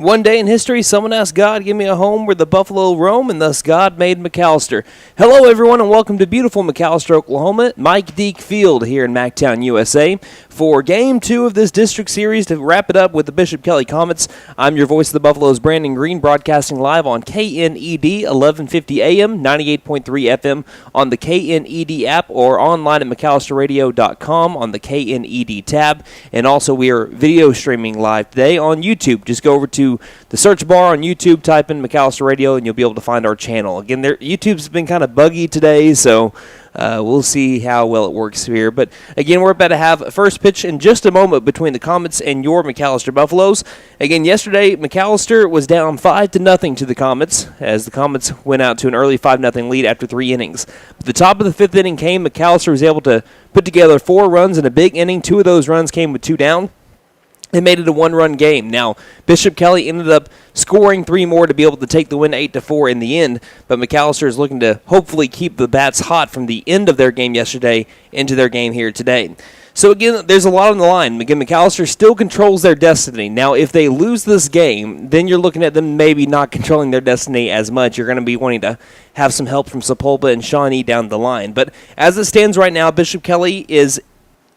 One day in history, someone asked God, give me a home where the buffalo roam, and thus God made McAlester. Hello, everyone, and welcome to beautiful McAlester, Oklahoma, Mike Deek Field here in MacTown, USA, for Game 2 of this district series to wrap it up with the Bishop Kelley Comets. I'm your voice of the Buffaloes, Brandon Green, broadcasting live on KNED 1150 AM, 98.3 FM on the KNED app or online at McAllisterRadio.com on the KNED tab. And also, we are video streaming live today on YouTube. Just go over to the search bar on YouTube, type in McAlester Radio, and you'll be able to find our channel. Again, YouTube's been kind of buggy today, so we'll see how well it works here. But again, we're about to have a first pitch in just a moment between the Comets and your McAlester Buffaloes. Again, yesterday, McAlester was down 5-0 to the Comets, as the Comets went out to an early 5-0 lead after 3 innings. But the top of the 5th inning came. McAlester was able to put together 4 runs in a big inning. 2 of those runs came with 2 down. It made it a 1-run game. Now, Bishop Kelley ended up scoring 3 more to be able to take the win 8-4 in the end, but McAlester is looking to hopefully keep the bats hot from the end of their game yesterday into their game here today. So again, there's a lot on the line. Again, McAlester still controls their destiny. Now, if they lose this game, then you're looking at them maybe not controlling their destiny as much. You're going to be wanting to have some help from Sepulpa and Shawnee down the line. But as it stands right now, Bishop Kelley is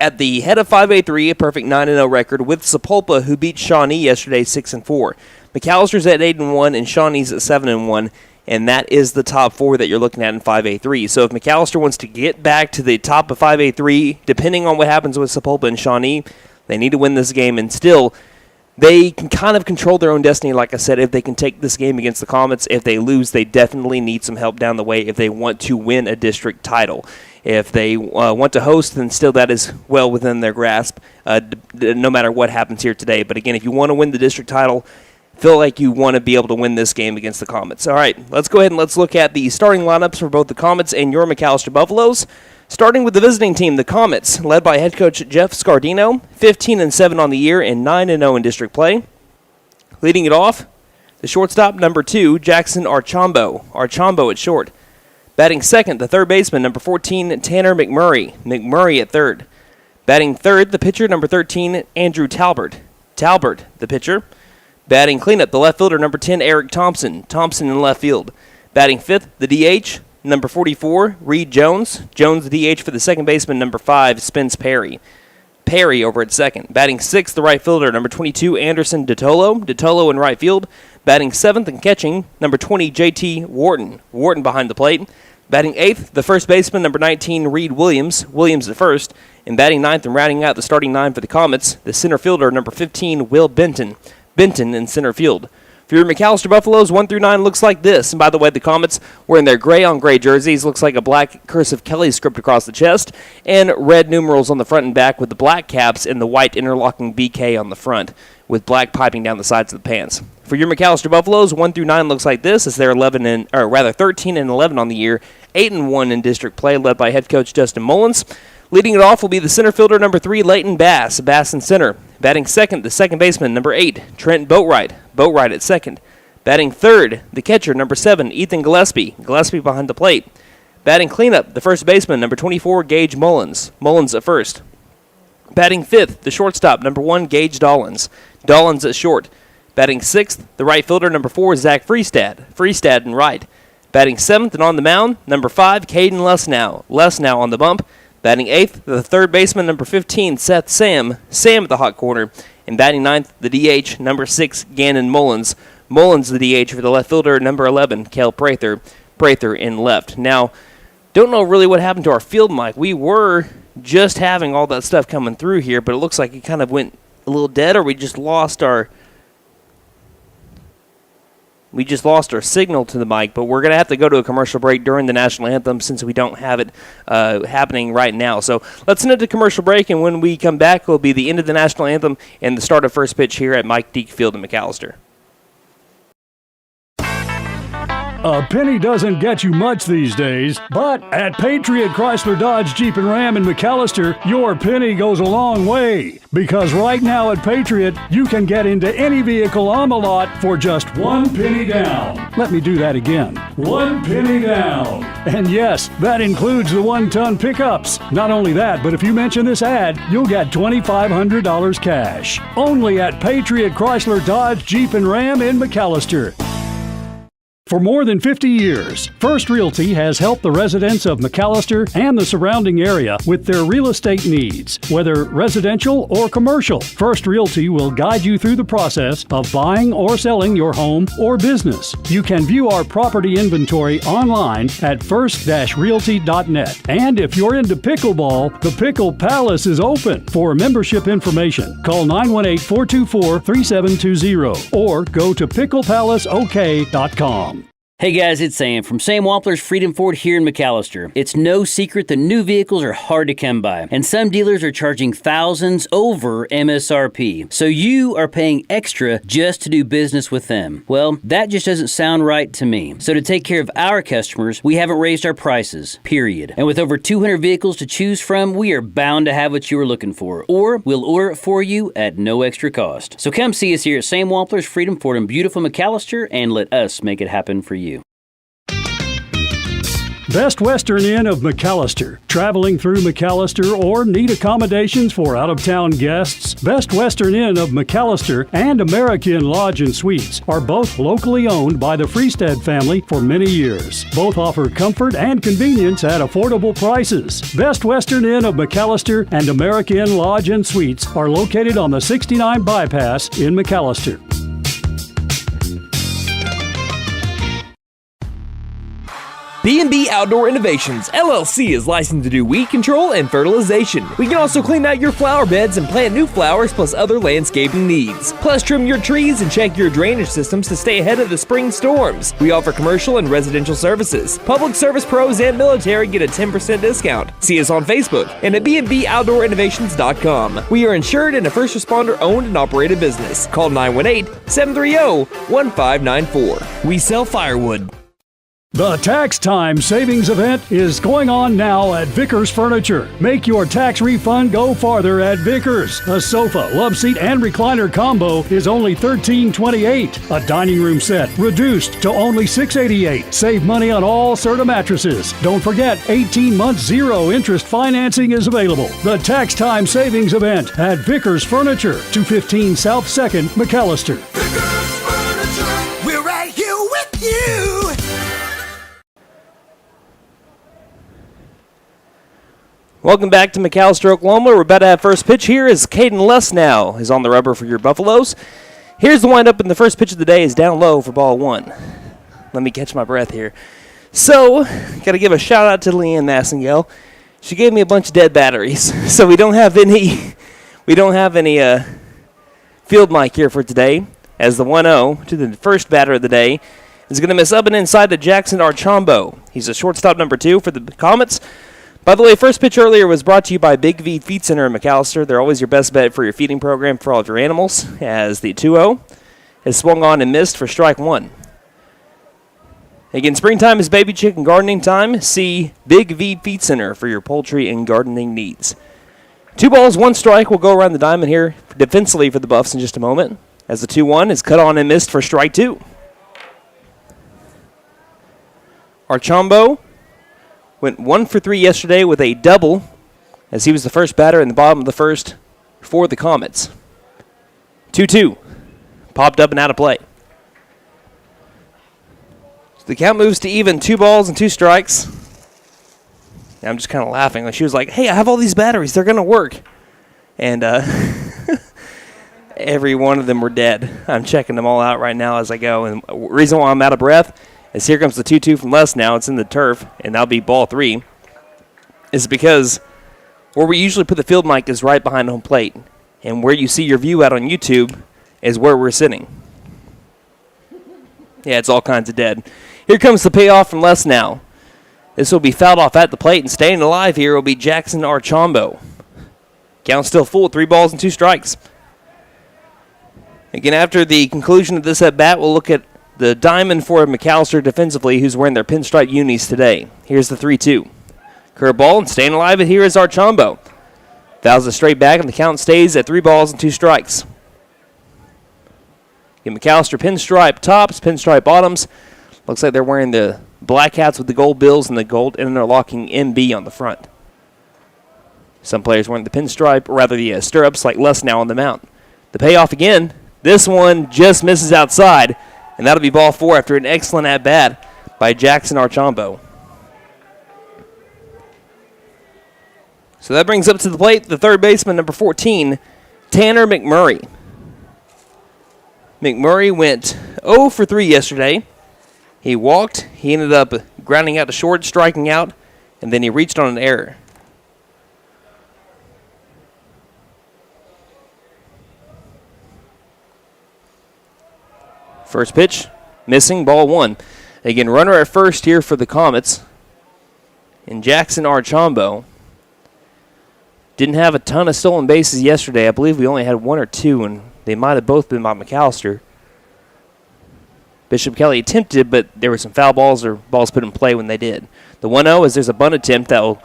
at the head of 5A3, a perfect 9-0 record, with Sepulpa, who beat Shawnee yesterday 6-4. McAllister's at 8-1, and Shawnee's at 7-1, and that is the top 4 that you're looking at in 5A3. So if McAllister wants to get back to the top of 5A3, depending on what happens with Sepulpa and Shawnee, they need to win this game, and still, they can kind of control their own destiny, like I said, if they can take this game against the Comets. If they lose, they definitely need some help down the way if they want to win a district title. If they want to host, then still that is well within their grasp, no matter what happens here today. But again, if you want to win the district title, feel like you want to be able to win this game against the Comets. All right, let's go ahead and let's look at the starting lineups for both the Comets and your McAlester Buffaloes. Starting with the visiting team, the Comets, led by head coach Jeff Scardino, 15-7 on the year and 9-0 in district play. Leading it off, the shortstop, number 2, Jackson Archambault. Archambault at short. Batting second, the third baseman, number 14, Tanner McMurray. McMurray at third. Batting third, the pitcher, number 13, Andrew Talbert. Talbert, the pitcher. Batting cleanup, the left fielder, number 10, Eric Thompson. Thompson in left field. Batting fifth, the DH, number 44, Reed Jones. Jones, the DH for the second baseman, number 5, Spence Perry. Perry over at second. Batting sixth, the right fielder, number 22, Anderson DeTolo. DeTolo in right field. Batting seventh and catching, number 20, JT Wharton. Wharton behind the plate. Batting eighth, the first baseman, number 19, Reed Williams. Williams at first. And batting ninth and rounding out the starting 9 for the Comets, the center fielder, number 15, Will Benton. Benton in center field. For your McAlester Buffaloes, 1-9 looks like this. And by the way, the Comets wearing their gray-on-gray jerseys. Looks like a black cursive Kelley script across the chest. And red numerals on the front and back with the black caps and the white interlocking BK on the front, with black piping down the sides of the pants. For your McAlester Buffaloes, 1-9 looks like this, as they're 13-11 on the year, 8-1 in district play, led by head coach Justin Mullins. Leading it off will be the center fielder, number 3, Leighton Bass. Bass in center. Batting second, the second baseman, number 8, Trent Boatwright. Boatwright at second. Batting third, the catcher, number 7, Ethan Gillespie. Gillespie behind the plate. Batting cleanup, the first baseman, number 24, Gage Mullins. Mullins at first. Batting fifth, the shortstop, number 1, Gage Dollins. Dollins at short. Batting sixth, the right fielder, number 4, Zach Freestad. Freestad in right. Batting seventh and on the mound, number 5, Caden Lesnow. Lesnow on the bump. Batting eighth, the third baseman, number 15, Seth Sam. Sam at the hot corner. And batting ninth, the DH, number 6, Gannon Mullins. Mullins the DH for the left fielder, number 11, Kel Prather. Prather in left. Now, don't know really what happened to our field mic. We were just having all that stuff coming through here, but it looks like it kind of went a little dead, or we just lost our signal to the mic. But we're going to have to go to a commercial break during the national anthem since we don't have it happening right now. So let's send it to commercial break, and when we come back, it will be the end of the national anthem and the start of first pitch here at Mike Deek Field in McAlester. A penny doesn't get you much these days, but at Patriot Chrysler Dodge Jeep and Ram in McAlester, your penny goes a long way. Because right now at Patriot, you can get into any vehicle on the lot for just 1 penny down. Let me do that again. 1 penny down. And yes, that includes the 1-ton pickups. Not only that, but if you mention this ad, you'll get $2,500 cash. Only at Patriot Chrysler Dodge Jeep and Ram in McAlester. For more than 50 years, First Realty has helped the residents of McAlester and the surrounding area with their real estate needs. Whether residential or commercial, First Realty will guide you through the process of buying or selling your home or business. You can view our property inventory online at first-realty.net. And if you're into pickleball, the Pickle Palace is open. For membership information, call 918-424-3720 or go to picklepalaceok.com. Hey guys, it's Sam from Sam Wampler's Freedom Ford here in McAlester. It's no secret that new vehicles are hard to come by, and some dealers are charging thousands over MSRP. So you are paying extra just to do business with them. Well, that just doesn't sound right to me. So to take care of our customers, we haven't raised our prices, period. And with over 200 vehicles to choose from, we are bound to have what you are looking for, or we'll order it for you at no extra cost. So come see us here at Sam Wampler's Freedom Ford in beautiful McAlester and let us make it happen for you. Best Western Inn of McAlester. Traveling through McAlester or need accommodations for out-of-town guests? Best Western Inn of McAlester and American Lodge and Suites are both locally owned by the Freestead family for many years. Both offer comfort and convenience at affordable prices. Best Western Inn of McAlester and American Lodge and Suites are located on the 69 Bypass in McAlester. B&B Outdoor Innovations, LLC is licensed to do weed control and fertilization. We can also clean out your flower beds and plant new flowers plus other landscaping needs. Plus trim your trees and check your drainage systems to stay ahead of the spring storms. We offer commercial and residential services. Public service pros and military get a 10% discount. See us on Facebook and at bnboutdoorinnovations.com. We are insured and a first responder owned and operated business. Call 918-730-1594. We sell firewood. The Tax Time Savings Event is going on now at Vickers Furniture. Make your tax refund go farther at Vickers. A sofa, love seat, and recliner combo is only $13.28. A dining room set reduced to only $6.88. Save money on all Serta mattresses. Don't forget, 18 months zero interest financing is available. The Tax Time Savings Event at Vickers Furniture, 215 South 2nd, McAlester. Vickers Furniture, we're right here with you. Welcome back to McAlester, Oklahoma. We're about to have first pitch here as Caden Lussnow is on the rubber for your Buffaloes. Here's the windup, and the first pitch of the day is down low for ball one. Let me catch my breath here. So, got to give a shout out to Leanne Massengale. She gave me a bunch of dead batteries, so we don't have any field mic here for today. As the 1-0 to the first batter of the day is going to miss up and inside to Jackson Archambault. He's a shortstop number 2 for the Comets. By the way, first pitch earlier was brought to you by Big V Feed Center in McAlester. They're always your best bet for your feeding program for all of your animals, as the 2-0 is swung on and missed for strike one. Again, springtime is baby chicken gardening time. See Big V Feed Center for your poultry and gardening needs. 2 balls, 1 strike. We'll go around the diamond here defensively for the Buffs in just a moment, as the 2-1 is cut on and missed for strike 2. Archambault went 1 for 3 yesterday with a double, as he was the first batter in the bottom of the first for the Comets. 2-2. Popped up and out of play. So the count moves to even, 2 balls and 2 strikes. And I'm just kind of laughing. She was like, hey, I have all these batteries. They're going to work. And every one of them were dead. I'm checking them all out right now as I go. And the reason why I'm out of breath is here comes the 2-2 from Les now. It's in the turf, and that'll be ball 3. Is because where we usually put the field mic is right behind home plate. And where you see your view out on YouTube is where we're sitting. Yeah, it's all kinds of dead. Here comes the payoff from Les now. This will be fouled off at the plate, and staying alive here will be Jackson Archambault. Count still full, 3 balls and 2 strikes. Again, after the conclusion of this at-bat, we'll look at the diamond for McAlester defensively, who's wearing their pinstripe unis today. Here's the 3-2. Curveball, and staying alive here is Archambault. Fouls it straight back, and the count stays at 3 balls and 2 strikes. Get McAlester pinstripe tops, pinstripe bottoms. Looks like they're wearing the black hats with the gold bills and the gold interlocking MB on the front. Some players wearing the pinstripe, or rather the stirrups, like Les now on the mound. The payoff again. This one just misses outside, and that'll be ball 4 after an excellent at-bat by Jackson Archambault. So that brings up to the plate the third baseman, number 14, Tanner McMurray. McMurray went 0 for 3 yesterday. He walked, he ended up grounding out to short, striking out, and then he reached on an error. First pitch, missing, ball 1. Again, runner at first here for the Comets. And Jackson Archambault didn't have a ton of stolen bases yesterday. I believe we only had 1 or 2, and they might have both been by McAlester. Bishop Kelley attempted, but there were some foul balls or balls put in play when they did. The 1-0 is there's a bunt attempt that will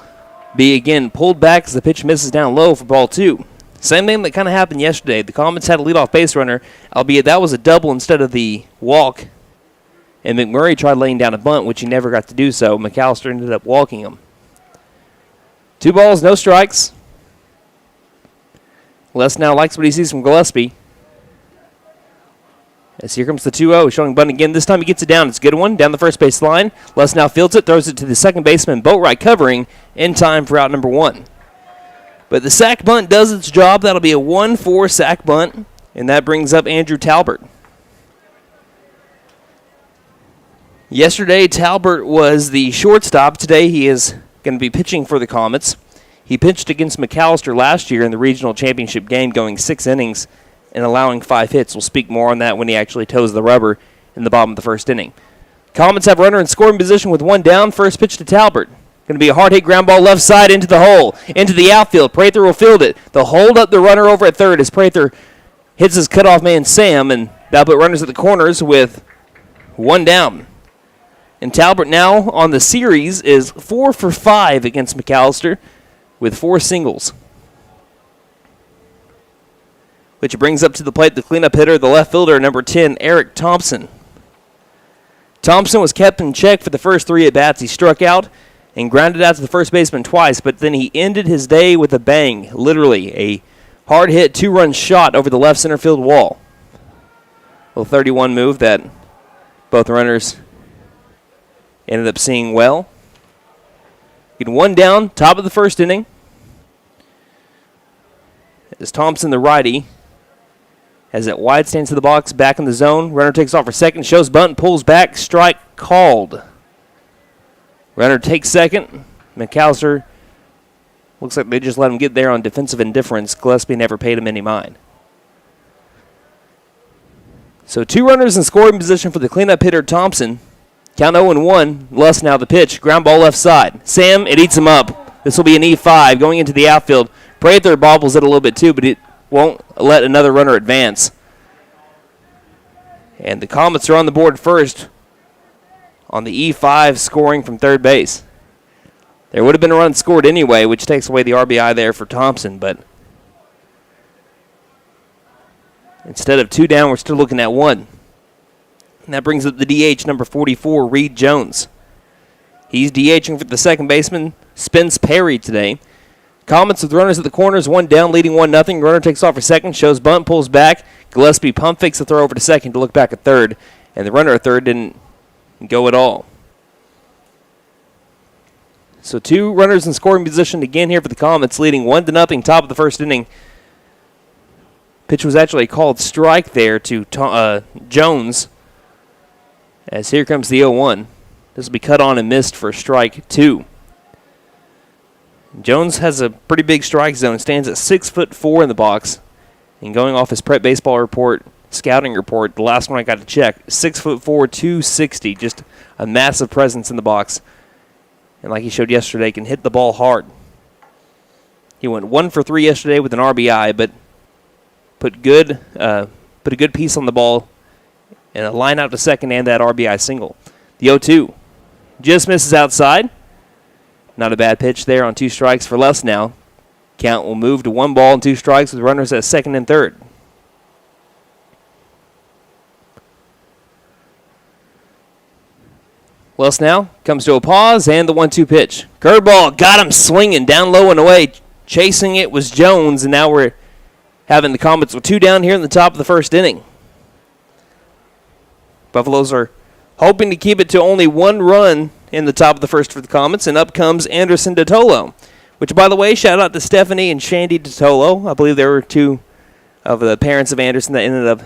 be, again, pulled back as the pitch misses down low for ball 2. Same thing that kind of happened yesterday. The Comets had a leadoff base runner, albeit that was a double instead of the walk. And McMurray tried laying down a bunt, which he never got to do so. McAlester ended up walking him. 2 balls, no strikes. Les now likes what he sees from Gillespie. As here comes the 2-0, showing bunt again. This time he gets it down. It's a good one, down the first base line. Les now fields it, throws it to the second baseman, Boatwright covering, in time for out number 1. But the sack bunt does its job. That'll be a 1-4 sack bunt, and that brings up Andrew Talbert. Yesterday, Talbert was the shortstop. Today he is going to be pitching for the Comets. He pitched against McAlester last year in the regional championship game, going 6 innings and allowing 5 hits. We'll speak more on that when he actually toes the rubber in the bottom of the first inning. Comets have a runner in scoring position with 1 down. First pitch to Talbert. Going to be a hard-hit ground ball left side into the hole, into the outfield. Prather will field it. They'll hold up the runner over at third as Prather hits his cutoff man Sam, and that'll put runners at the corners with 1 down. And Talbot now on the series is 4 for 5 against McAlester with 4 singles. Which brings up to the plate the cleanup hitter, the left fielder, number 10, Eric Thompson. Thompson was kept in check for the first 3 at-bats. He struck out and grounded out to the first baseman twice, but then he ended his day with a bang, literally a hard-hit 2-run shot over the left center field wall. A 31 move that both runners ended up seeing well. Getting 1 down, top of the first inning. As Thompson, the righty, has it wide, stands to the box, back in the zone. Runner takes off for second, shows bunt, pulls back, strike called. Runner takes second. McAlester looks like they just let him get there on defensive indifference. Gillespie never paid him any mind. So 2 runners in scoring position for the cleanup hitter Thompson. Count 0-1. Les now the pitch. Ground ball left side. Sam, it eats him up. This will be an E5 going into the outfield. Prather bobbles it a little bit too, but it won't let another runner advance. And the Comets are on the board first on the E5 scoring from third base. There would have been a run scored anyway, which takes away the RBI there for Thompson, but instead of 2 down, we're still looking at 1. And that brings up the DH, number 44, Reed Jones. He's DHing for the second baseman, Spence Perry, today. Comets with runners at the corners, 1 down, leading 1-0. Runner takes off for second, shows bunt, pulls back. Gillespie pump fakes the throw over to second to look back at third, and the runner at third didn't go at all. So 2 runners in scoring position again here for the Comets, leading 1-0, top of the first inning. Pitch was actually called strike there to Jones, as here comes the 0-1. This will be cut on and missed for strike 2. Jones has a pretty big strike zone, stands at 6'4" in the box. And going off his prep baseball report, scouting report, the last one I got to check, 6'4", 260, just a massive presence in the box. And like he showed yesterday, can hit the ball hard. He went 1 for 3 yesterday with an RBI, but put a good piece on the ball And a line out to second and that RBI single. The 0-2 just misses outside. Not a bad pitch there on 2 strikes for Les now. Count will move to 1 ball and 2 strikes with runners at second and third. Les now comes to a pause and the 1-2 pitch. Curveball got him swinging down low and away. Chasing it was Jones, and now we're having the Comets with 2 down here in the top of the first inning. Buffaloes are hoping to keep it to only 1 run in the top of the first for the Comets, and up comes Anderson DeTolo, which, by the way, shout out to Stephanie and Shandy DeTolo. I believe there were 2 of the parents of Anderson that ended up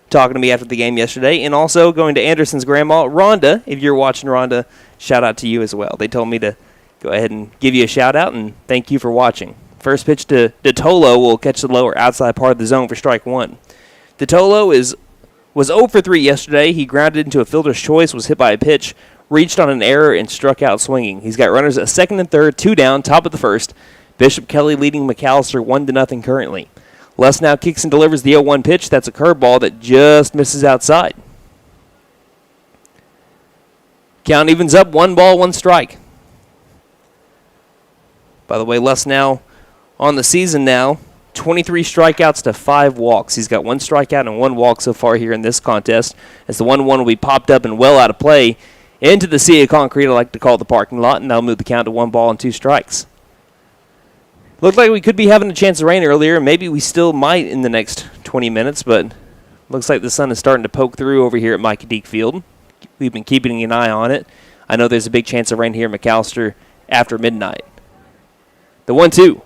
talking to me after the game yesterday, and also going to Anderson's grandma, Rhonda. If you're watching, Rhonda, shout out to you as well. They told me to go ahead and give you a shout out, and thank you for watching. First pitch to DeTolo will catch the lower outside part of the zone for strike 1. DeTolo was 0 for 3 yesterday. He grounded into a fielder's choice, was hit by a pitch, reached on an error, and struck out swinging. He's got runners at second and third, 2 down, top of the first. Bishop Kelley leading McAlester 1-0 currently. Les now kicks and delivers the 0-1 pitch. That's a curveball that just misses outside. Count evens up, 1 ball, 1 strike. By the way, Les now on the season now, 23 strikeouts to 5 walks. He's got 1 strikeout and 1 walk so far here in this contest, as the 1-1 will be popped up and well out of play into the sea of concrete, I like to call it the parking lot, and that'll move the count to 1 ball and 2 strikes. Looked like we could be having a chance of rain earlier. Maybe we still might in the next 20 minutes, but looks like the sun is starting to poke through over here at Mike Deek Field. We've been keeping an eye on it. I know there's a big chance of rain here in McAlester after midnight. The 1-2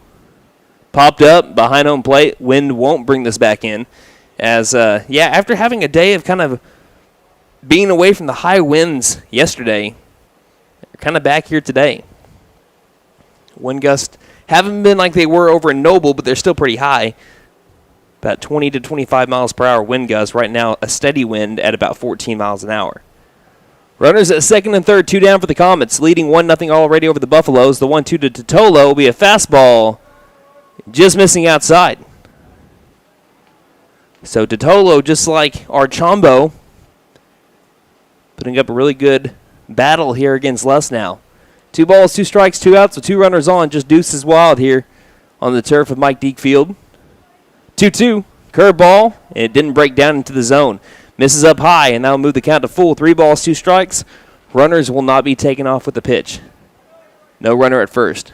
popped up behind home plate. Wind won't bring this back in. As, after having a day of kind of being away from the high winds yesterday, they're kind of back here today. Wind gusts haven't been like they were over in Noble, but they're still pretty high. About 20 to 25 miles per hour wind gusts. Right now, a steady wind at about 14 miles an hour. Runners at second and third, 2 down for the Comets, leading 1-0 already over the Buffaloes. The 1-2 to DeTolo will be a fastball, just missing outside. So DeTolo, just like Archambault, putting up a really good battle here against Les now. 2 balls, 2 strikes, 2 outs with 2 runners on. Just deuces wild here on the turf of Mike Deek Field. 2-2, curveball, and it didn't break down into the zone. Misses up high, and that'll move the count to full. 3 balls, 2 strikes. Runners will not be taken off with the pitch. No runner at first.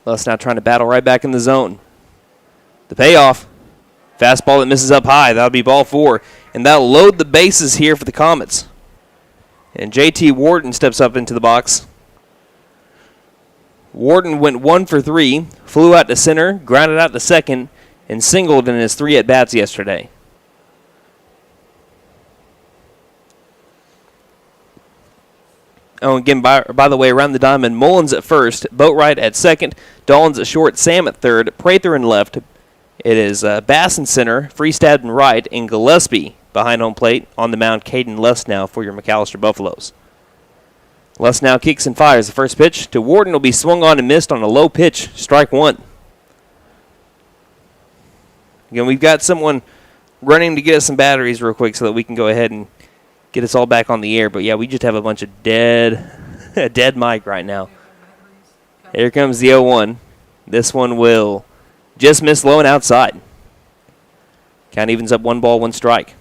Les now trying to battle right back in the zone. The payoff. Fastball that misses up high. That'll be ball 4. And that'll load the bases here for the Comets. And JT Warden steps up into the box. Warden went 1 for 3, flew out to center, grounded out to second, and singled in his 3 at-bats yesterday. Oh, again, by the way, around the diamond, Mullins at first, Boatwright at second, Dollins at short, Sam at third, Prather in left. It is Bass in center, Freestad in right, and Gillespie behind home plate. On the mound, Caden Les now for your McAlester Buffaloes. Les now kicks and fires. The first pitch to Warden will be swung on and missed on a low pitch, strike 1. Again, we've got someone running to get us some batteries real quick so that we can go ahead and get us all back on the air. But, yeah, we just have a bunch of dead mic right now. Here comes the 0-1. This one will just miss low and outside. Count evens up 1 ball, 1 strike.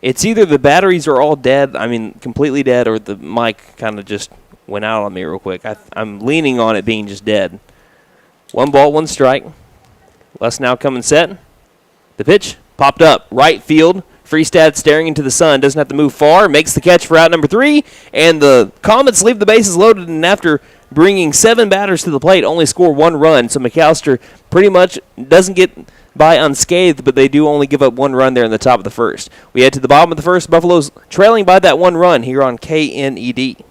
It's either the batteries are all dead, completely dead, or the mic kind of just went out on me real quick. I'm leaning on it being just dead. 1 ball, 1 strike. Les now coming set. The pitch popped up. Right field. Freestad staring into the sun. Doesn't have to move far. Makes the catch for out number 3. And the Comets leave the bases loaded, and after bringing 7 batters to the plate, only score 1 run. So McAlester pretty much doesn't get by unscathed, but they do only give up 1 run there in the top of the first. We head to the bottom of the first. Buffaloes trailing by that 1 run here on KNED.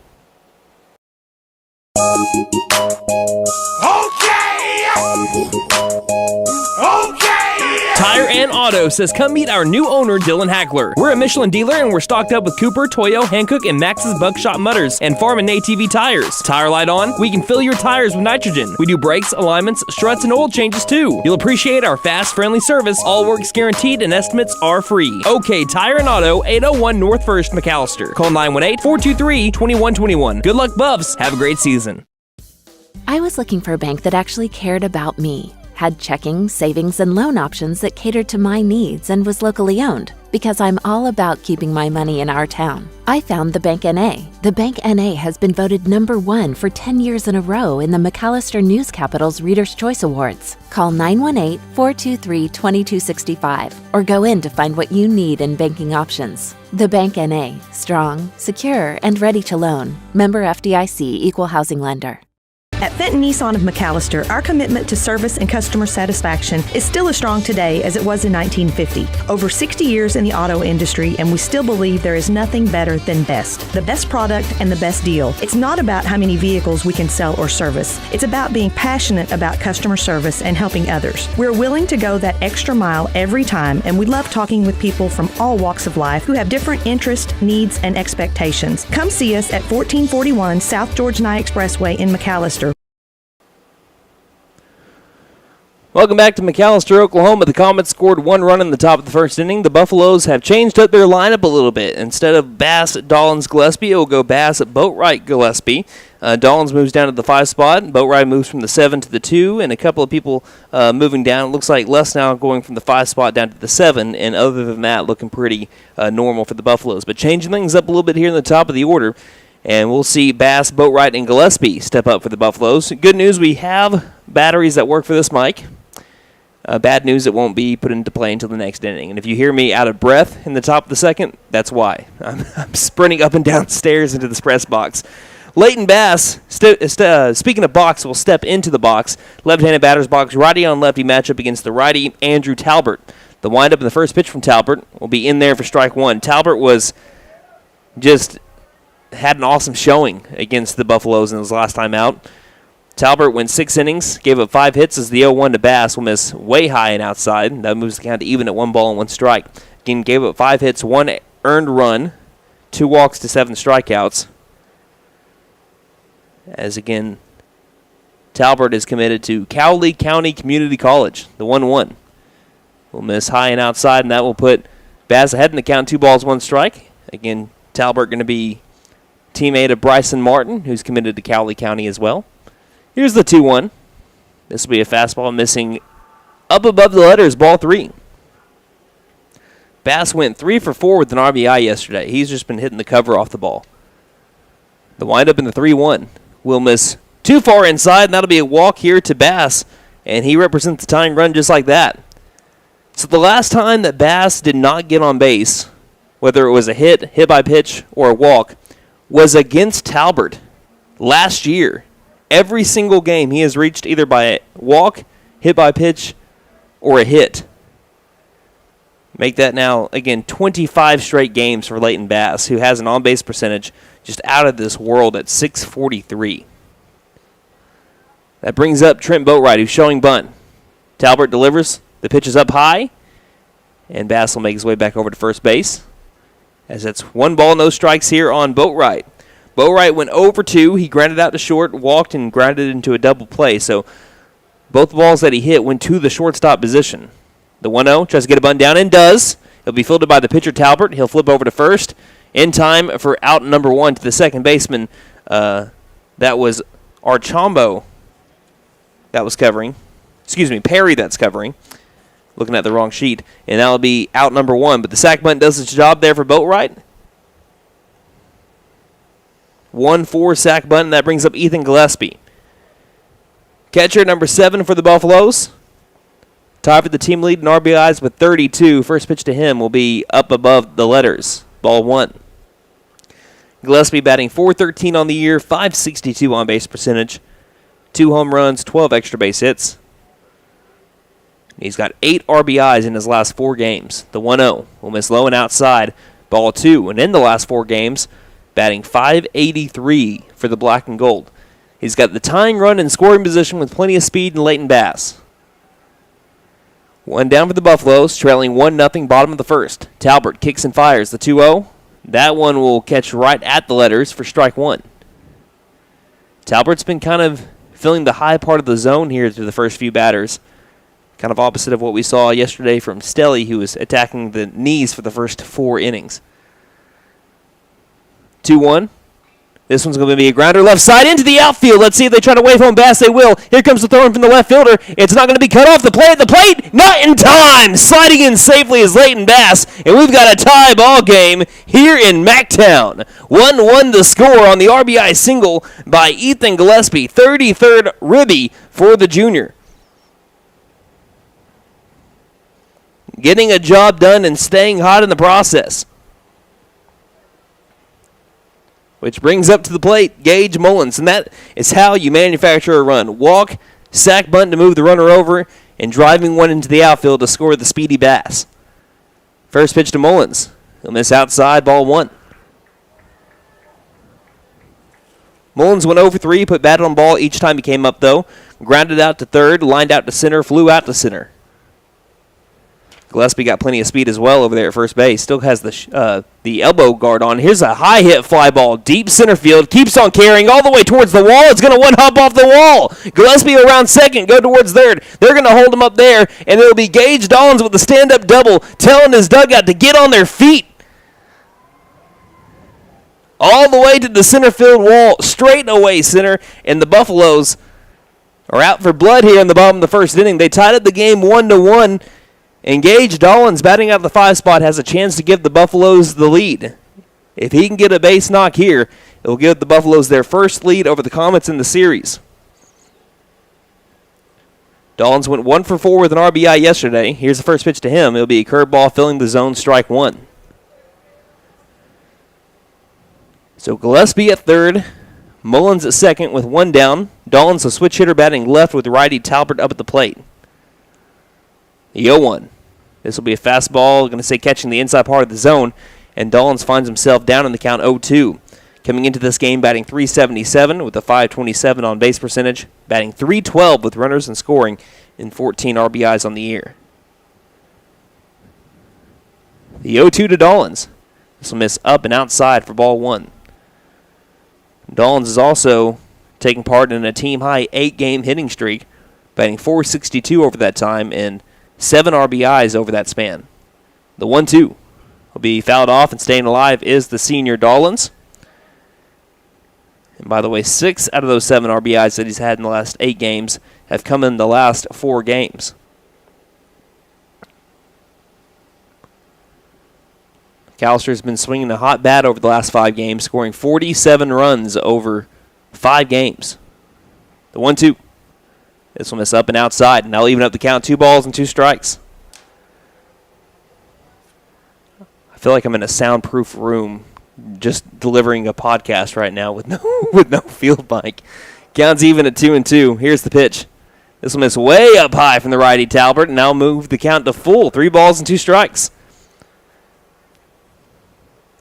Okay! Tire and Auto says come meet our new owner, Dylan Hackler. We're a Michelin dealer and we're stocked up with Cooper, Toyo, Hankook, and Max's Buckshot Mutters and Farm and ATV tires. Tire light on, we can fill your tires with nitrogen. We do brakes, alignments, struts, and oil changes too. You'll appreciate our fast, friendly service. All work's guaranteed and estimates are free. OK Tire and Auto, 801 North 1st, McAlester. Call 918-423-2121. Good luck, Buffs. Have a great season. I was looking for a bank that actually cared about me, had checking, savings, and loan options that catered to my needs and was locally owned, because I'm all about keeping my money in our town. I found the Bank NA. The Bank NA has been voted #1 for 10 years in a row in the McAlester News Capital's Reader's Choice Awards. Call 918-423-2265 or go in to find what you need in banking options. The Bank NA, strong, secure, and ready to loan. Member FDIC, Equal Housing Lender. At Fenton Nissan of McAlester, our commitment to service and customer satisfaction is still as strong today as it was in 1950. Over 60 years in the auto industry, and we still believe there is nothing better than best. The best product and the best deal. It's not about how many vehicles we can sell or service. It's about being passionate about customer service and helping others. We're willing to go that extra mile every time, and we love talking with people from all walks of life who have different interests, needs, and expectations. Come see us at 1441 South George Nye Expressway in McAlester. Welcome back to McAlester, Oklahoma. The Comets scored 1 run in the top of the first inning. The Buffaloes have changed up their lineup a little bit. Instead of Bass, Dollins, Gillespie, it will go Bass, Boatwright, Gillespie. Dollins moves down to the 5 spot. Boatwright moves from the 7 to the 2, and a couple of people moving down. It looks like Les now going from the 5 spot down to the 7, and other than that, looking pretty normal for the Buffaloes. But changing things up a little bit here in the top of the order, and we'll see Bass, Boatwright, and Gillespie step up for the Buffaloes. Good news, we have batteries that work for this mic. Bad news, it won't be put into play until the next inning. And if you hear me out of breath in the top of the second, that's why. I'm sprinting up and down stairs into the press box. Leighton Bass, speaking of box, will step into the box. Left-handed batter's box, righty on lefty matchup against the righty, Andrew Talbert. The windup in the first pitch from Talbert will be in there for strike 1. Talbert was just had an awesome showing against the Buffaloes in his last time out. Talbert went 6 innings, gave up 5 hits as the 0-1 to Bass will miss way high and outside. That moves the count to even at 1 ball and 1 strike. Again, gave up 5 hits, 1 earned run, 2 walks to 7 strikeouts. As again, Talbert is committed to Cowley County Community College, the 1-1. Will miss high and outside, and that will put Bass ahead in the count, 2 balls, 1 strike. Again, Talbert going to be teammate of Bryson Martin, who's committed to Cowley County as well. Here's the 2-1. This will be a fastball missing up above the letters, ball 3. Bass went 3 for 4 with an RBI yesterday. He's just been hitting the cover off the ball. The windup in the 3-1 will miss too far inside, and that'll be a walk here to Bass, and he represents the tying run just like that. So the last time that Bass did not get on base, whether it was a hit by pitch, or a walk, was against Talbert last year. Every single game he has reached either by a walk, hit by pitch, or a hit. Make that now, again, 25 straight games for Leighton Bass, who has an on-base percentage just out of this world at .643. That brings up Trent Boatwright, who's showing bunt. Talbert delivers. The pitch is up high, and Bass will make his way back over to first base, as it's 1 ball, no strikes here on Boatwright. Boatwright went over 2. He grounded out to short, walked, and grounded into a double play. So both balls that he hit went to the shortstop position. The 1-0 tries to get a bunt down and does. He'll be fielded by the pitcher Talbert. He'll flip over to first in time for out number 1 to the second baseman. That was Archambault that was covering. Perry that's covering. Looking at the wrong sheet. And that'll be out number 1. But the sac bunt does its job there for Boatwright. 1-4 sac bunt, and that brings up Ethan Gillespie. Catcher number 7 for the Buffaloes. Tied for the team lead in RBIs with 32. First pitch to him will be up above the letters. Ball 1. Gillespie batting .413 on the year, .562 on base percentage, 2 home runs, 12 extra base hits. He's got 8 RBIs in his last 4 games. The 1-0 will miss low and outside. Ball 2. And in the last 4 games, batting .583 for the black and gold. He's got the tying run in scoring position with plenty of speed in Leighton Bass. One down for the Buffaloes, trailing 1-0, bottom of the first. Talbert kicks and fires the 2-0. That one will catch right at the letters for strike one. Talbert's been kind of filling the high part of the zone here through the first few batters. Kind of opposite of what we saw yesterday from Kelley, who was attacking the knees for the first 4 innings. 2-1. This one's going to be a grounder left side into the outfield. Let's see if they try to wave home Bass. They will. Here comes the throw in from the left fielder. It's not going to be cut off. The plate, not in time. Sliding in safely is Leighton Bass, and we've got a tie ball game here in MacTown. 1-1 the score on the RBI single by Ethan Gillespie. 33rd ribby for the junior. Getting a job done and staying hot in the process. Which brings up to the plate Gage Mullins, and that is how you manufacture a run. Walk, sack bunt to move the runner over, and driving one into the outfield to score the speedy Bass. First pitch to Mullins. He'll miss outside, ball 1. Mullins went 0 for 3, put bat on ball each time he came up, though. Grounded out to third, lined out to center, flew out to center. Gillespie got plenty of speed as well over there at first base. Still has the elbow guard on. Here's a high hit fly ball. Deep center field. Keeps on carrying all the way towards the wall. It's going to one hop off the wall. Gillespie around second. Go towards third. They're going to hold him up there. And it'll be Gage Dollins with the stand-up double telling his dugout to get on their feet. All the way to the center field wall. Straight away center. And the Buffaloes are out for blood here in the bottom of the first inning. They tied up the game 1-1. And Gage Dollins, batting out the 5 spot, has a chance to give the Buffaloes the lead. If he can get a base knock here, it'll give the Buffaloes their first lead over the Comets in the series. Dollins went 1 for 4 with an RBI yesterday. Here's the first pitch to him. It'll be a curveball filling the zone, strike 1. So Gillespie at third, Mullins at second with 1 down. Dollins, a switch hitter, batting left with righty Talbert up at the plate. The 0-1. This will be a fastball, going to say catching the inside part of the zone, and Dollins finds himself down in the count 0-2. Coming into this game, batting .377 with a .527 on base percentage, batting .312 with runners and scoring, and 14 RBIs on the year. The 0-2 to Dollins. This will miss up and outside for ball 1. Dollins is also taking part in a team-high 8-game hitting streak, batting .462 over that time, and 7 RBIs over that span. The 1-2 will be fouled off, and staying alive is the senior Dollins. And by the way, 6 out of those 7 RBIs that he's had in the last 8 games have come in the last 4 games. McAllister's been swinging a hot bat over the last 5 games, scoring 47 runs over 5 games. The 1-2. This will miss up and outside, and that'll even up the count. 2 balls and 2 strikes. I feel like I'm in a soundproof room just delivering a podcast right now with no field mic. Counts even at 2-2. Here's the pitch. This will miss way up high from the righty Talbert, and now move the count to full. 3 balls and 2 strikes.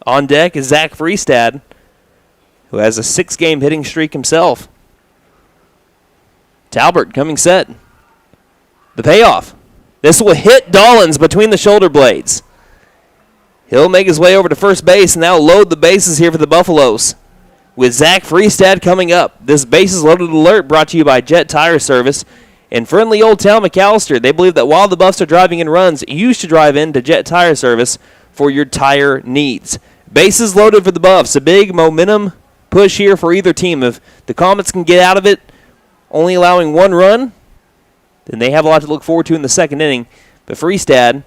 On deck is Zach Freestad, who has a 6-game hitting streak himself. Talbert coming set. The payoff. This will hit Dollins between the shoulder blades. He'll make his way over to first base and now load the bases here for the Buffaloes. With Zach Freestad coming up. This bases loaded alert brought to you by Jet Tire Service. In friendly Old Town McAlester, they believe that while the Buffs are driving in runs, you should drive into Jet Tire Service for your tire needs. Bases loaded for the Buffs. A big momentum push here for either team. If the Comets can get out of it, only allowing 1 run, then they have a lot to look forward to in the second inning. But Freestad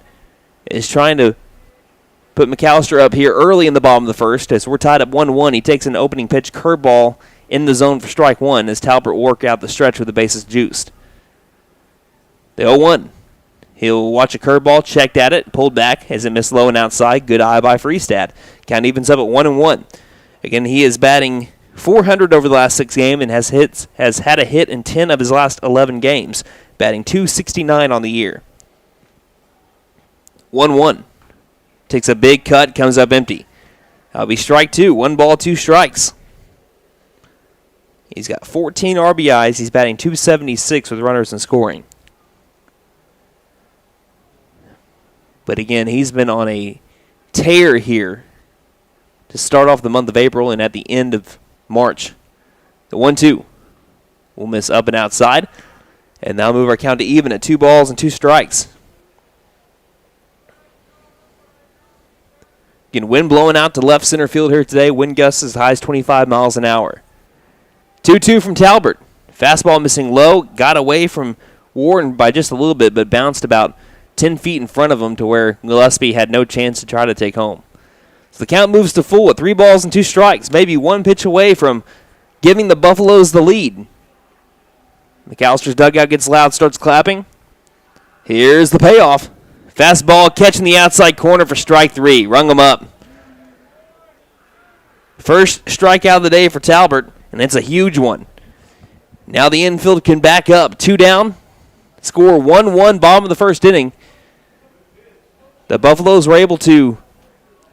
is trying to put McAlester up here early in the bottom of the first. As we're tied up 1-1, he takes an opening pitch curveball in the zone for strike 1 as Talbert will work out the stretch with the bases juiced. The 0-1. He'll watch a curveball, checked at it, pulled back as it missed low and outside. Good eye by Freestad. Count evens up at 1-1. Again, he is batting .400 over the last 6 games and has had a hit in 10 of his last 11 games, batting .269 on the year. 1-1. Takes a big cut, comes up empty. That'll be strike 2. 1 ball, 2 strikes. He's got 14 RBIs. He's batting .276 with runners and scoring. But again, he's been on a tear here to start off the month of April and at the end of March. The 1-2 will miss up and outside, and now move our count to even at 2 balls and 2 strikes. Again, wind blowing out to left center field here today. Wind gusts as high as 25 miles an hour. 2-2 from Talbert. Fastball missing low. Got away from Wharton by just a little bit, but bounced about 10 feet in front of him to where Gillespie had no chance to try to take home. So the count moves to full at 3 balls and 2 strikes. Maybe one pitch away from giving the Buffaloes the lead. McAllister's dugout gets loud, starts clapping. Here's the payoff. Fastball catching the outside corner for strike 3. Rung him up. First strikeout of the day for Talbert, and it's a huge one. Now the infield can back up. 2 down. Score 1-1, bottom of the first inning. The Buffaloes were able to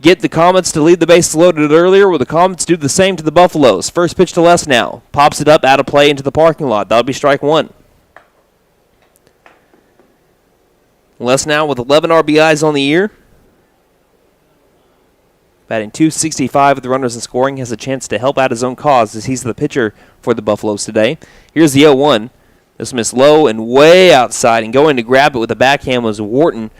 get the Comets to leave the bases loaded earlier, where the Comets do the same to the Buffaloes. First pitch to Les now. Pops it up, out of play into the parking lot. That'll be strike 1. Les now with 11 RBIs on the year. Batting .265 with the runners in scoring. Has a chance to help out his own cause as he's the pitcher for the Buffaloes today. Here's the 0-1. This missed low and way outside, and going to grab it with a backhand was Wharton.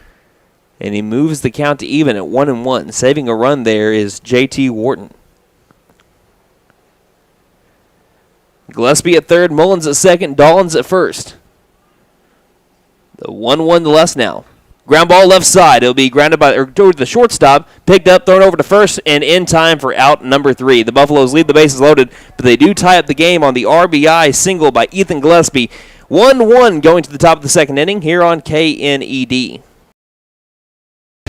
And he moves the count to even at 1-1. Saving a run there is J.T. Wharton. Gillespie at third, Mullins at second, Dollins at first. The 1-1 to Les now. Ground ball left side. It'll be grounded by toward the shortstop, picked up, thrown over to first, and in time for out number 3. The Buffaloes leave the bases loaded, but they do tie up the game on the RBI single by Ethan Gillespie. 1-1 going to the top of the second inning here on KNED.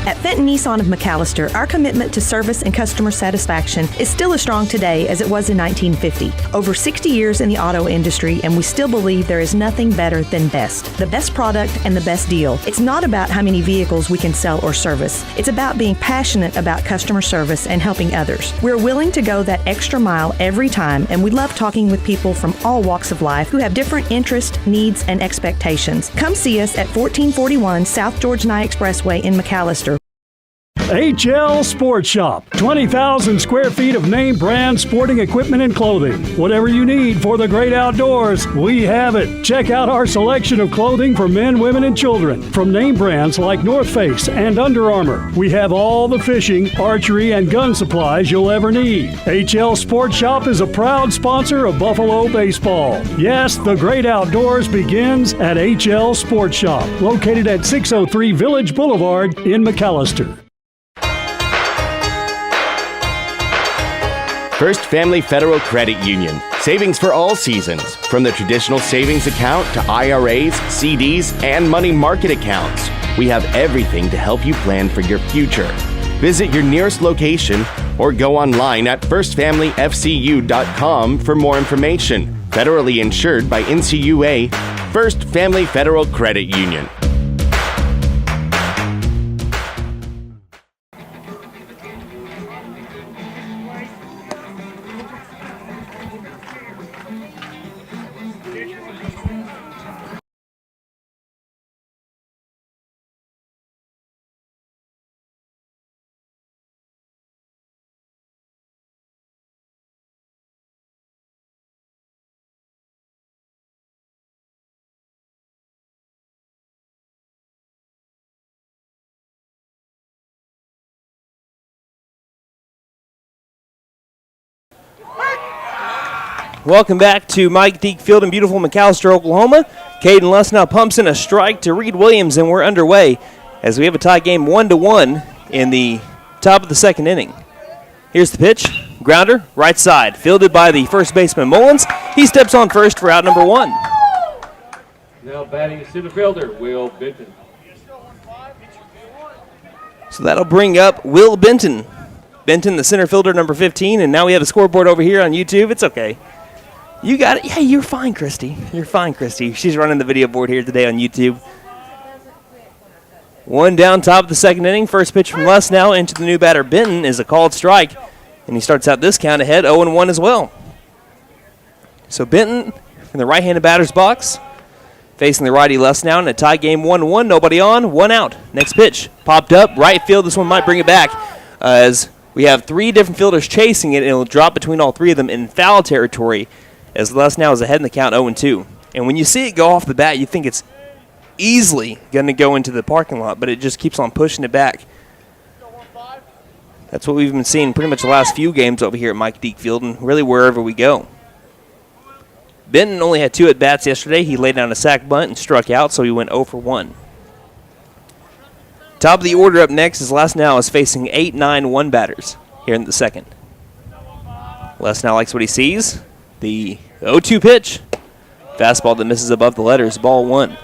At Fenton Nissan of McAlester, our commitment to service and customer satisfaction is still as strong today as it was in 1950. Over 60 years in the auto industry, and we still believe there is nothing better than best. The best product and the best deal. It's not about how many vehicles we can sell or service. It's about being passionate about customer service and helping others. We're willing to go that extra mile every time, and we love talking with people from all walks of life who have different interests, needs, and expectations. Come see us at 1441 South George Nye Expressway in McAlester. HL Sports Shop. 20,000 square feet of name brand sporting equipment and clothing. Whatever you need for the great outdoors, we have it. Check out our selection of clothing for men, women, and children. From name brands like North Face and Under Armour, we have all the fishing, archery, and gun supplies you'll ever need. HL Sports Shop is a proud sponsor of Buffalo baseball. Yes, the great outdoors begins at HL Sports Shop, located at 603 Village Boulevard in McAlester. First Family Federal Credit Union. Savings for all seasons. From the traditional savings account to IRAs, CDs, and money market accounts. We have everything to help you plan for your future. Visit your nearest location or go online at firstfamilyfcu.com for more information. Federally insured by NCUA. First Family Federal Credit Union. Welcome back to Mike Deek Field in beautiful McAlester, Oklahoma. Caden Luss now pumps in a strike to Reed Williams, and we're underway as we have a tie game 1-1 in the top of the second inning. Here's the pitch. Grounder, right side, fielded by the first baseman Mullins. He steps on first for out number 1. Now batting center fielder, Will Benton. So that'll bring up Will Benton. Benton, the center fielder, number 15, and now we have a scoreboard over here on YouTube. It's okay. You got it. Yeah, you're fine, Christy. You're fine, Christy. She's running the video board here today on YouTube. 1 down, top of the second inning. First pitch from Les now into the new batter, Benton, is a called strike. And he starts out this count ahead, 0-1 as well. So Benton from the right-handed batter's box. facing the righty Les now in a tie game 1-1. Nobody on, one out. Next pitch popped up, right field. This one might bring it back as we have three different fielders chasing it, and it'll drop between all three of them in foul territory as Les now is ahead in the count 0-2. And when you see it go off the bat, you think it's easily going to go into the parking lot, but it just keeps on pushing it back. That's what we've been seeing pretty much the last few games over here at Mike Deek Field and really wherever we go. Benton only had 2 at-bats yesterday. He laid down a sac bunt and struck out, so he went 0 for 1. Top of the order up next is Les Now is facing 8-9-1 batters here in the second. Les Now likes what he sees. The 0-2 pitch. Fastball that misses above the letters, ball 1.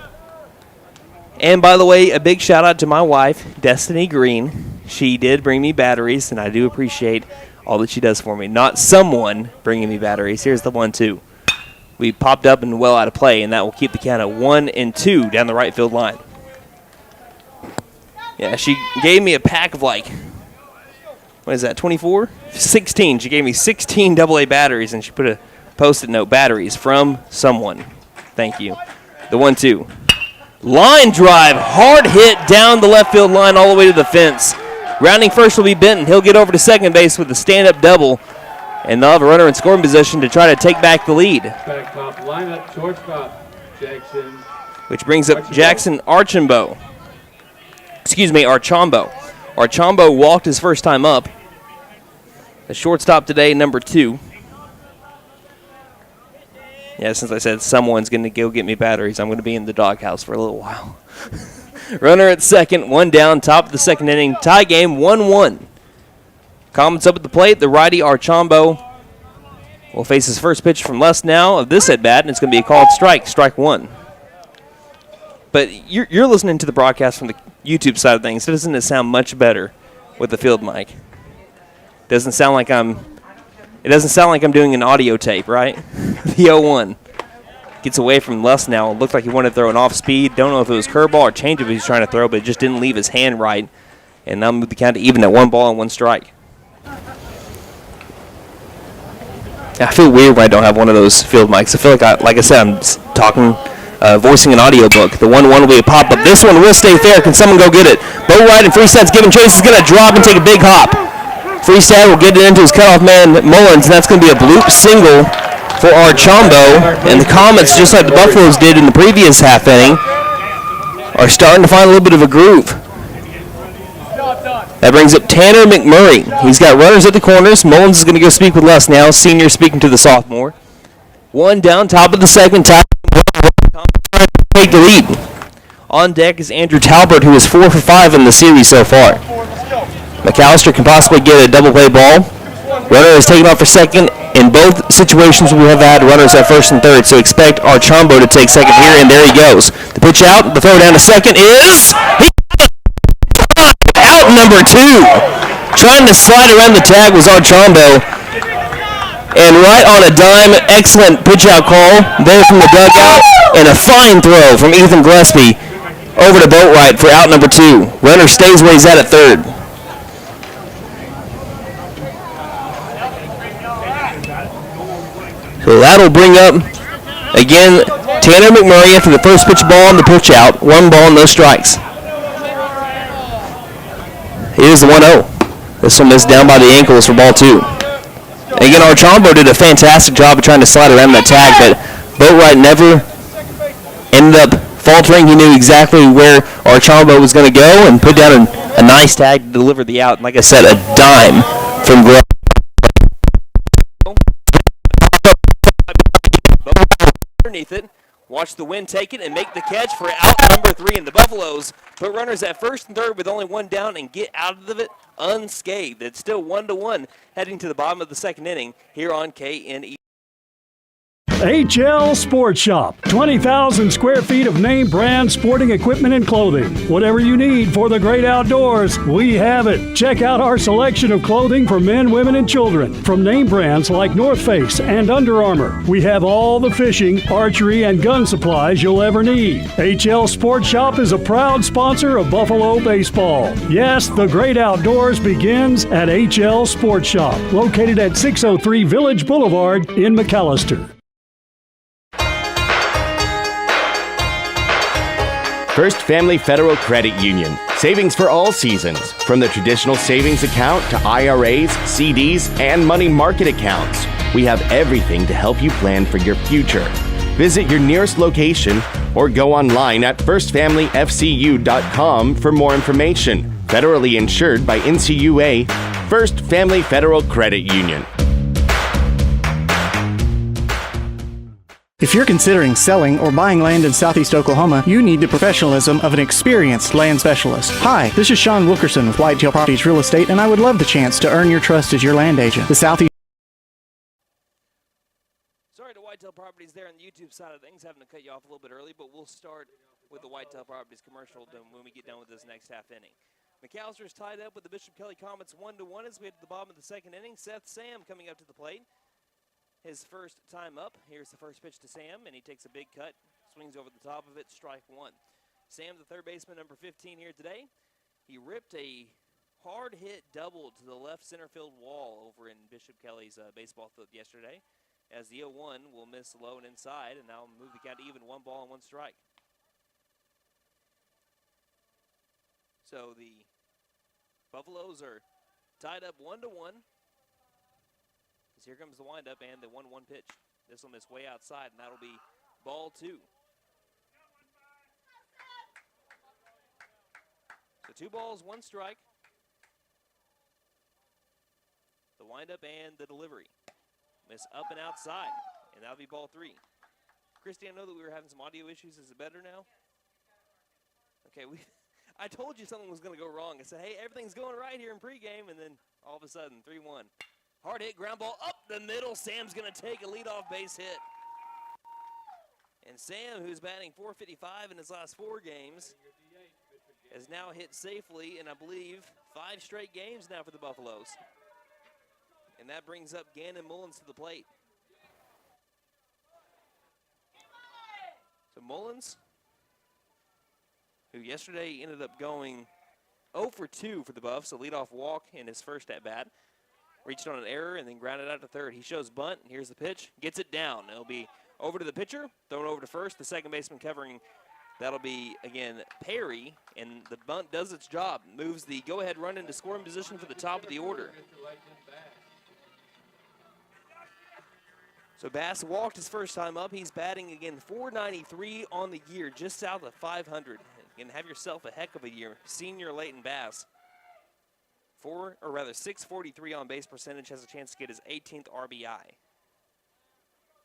And by the way, a big shout out to my wife, Destiny Green. She did bring me batteries, and I do appreciate all that she does for me. Not someone bringing me batteries. Here's the 1-2. We popped up and well out of play, and that will keep the count at 1-2 down the right field line. Yeah, she gave me a pack of what is that, 24? 16. She gave me 16 AA batteries, and she put a Post-it note, batteries from someone. Thank you. The 1-2. Line drive, hard hit down the left field line all the way to the fence. Rounding first will be Benton. He'll get over to second base with a stand-up double. And they'll have a runner in scoring position to try to take back the lead. Back top lineup, shortstop, Jackson. Which brings up Jackson Archambault. Archambault. Archambault walked his first time up. The shortstop today, number 2. Yeah, since I said someone's going to go get me batteries, I'm going to be in the doghouse for a little while. Runner at second, 1 down, top of the second inning. Tie game, 1-1. Comets up at the plate. The righty Archambault will face his first pitch from Les Now of this at-bat, and it's going to be a called strike 1. But you're listening to the broadcast from the YouTube side of things. Doesn't it sound much better with the field mic? It doesn't sound like I'm doing an audio tape, right? The 0-1 gets away from Les Now. It looked like he wanted to throw an off-speed. Don't know if it was curveball or changeup he was trying to throw, but it just didn't leave his hand right. And now move the count to even at 1 ball and 1 strike. I feel weird when I don't have one of those field mics. I feel like I said, I'm talking, voicing an audio book. The 1-1 will be a pop-up. This one will stay fair. Can someone go get it? Bow right, and Freestat's giving chase. He's going to drop and take a big hop. Freestat will get it into his cutoff man, Mullins, and that's going to be a bloop single for Archambault. And the Comets, just like the Buffaloes did in the previous half inning, are starting to find a little bit of a groove. That brings up Tanner McMurray. He's got runners at the corners. Mullins is going to go speak with Les Now. Senior speaking to the sophomore. 1 down, top of the second. Take the lead. On deck is Andrew Talbert, who is 4 for 5 in the series so far. McAlester can possibly get a double play ball. Runner is taken off for second. In both situations, we have had runners at first and third, so expect Archambault to take second here, and there he goes. The pitch out, the throw down to second is out, number 2. Trying to slide around the tag was Archambault. And right on a dime, excellent pitch out call there from the dugout, and a fine throw from Ethan Gillespie over to Boatwright for out number 2. Runner stays where he's at third. So that'll bring up, again, Tanner McMurray after the first pitch ball and the pitch out. 1 ball, no strikes. Here's the 1-0. This one missed down by the ankles for ball 2. Again, Archambault did a fantastic job of trying to slide around that tag, but Boatwright never ended up faltering. He knew exactly where Archambault was going to go and put down a nice tag to deliver the out. And like I said, a dime from Grove. Underneath it, watch the wind take it and make the catch for out number 3. And the Buffaloes put runners at first and third with only 1 down and get out of it unscathed. It's still 1-1 heading to the bottom of the second inning here on KNE. HL Sports Shop. 20,000 square feet of name brand sporting equipment and clothing. Whatever you need for the great outdoors, we have it. Check out our selection of clothing for men, women, and children. From name brands like North Face and Under Armour, we have all the fishing, archery, and gun supplies you'll ever need. HL Sports Shop is a proud sponsor of Buffalo baseball. Yes, the great outdoors begins at HL Sports Shop, located at 603 Village Boulevard in McAlester. First Family Federal Credit Union. Savings for all seasons. From the traditional savings account to IRAs, CDs, and money market accounts. We have everything to help you plan for your future. Visit your nearest location or go online at firstfamilyfcu.com for more information. Federally insured by NCUA. First Family Federal Credit Union. If you're considering selling or buying land in Southeast Oklahoma, you need the professionalism of an experienced land specialist. Hi, this is Sean Wilkerson with Whitetail Properties Real Estate, and I would love the chance to earn your trust as your land agent. The Southeast Sorry to Whitetail Properties there on the YouTube side of things, having to cut you off a little bit early, but we'll start with the Whitetail Properties commercial when we get done with this next half inning. McAllister's tied up with the Bishop Kelley Comets 1-1 as we head to the bottom of the second inning. Seth Sam coming up to the plate. His first time up. Here's the first pitch to Sam, and he takes a big cut, swings over the top of it, strike one. Sam, the third baseman, number 15 here today. He ripped a hard hit double to the left center field wall over in Bishop Kelley's baseball field yesterday, as the 0-1 will miss low and inside, and now move the count to even 1 ball and 1 strike. So the Buffaloes are tied up 1-1. As here comes the windup and the 1-1 pitch. This will miss way outside, and that'll be ball 2. So 2 balls, 1 strike. The windup and the delivery. Miss up and outside, and that'll be ball 3. Christy, I know that we were having some audio issues. Is it better now? Okay, I told you something was going to go wrong. I said, hey, everything's going right here in pregame, and then all of a sudden, 3-1. Hard hit, ground ball up the middle. Sam's going to take a leadoff base hit. And Sam, who's batting .455 in his last 4 games, has now hit safely in, I believe, 5 straight games now for the Buffaloes. And that brings up Gannon Mullins to the plate. So Mullins, who yesterday ended up going 0 for 2 for the Buffs, a leadoff walk in his first at-bat. Reached on an error and then grounded out to third. He shows bunt. Here's the pitch. Gets it down. It'll be over to the pitcher, thrown over to first. The second baseman covering. That'll be, again, Perry. And the bunt does its job. Moves the go-ahead run into scoring position for the top of the order. So Bass walked his first time up. He's batting, again, .493 on the year, just south of 500. And have yourself a heck of a year. Senior Leighton Bass. 643 on base percentage, has a chance to get his 18th RBI.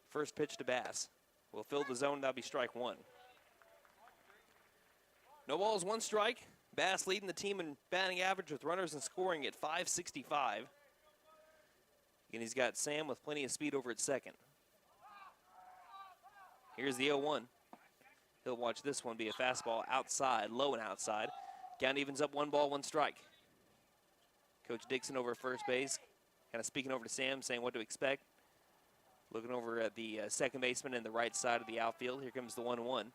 First pitch to Bass. Will fill the zone, that'll be strike 1. No balls, 1 strike. Bass leading the team in batting average with runners and scoring at .565. And he's got Sam with plenty of speed over at second. Here's the 0-1. He'll watch this one be a fastball outside, low and outside. Count evens up 1 ball, 1 strike. Coach Dixon over at first base, kind of speaking over to Sam, saying what to expect. Looking over at the second baseman in the right side of the outfield. Here comes the 1-1.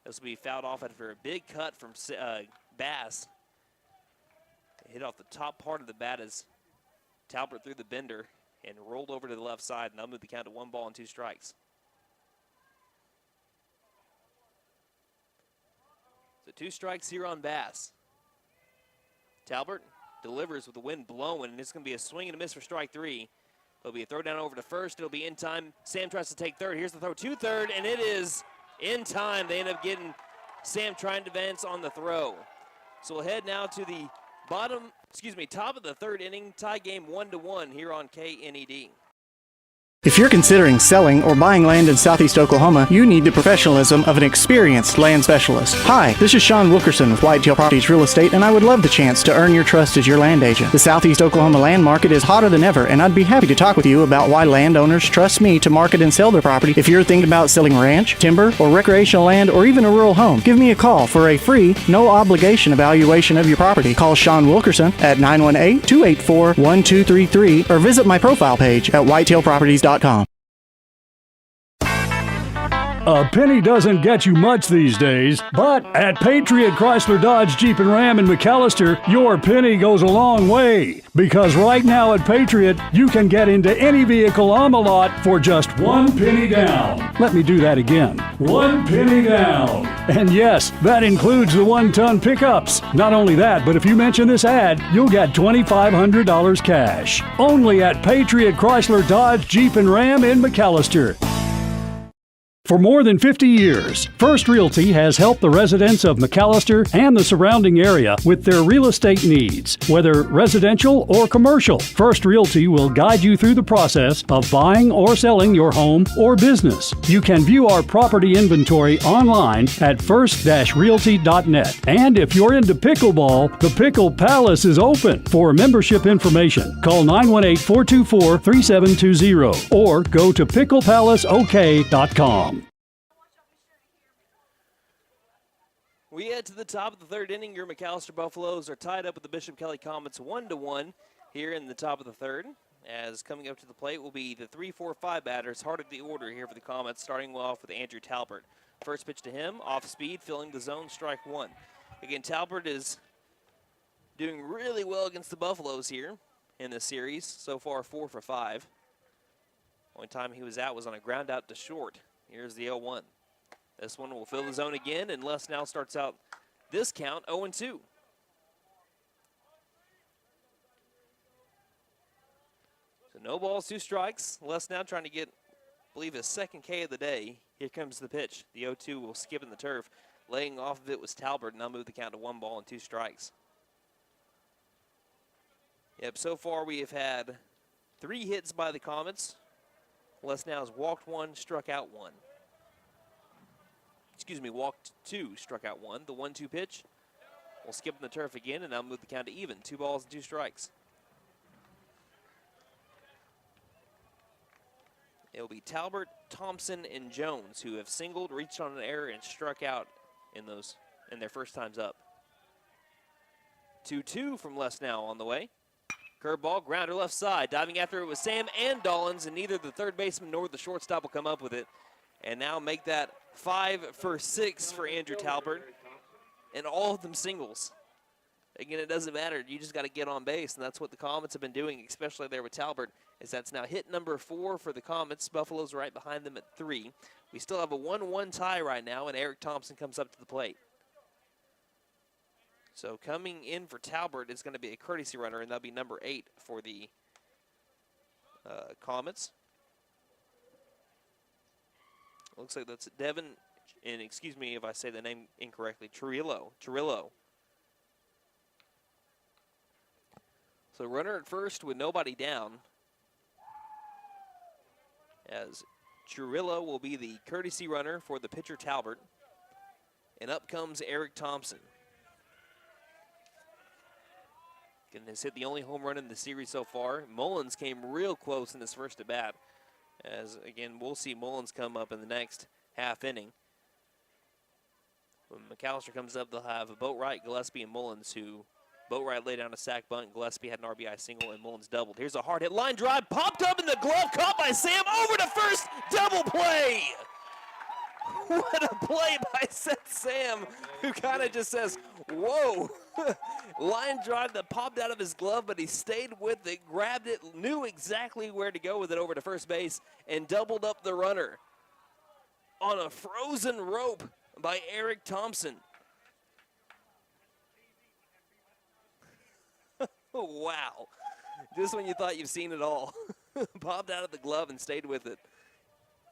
This will be fouled off after a big cut from Bass. Hit off the top part of the bat as Talbert threw the bender and rolled over to the left side, and they'll move the count to 1 ball and 2 strikes. So 2 strikes here on Bass. Talbert delivers with the wind blowing, and it's going to be a swing and a miss for strike 3. It'll be a throw down over to first. It'll be in time. Sam tries to take third. Here's the throw to third, and it is in time. They end up getting Sam trying to advance on the throw. So we'll head now to the top of the third inning. Tie game 1-1 here on KNED. If you're considering selling or buying land in Southeast Oklahoma, you need the professionalism of an experienced land specialist. Hi, this is Sean Wilkerson with Whitetail Properties Real Estate, and I would love the chance to earn your trust as your land agent. The Southeast Oklahoma land market is hotter than ever, and I'd be happy to talk with you about why landowners trust me to market and sell their property. If you're thinking about selling ranch, timber, or recreational land, or even a rural home, give me a call for a free, no-obligation evaluation of your property. Call Sean Wilkerson at 918-284-1233 or visit my profile page at whitetailproperties.com. A penny doesn't get you much these days, but at Patriot Chrysler Dodge Jeep and Ram in McAlester, your penny goes a long way. Because right now at Patriot, you can get into any vehicle on the lot for just 1 penny down. Let me do that again. 1 penny down. And yes, that includes the 1-ton pickups. Not only that, but if you mention this ad, you'll get $2,500 cash. Only at Patriot Chrysler Dodge Jeep and Ram in McAlester. For more than 50 years, First Realty has helped the residents of McAlester and the surrounding area with their real estate needs. Whether residential or commercial, First Realty will guide you through the process of buying or selling your home or business. You can view our property inventory online at first-realty.net. And if you're into pickleball, the Pickle Palace is open. For membership information, call 918-424-3720 or go to picklepalaceok.com. We head to the top of the third inning. Your McAlester Buffaloes are tied up with the Bishop Kelley Comets 1-1 here in the top of the third. As coming up to the plate will be the 3-4-5 batters, heart of the order here for the Comets, starting off with Andrew Talbert. First pitch to him, off speed, filling the zone, strike one. Again, Talbert is doing really well against the Buffaloes here in this series. So far, 4 for 5. Only time he was out was on a ground out to short. Here's the 0-1. This one will fill the zone again, and Les now starts out this count 0-2. So no balls, 2 strikes. Les now trying to get, I believe, his second K of the day. Here comes the pitch. The 0-2 will skip in the turf. Laying off of it was Talbert, and now move the count to 1 ball and 2 strikes. Yep, so far we have had 3 hits by the Comets. Les now has walked 1, struck out 1. Walked 2, struck out 1. The 1-2 pitch will skip in the turf again, and now move the count to even. 2 balls and 2 strikes. It'll be Talbert, Thompson, and Jones who have singled, reached on an error, and struck out in their first times up. 2-2 from Les now on the way. Curveball, grounder left side. Diving after it was Sam and Dollins, and neither the third baseman nor the shortstop will come up with it. And now make that 5 for 6 for Andrew Talbert, and all of them singles. Again, it doesn't matter. You just got to get on base, and that's what the Comets have been doing, especially there with Talbert, is that's now hit number 4 for the Comets. Buffalo's right behind them at 3. We still have a 1-1 tie right now, and Eric Thompson comes up to the plate. So coming in for Talbert is going to be a courtesy runner, and that'll be number 8 for the Comets. Looks like that's Devin, and excuse me if I say the name incorrectly, Churillo. So runner at first with nobody down, as Churillo will be the courtesy runner for the pitcher Talbert. And up comes Eric Thompson. And has hit the only home run in the series so far. Mullins came real close in his first at bat. As, again, we'll see Mullins come up in the next half inning. When McAlester comes up, they'll have Boatwright, Gillespie, and Mullins, who Boatwright laid down a sac bunt. Gillespie had an RBI single, and Mullins doubled. Here's a hard hit line drive, popped up in the glove, caught by Sam, over to first, double play! What a play by Seth Sam, who kind of just says, whoa. Line drive that popped out of his glove, but he stayed with it, grabbed it, knew exactly where to go with it over to first base, and doubled up the runner on a frozen rope by Eric Thompson. Wow. Just when you thought you've seen it all. Popped out of the glove and stayed with it.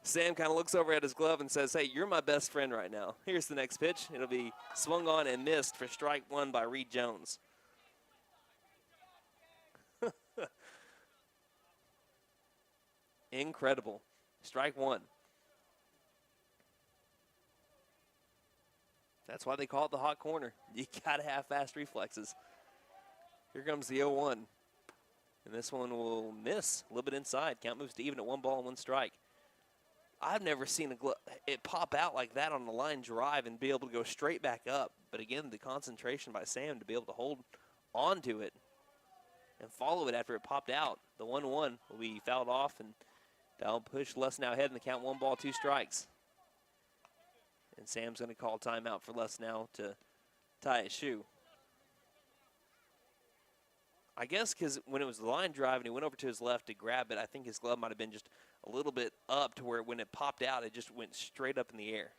Sam kind of looks over at his glove and says, hey, you're my best friend right now. Here's the next pitch. It'll be swung on and missed for strike 1 by Reed Jones. Incredible. Strike 1. That's why they call it the hot corner. You got to have fast reflexes. Here comes the 0-1. And this one will miss a little bit inside. Count moves to even at 1 ball and 1 strike. I've never seen it pop out like that on the line drive and be able to go straight back up. But again, the concentration by Sam to be able to hold on to it and follow it after it popped out. The 1-1 will be fouled off, and that'll push Les now ahead in the count. 1 ball, 2 strikes. And Sam's going to call timeout for less now to tie his shoe. I guess because when it was the line drive and he went over to his left to grab it, I think his glove might have been just a little bit up to where when it popped out, it just went straight up in the air.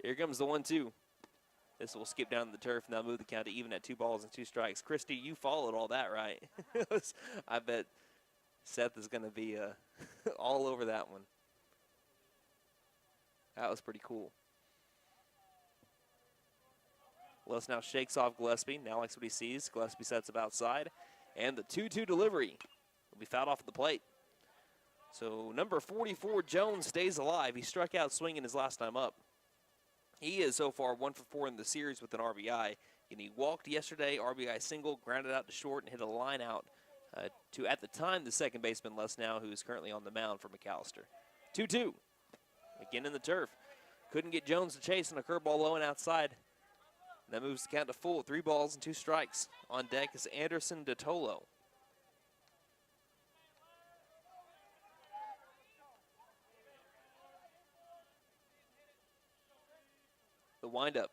Here comes the 1-2. This will skip down to the turf and now move the count to even at 2 balls and 2 strikes. Christy, you followed all that, right? I bet Seth is going to be all over that one. That was pretty cool. Les now shakes off Gillespie. Now likes what he sees. Gillespie sets up outside. And the 2-2 delivery will be fouled off at the plate. So number 44, Jones, stays alive. He struck out swinging his last time up. He is so far 1 for 4 in the series with an RBI. And he walked yesterday, RBI single, grounded out to short, and hit a line out to, at the time, the second baseman, Les Now, who is currently on the mound for McAlester. 2-2. Again in the turf. Couldn't get Jones to chase on a curveball low and outside. That moves the count to full. 3 balls and 2 strikes. On deck is Anderson DeTolo. The windup.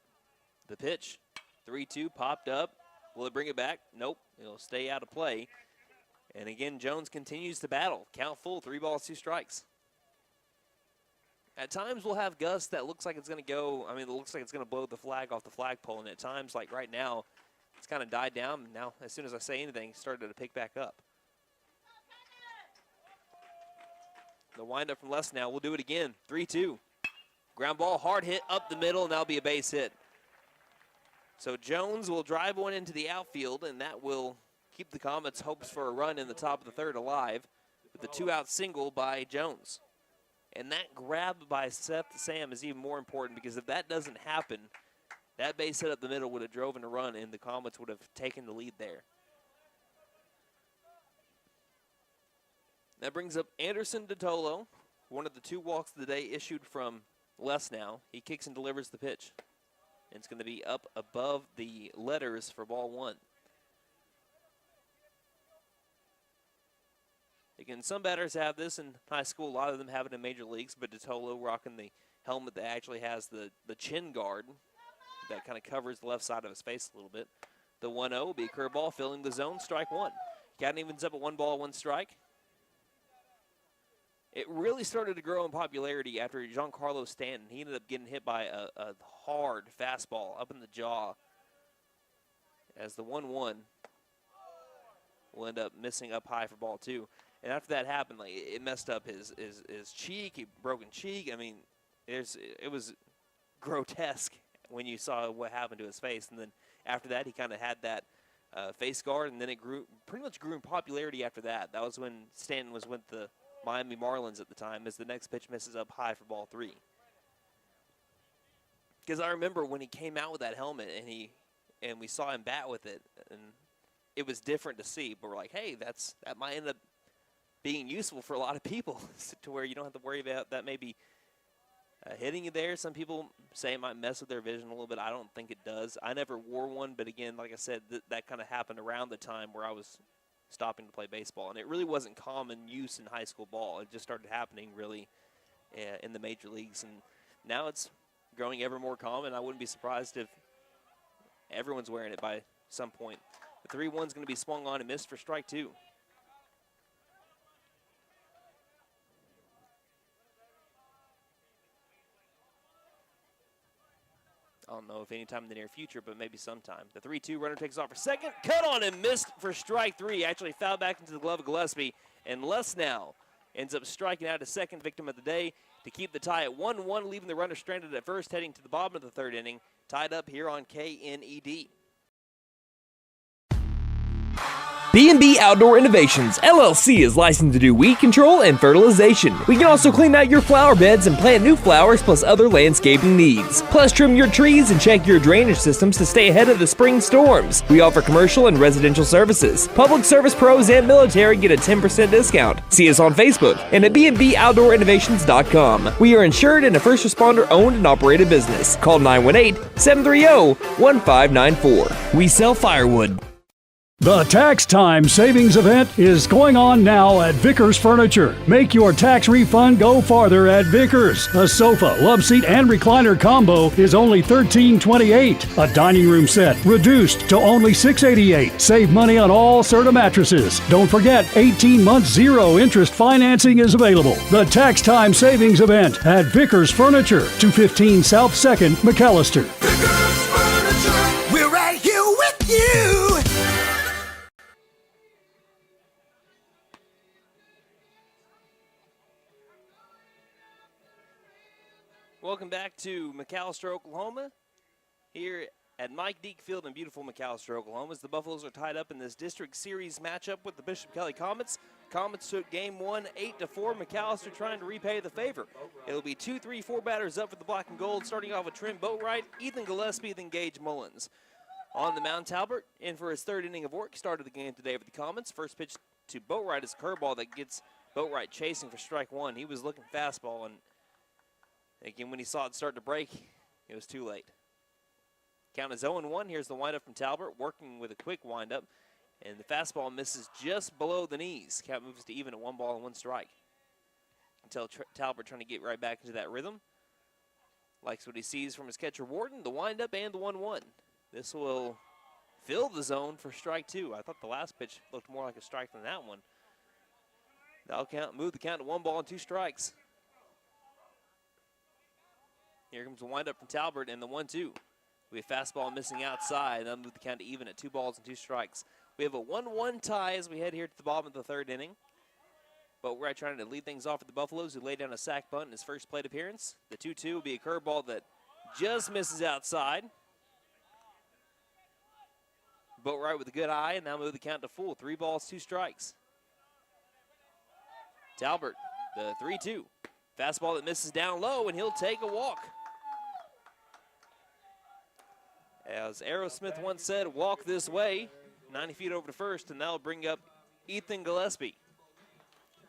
The pitch. 3-2 popped up. Will it bring it back? Nope. It'll stay out of play. And again, Jones continues to battle. Count full. 3 balls, 2 strikes. At times we'll have gusts that looks like it's going to go, it looks like it's going to blow the flag off the flagpole. And at times, like right now, it's kind of died down. And now, as soon as I say anything, it started to pick back up. The windup from Les Now. We'll do it again. 3-2. Ground ball, hard hit up the middle, and that'll be a base hit. So Jones will drive one into the outfield, and that will keep the Comets' hopes for a run in the top of the third alive with the 2-out single by Jones. And that grab by Seth Sam is even more important because if that doesn't happen, that base hit up the middle would have driven a run and the Comets would have taken the lead there. That brings up Anderson DeTolo, one of the 2 walks of the day issued from Les Now. He kicks and delivers the pitch. And it's going to be up above the letters for ball 1. Again, some batters have this in high school. A lot of them have it in major leagues, but DeTolo rocking the helmet that actually has the chin guard that kind of covers the left side of his face a little bit. The 1-0 will be a curveball filling the zone, strike 1. Count evens up at 1 ball, 1 strike. It really started to grow in popularity after Giancarlo Stanton. He ended up getting hit by a hard fastball up in the jaw as the 1-1 will end up missing up high for ball 2. And after that happened, like it messed up his cheek, he broken cheek. It was grotesque when you saw what happened to his face. And then after that, he kind of had that face guard, and then it pretty much grew in popularity after that. That was when Stanton was with the Miami Marlins at the time, as the next pitch misses up high for ball 3. Because I remember when he came out with that helmet and we saw him bat with it, and it was different to see. But we're like, hey, that might end up being useful for a lot of people to where you don't have to worry about that maybe hitting you there. Some people say it might mess with their vision a little bit. I don't think it does. I never wore one, but again, like I said, that kind of happened around the time where I was stopping to play baseball. And it really wasn't common use in high school ball. It just started happening really in the major leagues. And now it's growing ever more common. I wouldn't be surprised if everyone's wearing it by some point. The 3-1's going to be swung on and missed for strike 2. I don't know if any time in the near future, but maybe sometime. The 3-2 runner takes off for second. Cut on and missed for strike 3. Actually fouled back into the glove of Gillespie. And Les Now ends up striking out his second victim of the day to keep the tie at 1-1, leaving the runner stranded at first, heading to the bottom of the third inning. Tied up here on KNED. B&B Outdoor Innovations, LLC is licensed to do weed control and fertilization. We can also clean out your flower beds and plant new flowers plus other landscaping needs. Plus trim your trees and check your drainage systems to stay ahead of the spring storms. We offer commercial and residential services. Public service pros and military get a 10% discount. See us on Facebook and at bnbouttoorinnovations.com. We are insured and a first responder owned and operated business. Call 918-730-1594. We sell firewood. The Tax Time Savings Event is going on now at Vickers Furniture. Make your tax refund go farther at Vickers. A sofa, love seat, and recliner combo is only $13.28. A dining room set reduced to only $6.88. Save money on all Serta mattresses. Don't forget, 18 months zero interest financing is available. The Tax Time Savings Event at Vickers Furniture, 215 South 2nd, McAlester. Vickers Furniture, we're right here with you. Welcome back to McAlester, Oklahoma, here at Mike Deek Field in beautiful McAlester, Oklahoma, as the Buffaloes are tied up in this District Series matchup with the Bishop Kelley Comets. Comets took game one, 8-4. McAlester trying to repay the favor. It'll be 2, 3, 4 batters up for the black and gold, starting off with Trent Boatwright, Ethan Gillespie, then Gage Mullins. On the mound, Talbert in for his third inning of work. Started the game today for the Comets. First pitch to Boatwright is a curveball that gets Boatwright chasing for strike one. He was looking fastball, and again, when he saw it start to break, it was too late. Count is 0-1. Here's the windup from Talbert, working with a quick windup. And the fastball misses just below the knees. Count moves to even at 1 ball and 1 strike. Until Talbert trying to get right back into that rhythm. Likes what he sees from his catcher Warden, the windup, and the 1-1. This will fill the zone for strike two. I thought the last pitch looked more like a strike than that one. That'll move the count to 1 ball and 2 strikes. Here comes the windup from Talbot and the 1-2. We have fastball missing outside. That'll move the count to even at 2 balls and 2 strikes. We have a 1-1 tie as we head here to the bottom of the third inning. But we're trying to lead things off with the Buffaloes, who laid down a sac bunt in his first plate appearance. The 2-2 will be a curveball that just misses outside. Boatwright with a good eye, and that'll move the count to full. 3 balls, 2 strikes. Talbot, the 3-2. Fastball that misses down low, and he'll take a walk. As Aerosmith once said, walk this way, 90 feet over to first, and that'll bring up Ethan Gillespie.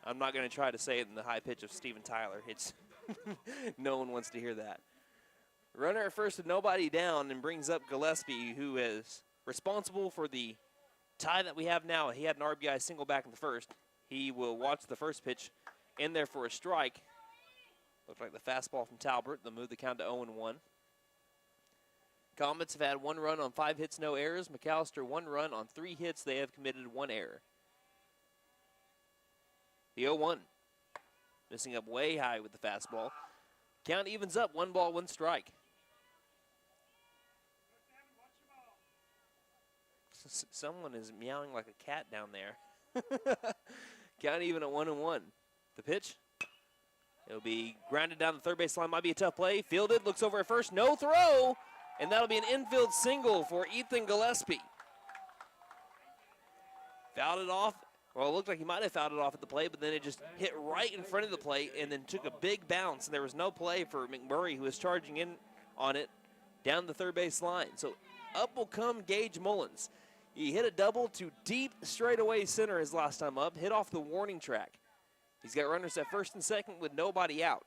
I'm not going to try to say it in the high pitch of Steven Tyler. It's no one wants to hear that. Runner at first with nobody down, and brings up Gillespie, who is responsible for the tie that we have now. He had an RBI single back in the first. He will watch the first pitch in there for a strike. Looks like the fastball from Talbot. They'll move the count to 0-1. Comets have had 1 run on 5 hits, no errors. McAlester 1 run on 3 hits. They have committed 1 error. The 0-1. Missing up way high with the fastball. Count evens up, 1 ball, 1 strike. Someone is meowing like a cat down there. Count even at 1-1. The pitch. It'll be grounded down the third base line. Might be a tough play. Fielded, looks over at first, no throw. And that'll be an infield single for Ethan Gillespie. Fouled it off. Well, it looked like he might have fouled it off at the plate, but then it just hit right in front of the plate and then took a big bounce. And there was no play for McMurray, who was charging in on it down the third base line. So up will come Gage Mullins. He hit a double to deep straightaway center his last time up, hit off the warning track. He's got runners at first and second with nobody out.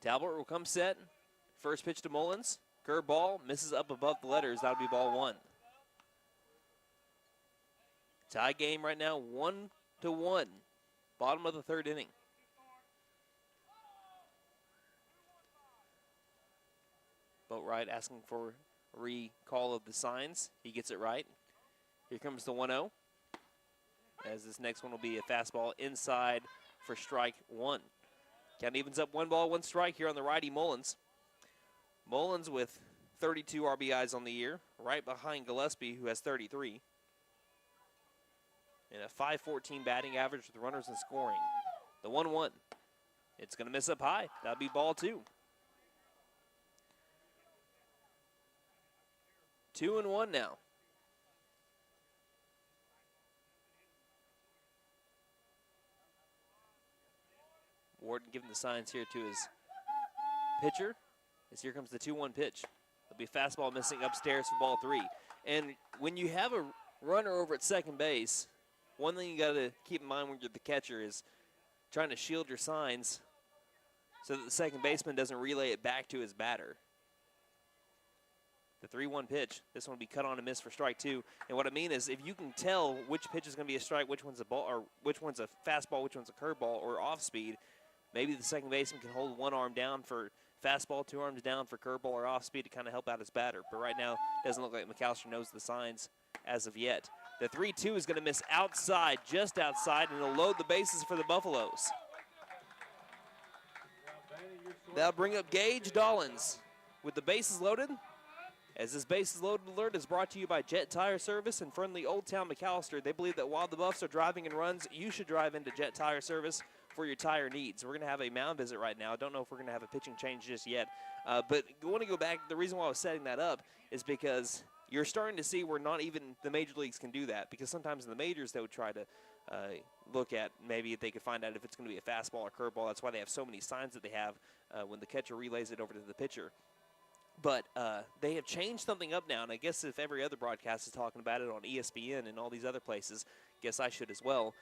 Talbot will come set. First pitch to Mullins. Curveball, misses up above the letters. That'll be ball 1. Tie game right now, 1-1. Bottom of the third inning. Boatwright asking for a recall of the signs. He gets it right. Here comes the 1-0. As this next one will be a fastball inside for strike 1. Count evens up, 1 ball, 1 strike here on the righty Mullins. Mullins with 32 RBIs on the year, right behind Gillespie, who has 33. And a .514 batting average with runners in scoring. The 1-1. It's going to miss up high. That'll be ball 2. 2-1 now. Warden giving the signs here to his pitcher. As here comes the 2-1 pitch. There'll be a fastball missing upstairs for ball 3. And when you have a runner over at second base, one thing you got to keep in mind when you're the catcher is trying to shield your signs so that the second baseman doesn't relay it back to his batter. The 3-1 pitch. This one will be cut on and missed for strike 2. And what I mean is, if you can tell which pitch is going to be a strike, which one's a ball, or which one's a fastball, which one's a curveball, or off speed, maybe the second baseman can hold one arm down for fastball, 2 arms down for curveball or off speed to kind of help out his batter. But right now, it doesn't look like McAlester knows the signs as of yet. The 3-2 is going to miss outside, just outside, and it'll load the bases for the Buffaloes. That'll bring up Gage Dollins with the bases loaded. As this bases loaded alert is brought to you by Jet Tire Service and friendly Old Town McAlester. They believe that while the Buffs are driving in runs, you should drive into Jet Tire Service for your tire needs. We're going to have a mound visit right now. I don't know if we're going to have a pitching change just yet. But I want to go back. The reason why I was setting that up is because you're starting to see where not even the major leagues can do that, because sometimes in the majors they would try to look at maybe if they could find out if it's going to be a fastball or curveball. That's why they have so many signs that they have when the catcher relays it over to the pitcher. But they have changed something up now, and I guess if every other broadcast is talking about it on ESPN and all these other places, I guess I should as well.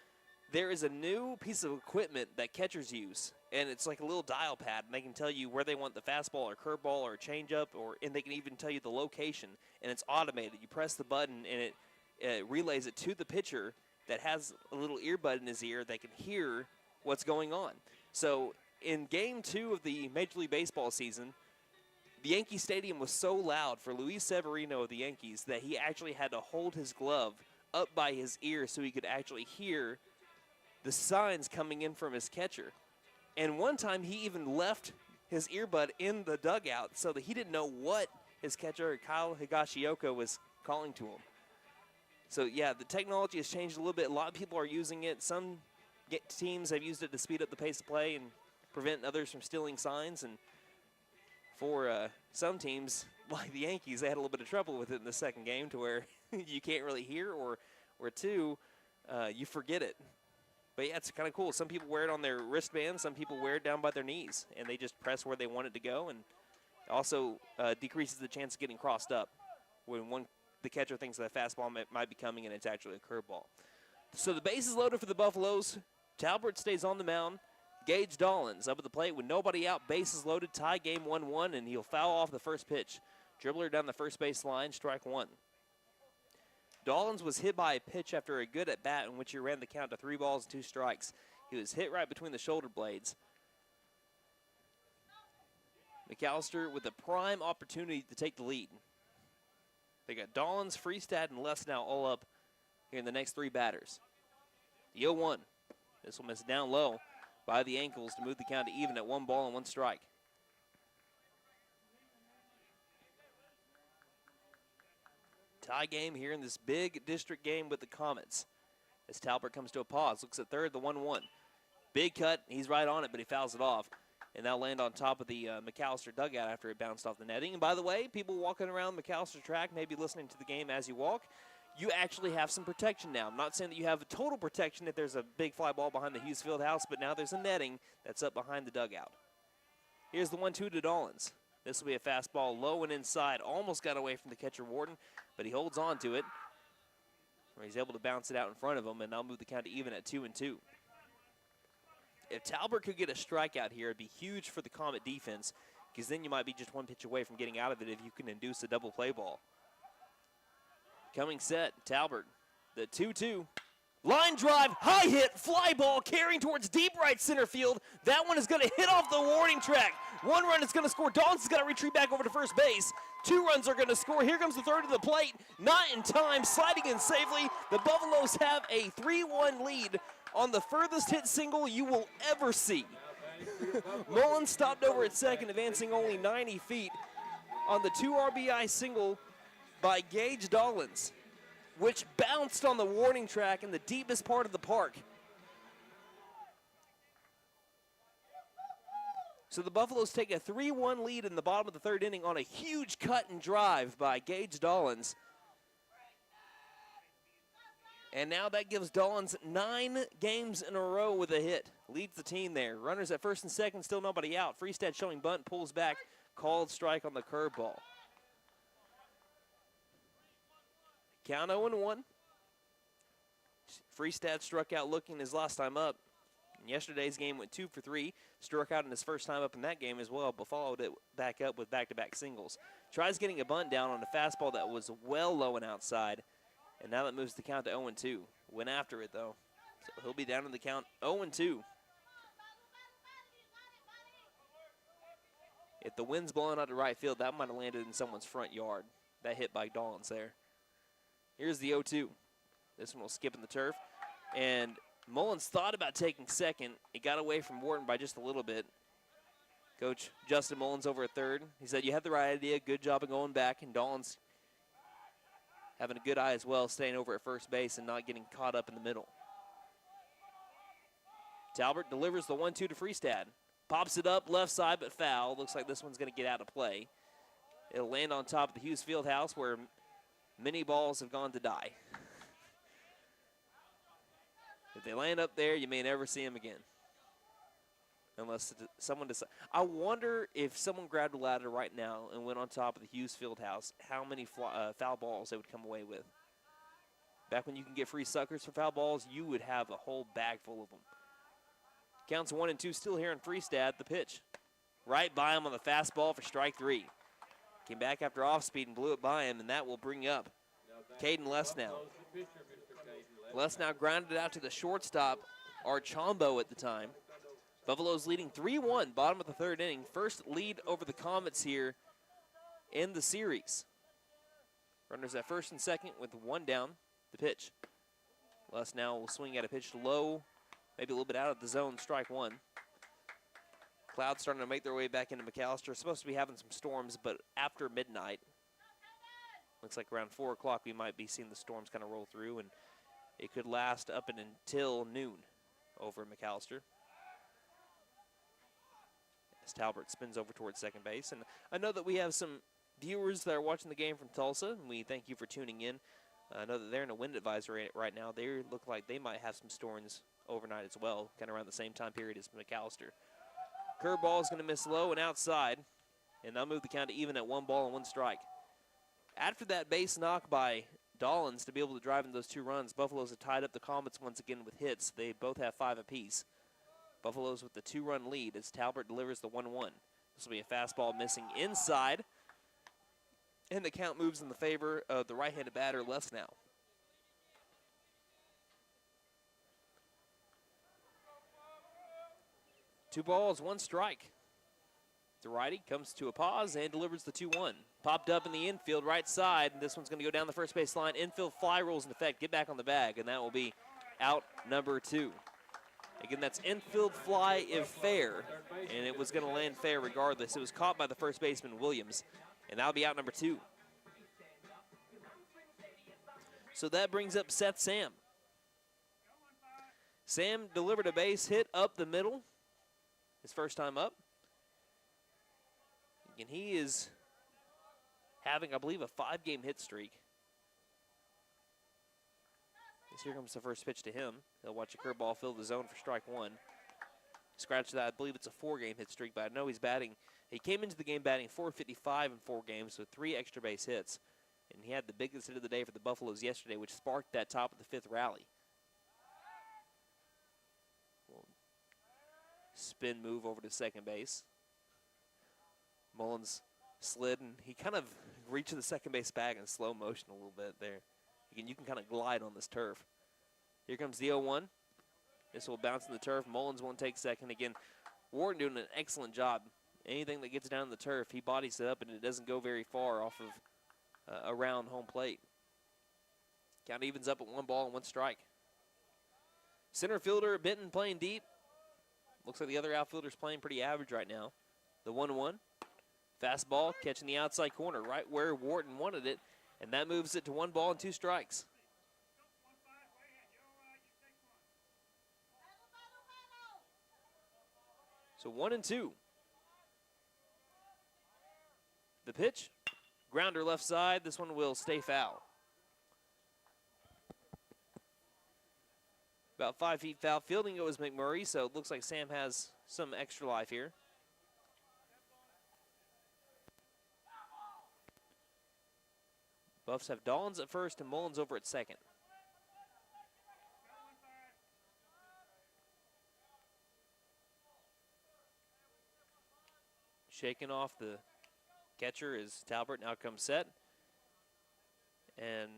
There is a new piece of equipment that catchers use, and it's like a little dial pad, and they can tell you where they want the fastball or curveball or changeup, and they can even tell you the location, and it's automated. You press the button, and it relays it to the pitcher that has a little earbud in his ear that can hear what's going on. So in Game 2 of the Major League Baseball season, the Yankee Stadium was so loud for Luis Severino of the Yankees that he actually had to hold his glove up by his ear so he could actually hear the signs coming in from his catcher. And one time he even left his earbud in the dugout so that he didn't know what his catcher, Kyle Higashioka, was calling to him. So, yeah, the technology has changed a little bit. A lot of people are using it. Some teams have used it to speed up the pace of play and prevent others from stealing signs. And for some teams, like the Yankees, they had a little bit of trouble with it in the second game to where you can't really hear, or two, you forget it. But, yeah, it's kind of cool. Some people wear it on their wristbands. Some people wear it down by their knees, and they just press where they want it to go. And also decreases the chance of getting crossed up when the catcher thinks that a fastball might be coming and it's actually a curveball. So the base is loaded for the Buffaloes. Talbert stays on the mound. Gage Dollins up at the plate with nobody out, bases loaded, tie game 1-1, and he'll foul off the first pitch. Dribbler down the first base line, strike 1. Dollins was hit by a pitch after a good at-bat in which he ran the count to 3 balls and 2 strikes. He was hit right between the shoulder blades. McAlester with a prime opportunity to take the lead. They got Dollins, Freestad, and Les now all up here in the next 3 batters. The 0-1. This will miss down low by the ankles to move the count to even at 1 ball and 1 strike. Tie game here in this big district game with the Comets. As Talbert comes to a pause, looks at third, the 1-1. Big cut, he's right on it, but he fouls it off. And that'll land on top of the McAlester dugout after it bounced off the netting. And by the way, people walking around McAlester track, maybe listening to the game as you walk, you actually have some protection now. I'm not saying that you have total protection if there's a big fly ball behind the Hughes Field house, but now there's a netting that's up behind the dugout. Here's the 1-2 to Dollins. This will be a fastball low and inside. Almost got away from the catcher Warden, but he holds on to it. Where he's able to bounce it out in front of him, and now move the count to even at 2-2. If Talbert could get a strikeout here, it'd be huge for the Comet defense, because then you might be just 1 pitch away from getting out of it if you can induce a double play ball. Coming set, Talbert, the 2-2. Line drive, high hit, fly ball carrying towards deep right center field. That one is going to hit off the warning track. 1 run is going to score. Dollins is going to retreat back over to first base. 2 runs are going to score. Here comes the third to the plate. Not in time, sliding in safely. The Buffaloes have a 3-1 lead on the furthest hit single you will ever see. Mullins stopped over at second, advancing only 90 feet on the 2 RBI single by Gage Dollins, which bounced on the warning track in the deepest part of the park. So the Buffaloes take a 3-1 lead in the bottom of the 3rd inning on a huge cut and drive by Gage Dollins. And now that gives Dollins 9 games in a row with a hit. Leads the team there. Runners at first and second, still nobody out. Freestad showing bunt, pulls back, called strike on the curveball. Count 0-1. Freestad struck out looking his last time up. In yesterday's game went 2 for 3, struck out in his first time up in that game as well, but followed it back up with back-to-back singles. Tries getting a bunt down on a fastball that was well low and outside, and now that moves the count to 0-2. Went after it, though, so he'll be down in the count 0-2. If the wind's blowing out to right field, that might have landed in someone's front yard. That hit by Dollins there. Here's the 0-2. This one will skip in the turf, and Mullins thought about taking second. He got away from Wharton by just a little bit. Coach Justin Mullins over at third. He said, you had the right idea. Good job of going back. And Dollins having a good eye as well, staying over at first base and not getting caught up in the middle. Talbert delivers the 1-2 to Freestad. Pops it up left side, but foul. Looks like this one's going to get out of play. It'll land on top of the Hughes Fieldhouse where many balls have gone to die. If they land up there, you may never see them again. Unless someone decides. I wonder if someone grabbed a ladder right now and went on top of the Hughes Fieldhouse, how many foul balls they would come away with. Back when you can get free suckers for foul balls, you would have a whole bag full of them. Counts 1-2 still here in Freestad. The pitch. Right by him on the fastball for strike 3. Came back after off speed and blew it by him, and that will bring up Caden Lesnow. Lesnow grounded out to the shortstop, Archambault at the time. Buffalo's leading 3-1, bottom of the third inning. First lead over the Comets here in the series. Runners at first and second with one down. The pitch. Lesnow will swing at a pitch low, maybe a little bit out of the zone, strike 1. Clouds starting to make their way back into McAlester. Supposed to be having some storms, but after midnight, looks like around 4 o'clock we might be seeing the storms kind of roll through, and it could last up and until noon over in McAlester. As Talbert spins over towards second base. And I know that we have some viewers that are watching the game from Tulsa, and we thank you for tuning in. I know that they're in a wind advisory right now. They look like they might have some storms overnight as well, kind of around the same time period as McAlester. Curveball is going to miss low and outside, and they'll move the count to even at 1 ball and 1 strike. After that base knock by Dollins to be able to drive in those 2 runs, Buffaloes have tied up the Comets once again with hits. They both have 5 apiece. Buffaloes with the 2-run lead as Talbert delivers the 1-1. This will be a fastball missing inside, and the count moves in the favor of the right-handed batter, Lesnow. Two balls, 1 strike. The righty comes to a pause and delivers the 2-1. Popped up in the infield right side, and this one's going to go down the first base line. Infield fly rules in effect. Get back on the bag, and that will be out number 2. Again, that's infield fly if fair, and it was going to land fair regardless. It was caught by the first baseman, Williams, and that'll be out number 2. So that brings up Seth Sam. Sam delivered a base hit up the middle. His first time up. And he is having, I believe, a 5-game hit streak. As here comes the first pitch to him. He'll watch a curveball fill the zone for strike 1. Scratch that, I believe it's a 4-game hit streak, but I know he's batting. He came into the game batting .455 in 4 games with 3 extra base hits. And he had the biggest hit of the day for the Buffaloes yesterday, which sparked that top of the 5th rally. Spin move over to second base. Mullins slid, and he kind of reached to the second base bag in slow motion a little bit there. Again, you can kind of glide on this turf. Here comes the 0-1. This will bounce in the turf. Mullins won't take second. Again, Wharton doing an excellent job. Anything that gets down the turf, he bodies it up, and it doesn't go very far off of around home plate. Count evens up at 1 ball and 1 strike. Center fielder Benton playing deep. Looks like the other outfielder's playing pretty average right now. The 1-1. Fastball catching the outside corner right where Wharton wanted it, and that moves it to 1 ball and 2 strikes. So 1-2. The pitch, grounder left side. This one will stay foul. About 5 feet foul. Fielding it was McMurray, so it looks like Sam has some extra life here. Buffs have Dollins at first and Mullins over at second. shaking off the catcher is Talbert. Now comes set. And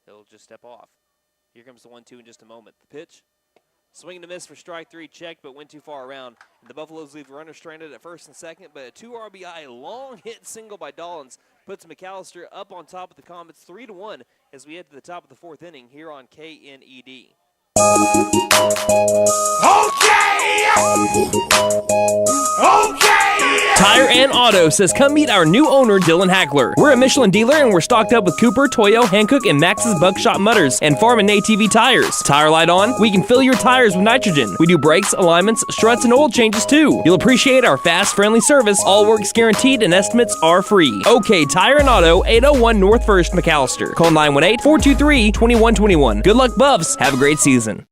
he'll just step off. Here comes the 1-2 in just a moment. The pitch. Swing and a miss for strike three, checked, but went too far around. And the Buffaloes leave the runner stranded at first and second, but a 2 RBI long hit single by Dollins puts McAlester up on top of the Comets 3-1 as we head to the top of the fourth inning here on KNED. Tire and Auto says come meet our new owner, Dylan Hackler. We're a Michelin dealer and we're stocked up with Cooper, Toyo, Hankook, and Max's Buckshot Mutters and Farm and ATV tires. Tire light on? We can fill your tires with nitrogen. We do brakes, alignments, struts, and oil changes too. You'll appreciate our fast, friendly service. All work's guaranteed and estimates are free. OK Tire and Auto, 801 North 1st, McAlester. Call 918-423-2121. Good luck, Buffs. Have a great season.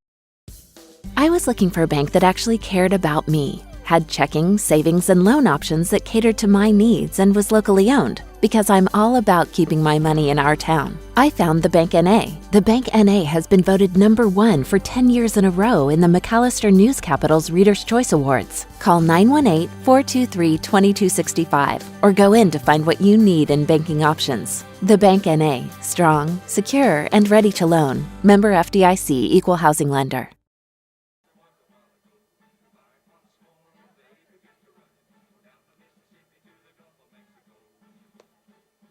I was looking for a bank that actually cared about me, had checking, savings, and loan options that catered to my needs, and was locally owned, because I'm all about keeping my money in our town. I found the Bank NA. The Bank NA has been voted #1 for 10 years in a row in the McAlester News Capital's Reader's Choice Awards. Call 918-423-2265 or go in to find what you need in banking options. The Bank NA, strong, secure, and ready to loan. Member FDIC, Equal Housing Lender.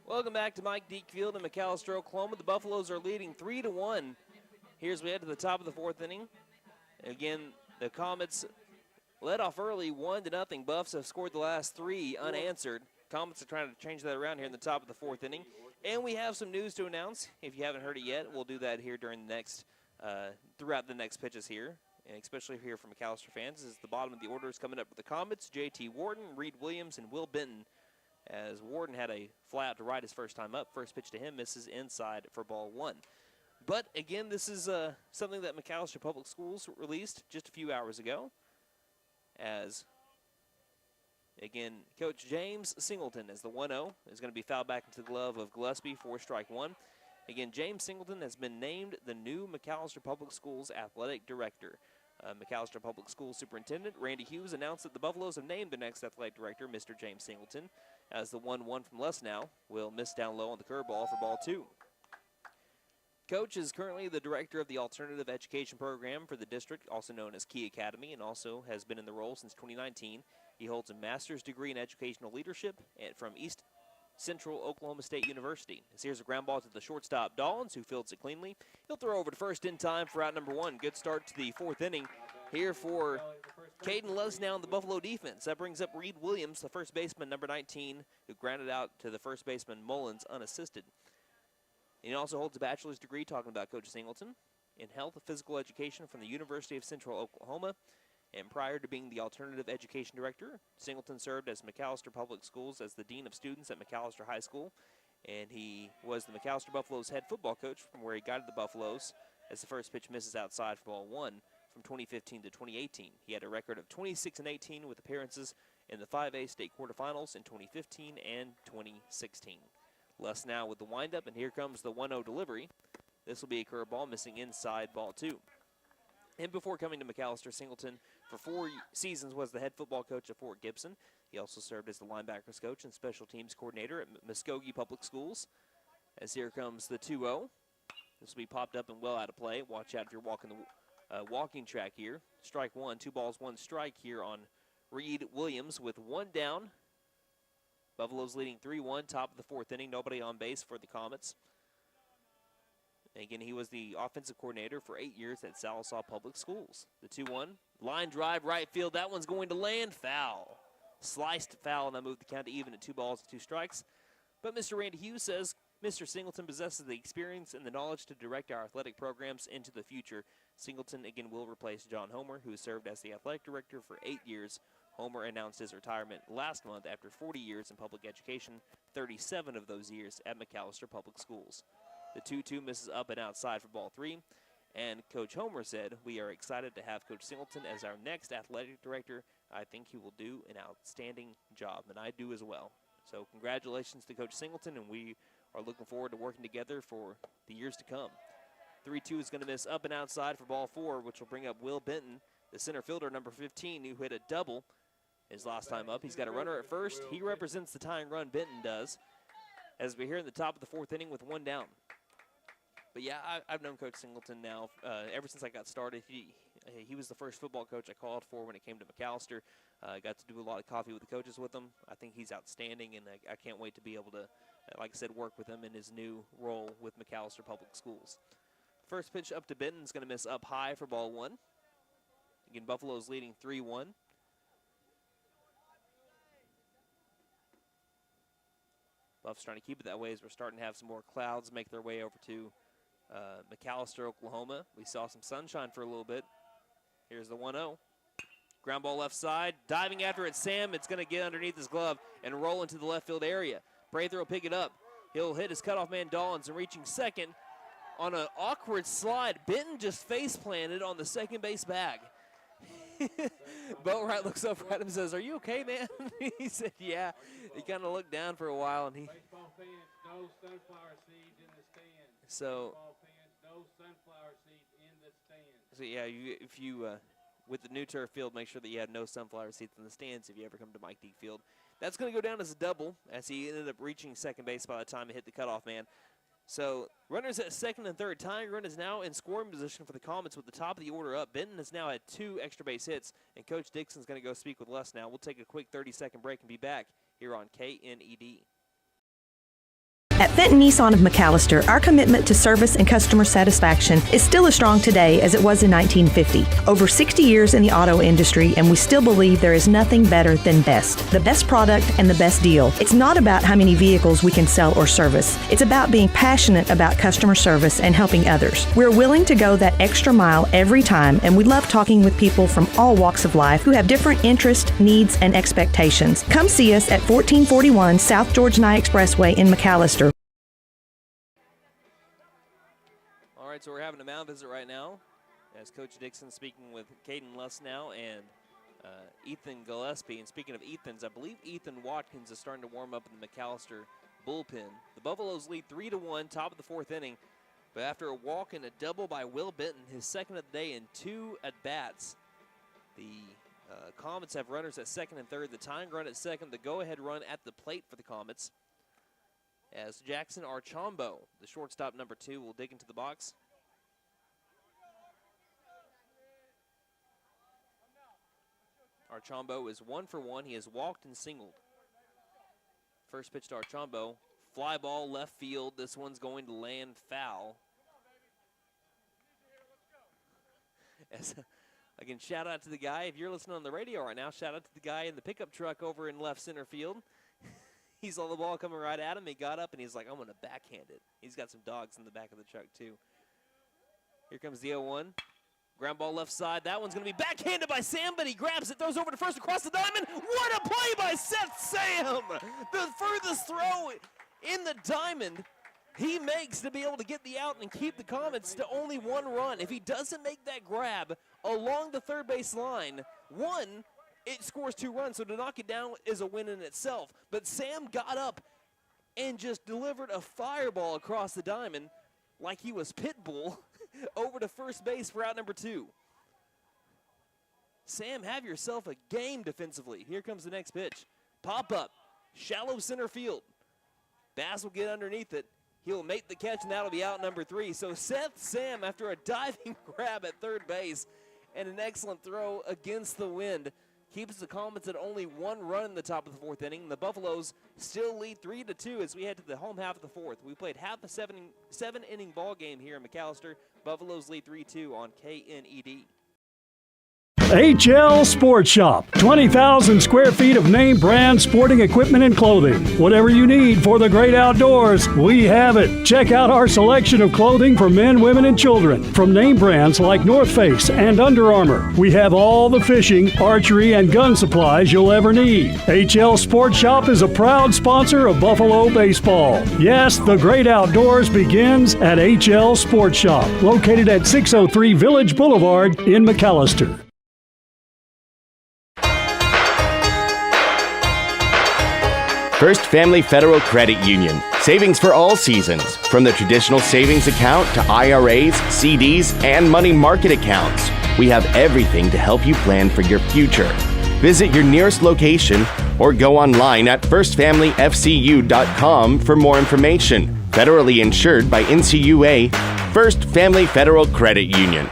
Welcome back to Mike Deek Field in McAlester, Oklahoma. The Buffaloes are leading 3-1. Here's we head to the top of the fourth inning. Again, the Comets led off early, 1-0. Buffs have scored the last 3 unanswered. Comets are trying to change that around here in the top of the fourth inning. And we have some news to announce. If you haven't heard it yet, we'll do that here during the next, throughout the next pitches here. And especially here for McAlester fans, as the bottom of the order is coming up with the Comets, J.T. Warden, Reed Williams, and Will Benton. As Warden had a fly out to right his first time up. First pitch to him misses inside for ball 1. But again, this is something that McAlester Public Schools released just a few hours ago. As, again, Coach James Singleton as the 1-0 is going to be fouled back into the glove of Gillespie for strike 1. Again, James Singleton has been named the new McAlester Public Schools Athletic Director. McAlester Public Schools Superintendent Randy Hughes announced that the Buffaloes have named their next athletic director, Mr. James Singleton, as the 1-1 from Lesnow will miss down low on the curveball for ball 2. Coach is currently the director of the Alternative Education Program for the district, also known as Key Academy, and also has been in the role since 2019. He holds a master's degree in educational leadership from East Central Oklahoma State University. As here's a ground ball to the shortstop, Dollins, who fields it cleanly. He'll throw over to first in time for out number 1. Good start to the fourth inning here for Caden Lesnow and the Buffalo defense. That brings up Reed Williams, the first baseman, number 19, who grounded out to the first baseman Mullins unassisted. And he also holds a bachelor's degree, talking about Coach Singleton, in health and physical education from the University of Central Oklahoma. And prior to being the Alternative Education Director, Singleton served as McAlester Public Schools as the Dean of Students at McAlester High School. And he was the McAlester Buffaloes head football coach from where he guided the Buffaloes as the first pitch misses outside for ball 1 from 2015 to 2018. He had a record of 26-18 with appearances in the 5A state quarterfinals in 2015 and 2016. Lesnow with the windup, and here comes the 1-0 delivery. This will be a curveball missing inside ball 2. And before coming to McAlester, Singleton for 4 seasons was the head football coach at Fort Gibson. He also served as the linebackers coach and special teams coordinator at Muskogee Public Schools. As here comes the 2-0. This will be popped up and well out of play. Watch out if you're walking the walking track here. Strike 1, 2 balls, 1 strike here on Reed Williams with 1 down. Buffaloes leading 3-1, top of the fourth inning. Nobody on base for the Comets. Again, he was the offensive coordinator for 8 years at Sallisaw Public Schools. The 2-1, line drive, right field. That one's going to land. Foul. Sliced foul, and that moved the count to even at 2 balls and 2 strikes. But Mr. Randy Hughes says Mr. Singleton possesses the experience and the knowledge to direct our athletic programs into the future. Singleton, again, will replace John Homer, who served as the athletic director for 8 years. Homer announced his retirement last month after 40 years in public education, 37 of those years at McAlester Public Schools. The 2-2 misses up and outside for ball 3. And Coach Homer said, "We are excited to have Coach Singleton as our next athletic director. I think he will do an outstanding job," and I do as well. So congratulations to Coach Singleton, and we are looking forward to working together for the years to come. 3-2 is going to miss up and outside for ball 4, which will bring up Will Benton, the center fielder, number 15, who hit a double his last time up. He's got a runner at first. He represents the tying run, Benton does, as we're here in the top of the 4th inning with 1 down. But yeah, I've known Coach Singleton now ever since I got started. He was the first football coach I called for when it came to McAlester. I got to do a lot of coffee with the coaches with him. I think he's outstanding, and I can't wait to be able to, like I said, work with him in his new role with McAlester Public Schools. First pitch up to Benton is going to miss up high for ball 1. Again, Buffalo's leading 3-1. Buff's trying to keep it that way as we're starting to have some more clouds make their way over to McAlester, Oklahoma. We saw some sunshine for a little bit. Here's the 1-0. Ground ball left side. Diving after it, Sam. It's going to get underneath his glove and roll into the left field area. Prather will pick it up. He'll hit his cutoff man, Dollins, and reaching second on an awkward slide. Benton just face planted on the second base bag. Boatwright looks over at him and says, "Are you okay, man?" He said, "Yeah." He kind of looked down for a while, and he. Baseball fans, no sunflower seeds in the stands. So. Baseball fans, no sunflower seeds in the stands. So yeah, if you with the new turf field, make sure that you have no sunflower seats in the stands if you ever come to Mike Deek Field. That's going to go down as a double, as he ended up reaching second base by the time he hit the cutoff man. So runners at second and third. Tying run is now in scoring position for the Comets with the top of the order up. Benton has now had 2 extra base hits, and Coach Dixon's going to go speak with Les now. We'll take a quick 30-second break and be back here on KNED. At Fenton Nissan of McAlester, our commitment to service and customer satisfaction is still as strong today as it was in 1950. Over 60 years in the auto industry, and we still believe there is nothing better than best. The best product and the best deal. It's not about how many vehicles we can sell or service. It's about being passionate about customer service and helping others. We're willing to go that extra mile every time, and we love talking with people from all walks of life who have different interests, needs, and expectations. Come see us at 1441 South George Nye Expressway in McAlester. All right, so we're having a mound visit right now as Coach Dixon speaking with Caden Luss now and Ethan Gillespie. And speaking of Ethans, I believe Ethan Watkins is starting to warm up in the McAlester bullpen. The Buffaloes lead 3-1, top of the 4th inning. But after a walk and a double by Will Benton, his second of the day in 2 at-bats, the Comets have runners at second and third. The tying run at second, the go-ahead run at the plate for the Comets, as Jackson Archambault, the shortstop number 2, will dig into the box. Archambault is 1 for 1. He has walked and singled. First pitch to Archambault. Fly ball left field. This one's going to land foul. Again, shout out to the guy. If you're listening on the radio right now, shout out to the guy in the pickup truck over in left center field. He saw the ball coming right at him. He got up and he's like, "I'm going to backhand it." He's got some dogs in the back of the truck too. Here comes the 0-1. Ground ball left side. That one's going to be backhanded by Sam, but he grabs it, throws over to first across the diamond. What a play by Seth Sam! The furthest throw in the diamond he makes to be able to get the out and keep the Comets to only 1 run. If he doesn't make that grab along the third base line, it scores 2 runs, so to knock it down is a win in itself. But Sam got up and just delivered a fireball across the diamond like he was Pitbull over to first base for out number 2. Sam, have yourself a game defensively. Here comes the next pitch. Pop up, shallow center field. Bass will get underneath it. He'll make the catch, and that'll be out number 3. So Seth Sam, after a diving grab at third base and an excellent throw against the wind, keeps the Comets at only 1 run in the top of the 4th inning. The Buffaloes still lead 3-2 as we head to the home half of the 4th. We played half a 7-inning ball game here in McAlester. Buffaloes lead 3-2 on KNED. HL Sports Shop. 20,000 square feet of name brand sporting equipment and clothing. Whatever you need for the great outdoors, we have it. Check out our selection of clothing for men, women, and children. From name brands like North Face and Under Armour, we have all the fishing, archery, and gun supplies you'll ever need. HL Sports Shop is a proud sponsor of Buffalo baseball. Yes, the great outdoors begins at HL Sports Shop, located at 603 Village Boulevard in McAlester. First Family Federal Credit Union. Savings for all seasons, from the traditional savings account to IRAs, CDs, and money market accounts. We have everything to help you plan for your future. Visit your nearest location or go online at firstfamilyfcu.com for more information. Federally insured by NCUA, First Family Federal Credit Union.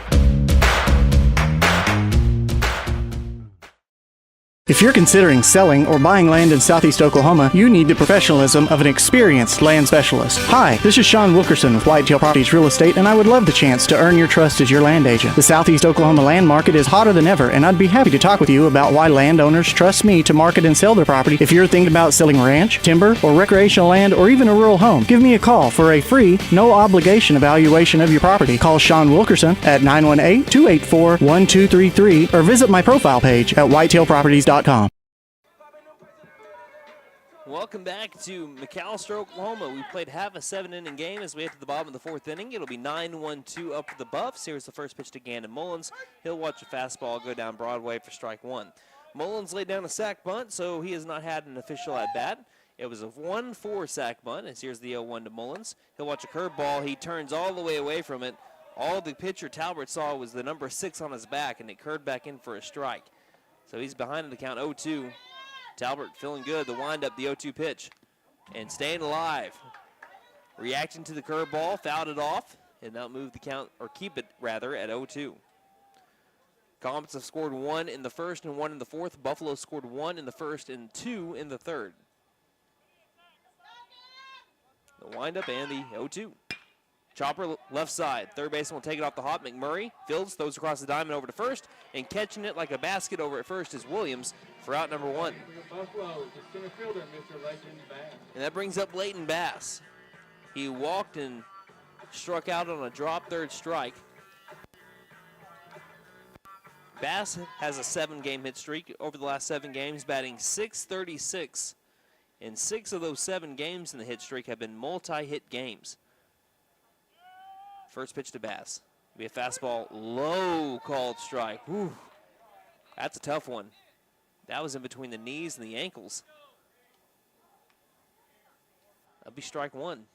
If you're considering selling or buying land in Southeast Oklahoma, you need the professionalism of an experienced land specialist. Hi, this is Sean Wilkerson with Whitetail Properties Real Estate, and I would love the chance to earn your trust as your land agent. The Southeast Oklahoma land market is hotter than ever, and I'd be happy to talk with you about why landowners trust me to market and sell their property. If you're thinking about selling ranch, timber, or recreational land, or even a rural home, give me a call for a free, no-obligation evaluation of your property. Call Sean Wilkerson at 918-284-1233 or visit my profile page at whitetailproperties.com. Welcome back to McAlester, Oklahoma. We played half a 7-inning game as we head to the bottom of the 4th inning. It'll be 9-1-2 up for the Buffs. Here's the first pitch to Gannon Mullins. He'll watch a fastball go down Broadway for strike one. Mullins laid down a sac bunt, so he has not had an official at-bat. It was a 1-4 sac bunt, as here's the 0-1 to Mullins. He'll watch a curveball. He turns all the way away from it. All the pitcher Talbert saw was the number 6 on his back, and it curved back in for a strike. So he's behind in the count 0-2. Talbert feeling good. The windup, the 0-2 pitch. And staying alive. Reacting to the curveball, fouled it off, and now move the count, or keep it rather, at 0-2. Comets have scored 1 in the first and 1 in the fourth. Buffalo scored 1 in the first and 2 in the third. The windup and the 0-2. Chopper left side. Third baseman will take it off the hop. McMurray fields, throws across the diamond over to first, and catching it like a basket over at first is Williams for out number 1. And that brings up Leighton Bass. He walked and struck out on a drop third strike. Bass has a 7-game hit streak over the last 7 games, batting .636. And 6 of those 7 games in the hit streak have been multi-hit games. First pitch to Bass. Be a fastball, low called strike. Whew. That's a tough one. That was in between the knees and the ankles. That'll be strike one.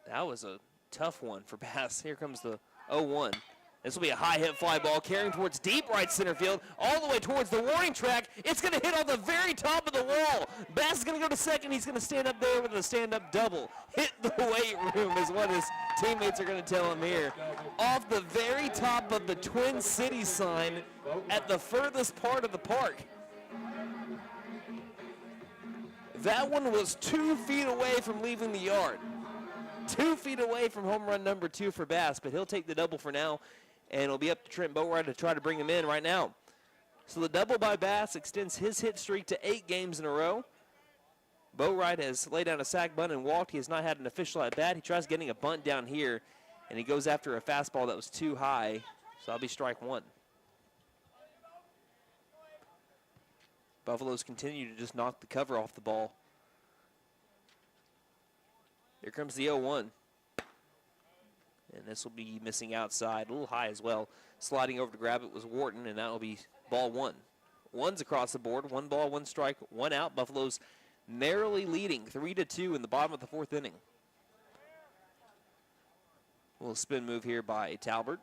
That was a tough one for Bass. Here comes the 0-1. This will be a high hit fly ball carrying towards deep right center field, all the way towards the warning track. It's going to hit on the very top of the wall. Bass is going to go to second. He's going to stand up there with a stand-up double. Hit the weight room is what his teammates are going to tell him here. Off the very top of the Twin Cities sign at the furthest part of the park. That one was 2 feet away from leaving the yard. 2 feet away from home run number 2 for Bass, but he'll take the double for now. And it'll be up to Trent Boatwright to try to bring him in right now. So the double by Bass extends his hit streak to 8 games in a row. Boatwright has laid down a sac bunt and walked. He has not had an official at bat. He tries getting a bunt down here, and he goes after a fastball that was too high. So that'll be strike one. Buffaloes continue to just knock the cover off the ball. Here comes the 0-1. And this will be missing outside, a little high as well. Sliding over to grab it was Wharton, and that will be ball 1. One's across the board, 1 ball, 1 strike, 1 out. Buffalo's narrowly leading 3-2 in the bottom of the 4th inning. A little spin move here by Talbert.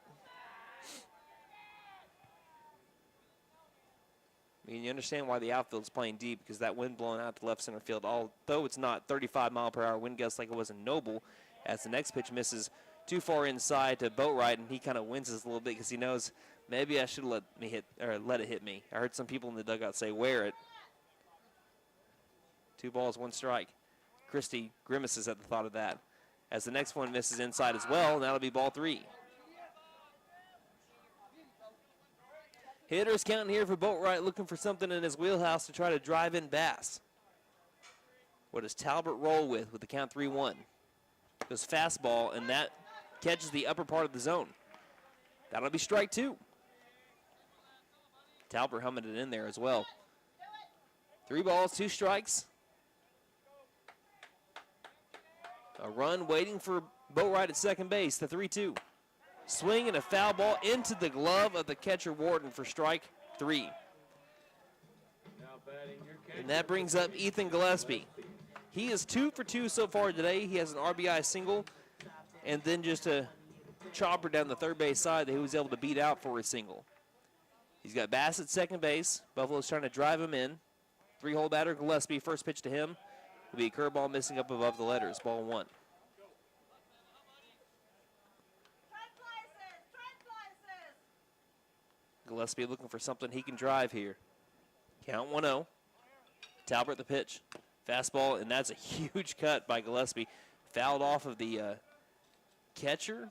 I mean, you understand why the outfield's playing deep, because that wind blowing out to left center field, although it's not 35-mile-per-hour wind gusts like it was in Noble, as the next pitch misses too far inside to Boatwright, and he kind of winces a little bit because he knows maybe I should let it hit me. I heard some people in the dugout say, wear it. 2 balls, 1 strike. Christie grimaces at the thought of that, as the next one misses inside as well, and that'll be ball 3. Hitters counting here for Boatwright, looking for something in his wheelhouse to try to drive in Bass. What does Talbot roll with the count 3-1? Goes fastball, and that catches the upper part of the zone. That'll be strike 2. Talbot helmeted in there as well. 3 balls, 2 strikes. A run waiting for Boatwright at second base, the 3-2. Swing and a foul ball into the glove of the catcher Wharton for strike 3. And that brings up Ethan Gillespie. He is 2 for 2 so far today. He has an RBI single and then just a chopper down the third base side that he was able to beat out for a single. He's got Bass at second base. Buffalo's trying to drive him in. 3-hole batter, Gillespie, first pitch to him. Will be a curveball missing up above the letters, ball 1. Gillespie looking for something he can drive here. Count 1-0. Talbert the pitch. Fastball, and that's a huge cut by Gillespie. Fouled off of the catcher,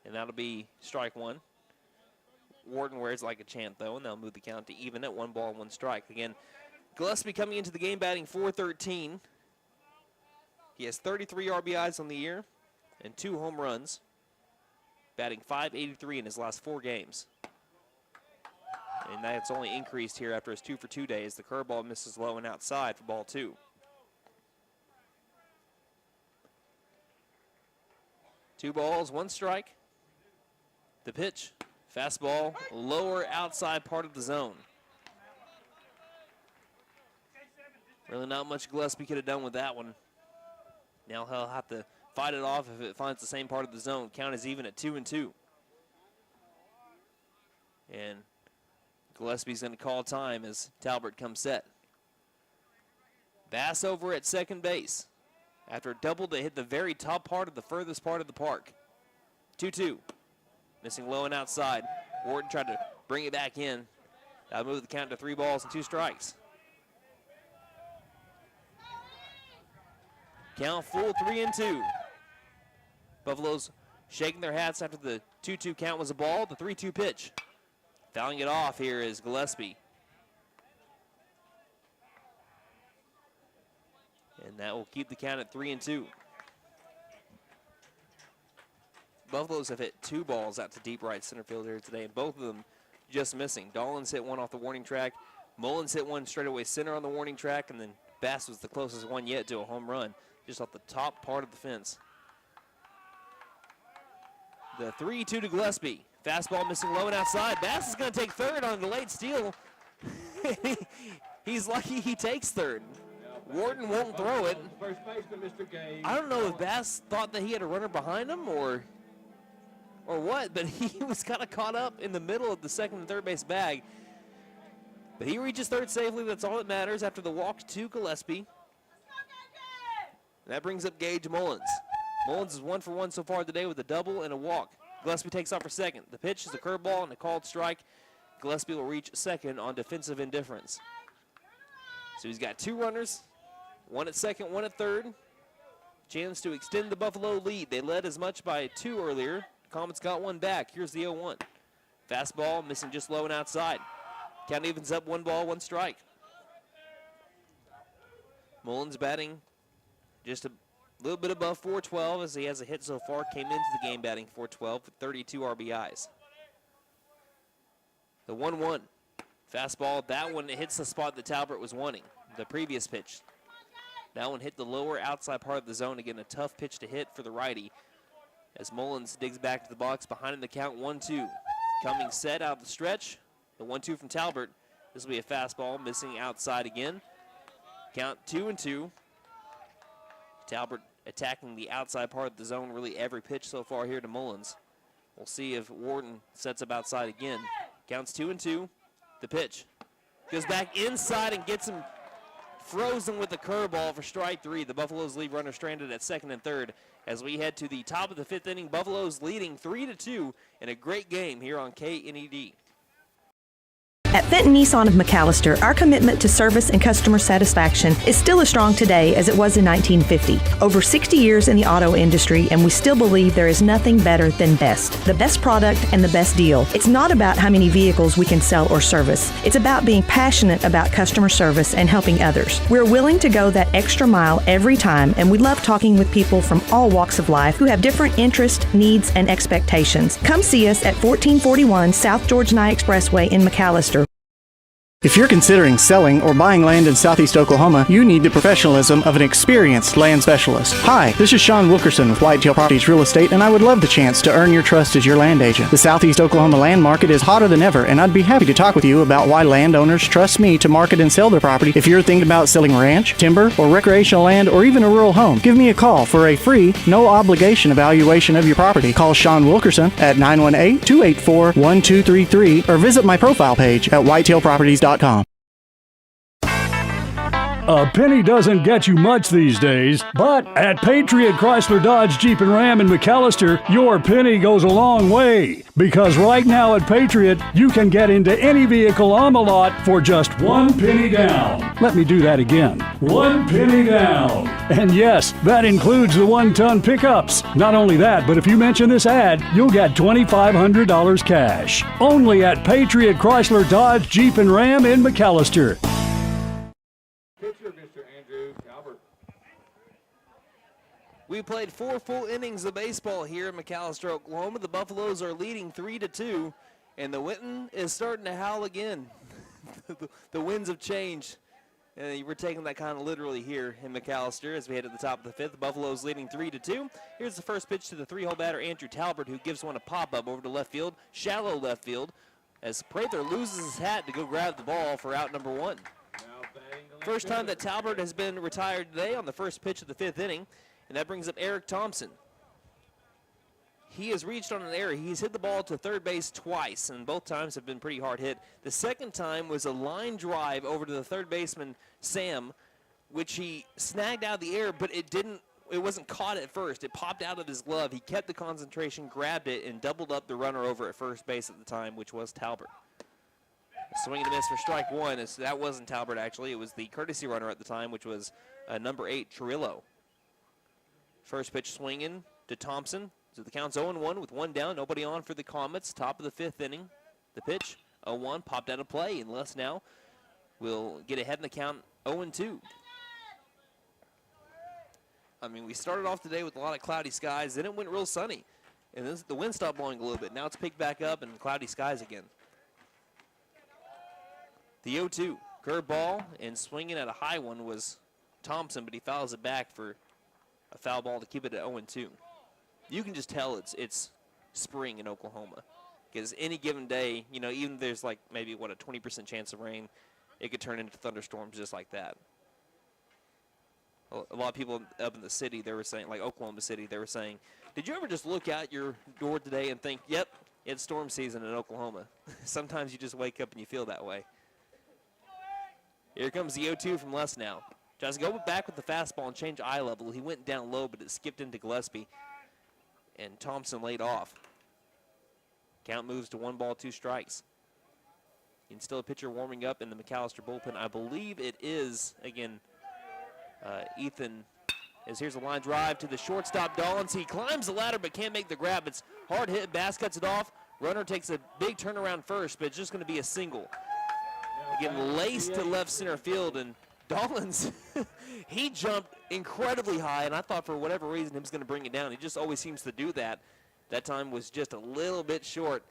and that'll be strike 1. Wharton wears like a champ, though, and they'll move the count to even at 1 ball, 1 strike. Again, Gillespie coming into the game batting .413. He has 33 RBIs on the year and 2 home runs, batting .583 in his last 4 games. And that's only increased here after his 2 for 2 days. The curveball misses low and outside for ball 2. 2 balls, 1 strike. The pitch, fastball, lower outside part of the zone. Really not much Gillespie could have done with that one. Now he'll have to fight it off if it finds the same part of the zone. Count is even at 2-2. And Gillespie's going to call time as Talbert comes set. Bass over at second base. After a double to hit the very top part of the furthest part of the park. 2-2. Missing low and outside. Wharton tried to bring it back in. That'll move the count to 3 balls and 2 strikes. Count full 3-2. Buffalo's shaking their hats after the 2-2 count was a ball. The 3-2 pitch. Fouling it off here is Gillespie. And that will keep the count at 3-2. Buffaloes have hit 2 balls out to deep right center field here today, and both of them just missing. Dollins hit one off the warning track. Mullins hit one straightaway center on the warning track, and then Bass was the closest one yet to a home run, just off the top part of the fence. The 3-2 to Gillespie. Fastball missing low and outside. Bass is going to take third on a delayed steal. He's lucky he takes third. Wharton won't throw it. I don't know if Bass thought that he had a runner behind him or what, but he was kind of caught up in the middle of the second and third base bag. But he reaches third safely. That's all that matters after the walk to Gillespie. That brings up Gage Mullins. Mullins is 1 for 1 so far today with a double and a walk. Gillespie takes off for second. The pitch is a curveball and a called strike. Gillespie will reach second on defensive indifference. So he's got 2 runners, 1 at second, 1 at third. Chance to extend the Buffalo lead. They led as much by 2 earlier. Comets got 1 back. Here's the 0-1. Fastball missing just low and outside. Count evens up 1 ball, 1 strike. Mullins batting just a little bit above .412 as he has a hit so far. Came into the game batting .412 with 32 RBIs. The 1-1. Fastball, that one hits the spot that Talbert was wanting. The previous pitch. That one hit the lower outside part of the zone. Again, a tough pitch to hit for the righty. As Mullins digs back to the box, behind him the count 1-2. Coming set out of the stretch. The 1-2 from Talbert. This will be a fastball, missing outside again. Count 2-2. Talbert attacking the outside part of the zone really every pitch so far here to Mullins. We'll see if Wharton sets up outside again. Counts 2-2. The pitch goes back inside and gets him frozen with the curveball for strike 3. The Buffaloes leave runner stranded at second and third as we head to the top of the 5th inning. Buffaloes leading 3-2 in a great game here on KNED. At Fenton Nissan of McAlester, our commitment to service and customer satisfaction is still as strong today as it was in 1950. Over 60 years in the auto industry, and we still believe there is nothing better than best. The best product and the best deal. It's not about how many vehicles we can sell or service. It's about being passionate about customer service and helping others. We're willing to go that extra mile every time, and we love talking with people from all walks of life who have different interests, needs, and expectations. Come see us at 1441 South George Nye Expressway in McAlester. If you're considering selling or buying land in Southeast Oklahoma, you need the professionalism of an experienced land specialist. Hi, this is Sean Wilkerson with Whitetail Properties Real Estate, and I would love the chance to earn your trust as your land agent. The Southeast Oklahoma land market is hotter than ever, and I'd be happy to talk with you about why landowners trust me to market and sell their property. If you're thinking about selling ranch, timber, or recreational land, or even a rural home, give me a call for a free, no-obligation evaluation of your property. Call Sean Wilkerson at 918-284-1233 or visit my profile page at whitetailproperties.com. A penny doesn't get you much these days, but at Patriot Chrysler Dodge Jeep and Ram in McAlester, your penny goes a long way. Because right now at Patriot, you can get into any vehicle on the lot for just 1 penny down. Let me do that again. 1 penny down. And yes, that includes the 1-ton pickups. Not only that, but if you mention this ad, you'll get $2,500 cash. Only at Patriot Chrysler Dodge Jeep and Ram in McAlester. We played 4 full innings of baseball here in McAlester, Oklahoma. The Buffaloes are leading 3-2, and the Winton is starting to howl again. The winds have changed, and we're taking that kind of literally here in McAlester as we head to the top of the 5th. The Buffaloes leading 3-2. Here's the first pitch to the 3-hole batter, Andrew Talbert, who gives one a pop-up over to left field, shallow left field, as Prather loses his hat to go grab the ball for out number 1. First time that Talbert has been retired today on the first pitch of the 5th inning. And that brings up Eric Thompson. He has reached on an error. He's hit the ball to third base twice, and both times have been pretty hard hit. The second time was a line drive over to the third baseman, Sam, which he snagged out of the air, but it wasn't caught at first. It popped out of his glove. He kept the concentration, grabbed it, and doubled up the runner over at first base at the time, which was Talbert. Swing and a miss for strike 1. That wasn't Talbert, actually. It was the courtesy runner at the time, which was number 8, Trillo. First pitch swinging to Thompson. So the count's 0-1 with 1 down. Nobody on for the Comets. Top of the 5th inning. The pitch, 0-1, popped out of play. And Les now will get ahead in the count, 0-2. I mean, we started off today with a lot of cloudy skies. Then it went real sunny. And then the wind stopped blowing a little bit. Now it's picked back up and cloudy skies again. The 0-2. Curveball and swinging at a high one was Thompson, but he fouls it back for a foul ball to keep it at 0-2. You can just tell it's spring in Oklahoma, because any given day, even there's like maybe a 20% chance of rain, it could turn into thunderstorms just like that. A lot of people up in the city, they were saying, like Oklahoma City, they were saying, did you ever just look out your door today and think, yep, it's storm season in Oklahoma? Sometimes you just wake up and you feel that way. Here comes the 0-2 from Les now. Tries to go back with the fastball and change eye level. He went down low, but it skipped into Gillespie, and Thompson laid off. Count moves to 1 ball, 2 strikes. And still a pitcher warming up in the McAlester bullpen. I believe it is, again, Ethan. As here's a line drive to the shortstop, Dollins. He climbs the ladder but can't make the grab. It's hard hit. Bass cuts it off. Runner takes a big turnaround first, but it's just going to be a single. Again, laced to left center field, and Dollins, he jumped incredibly high, and I thought for whatever reason he was going to bring it down. He just always seems to do that. That time was just a little bit short.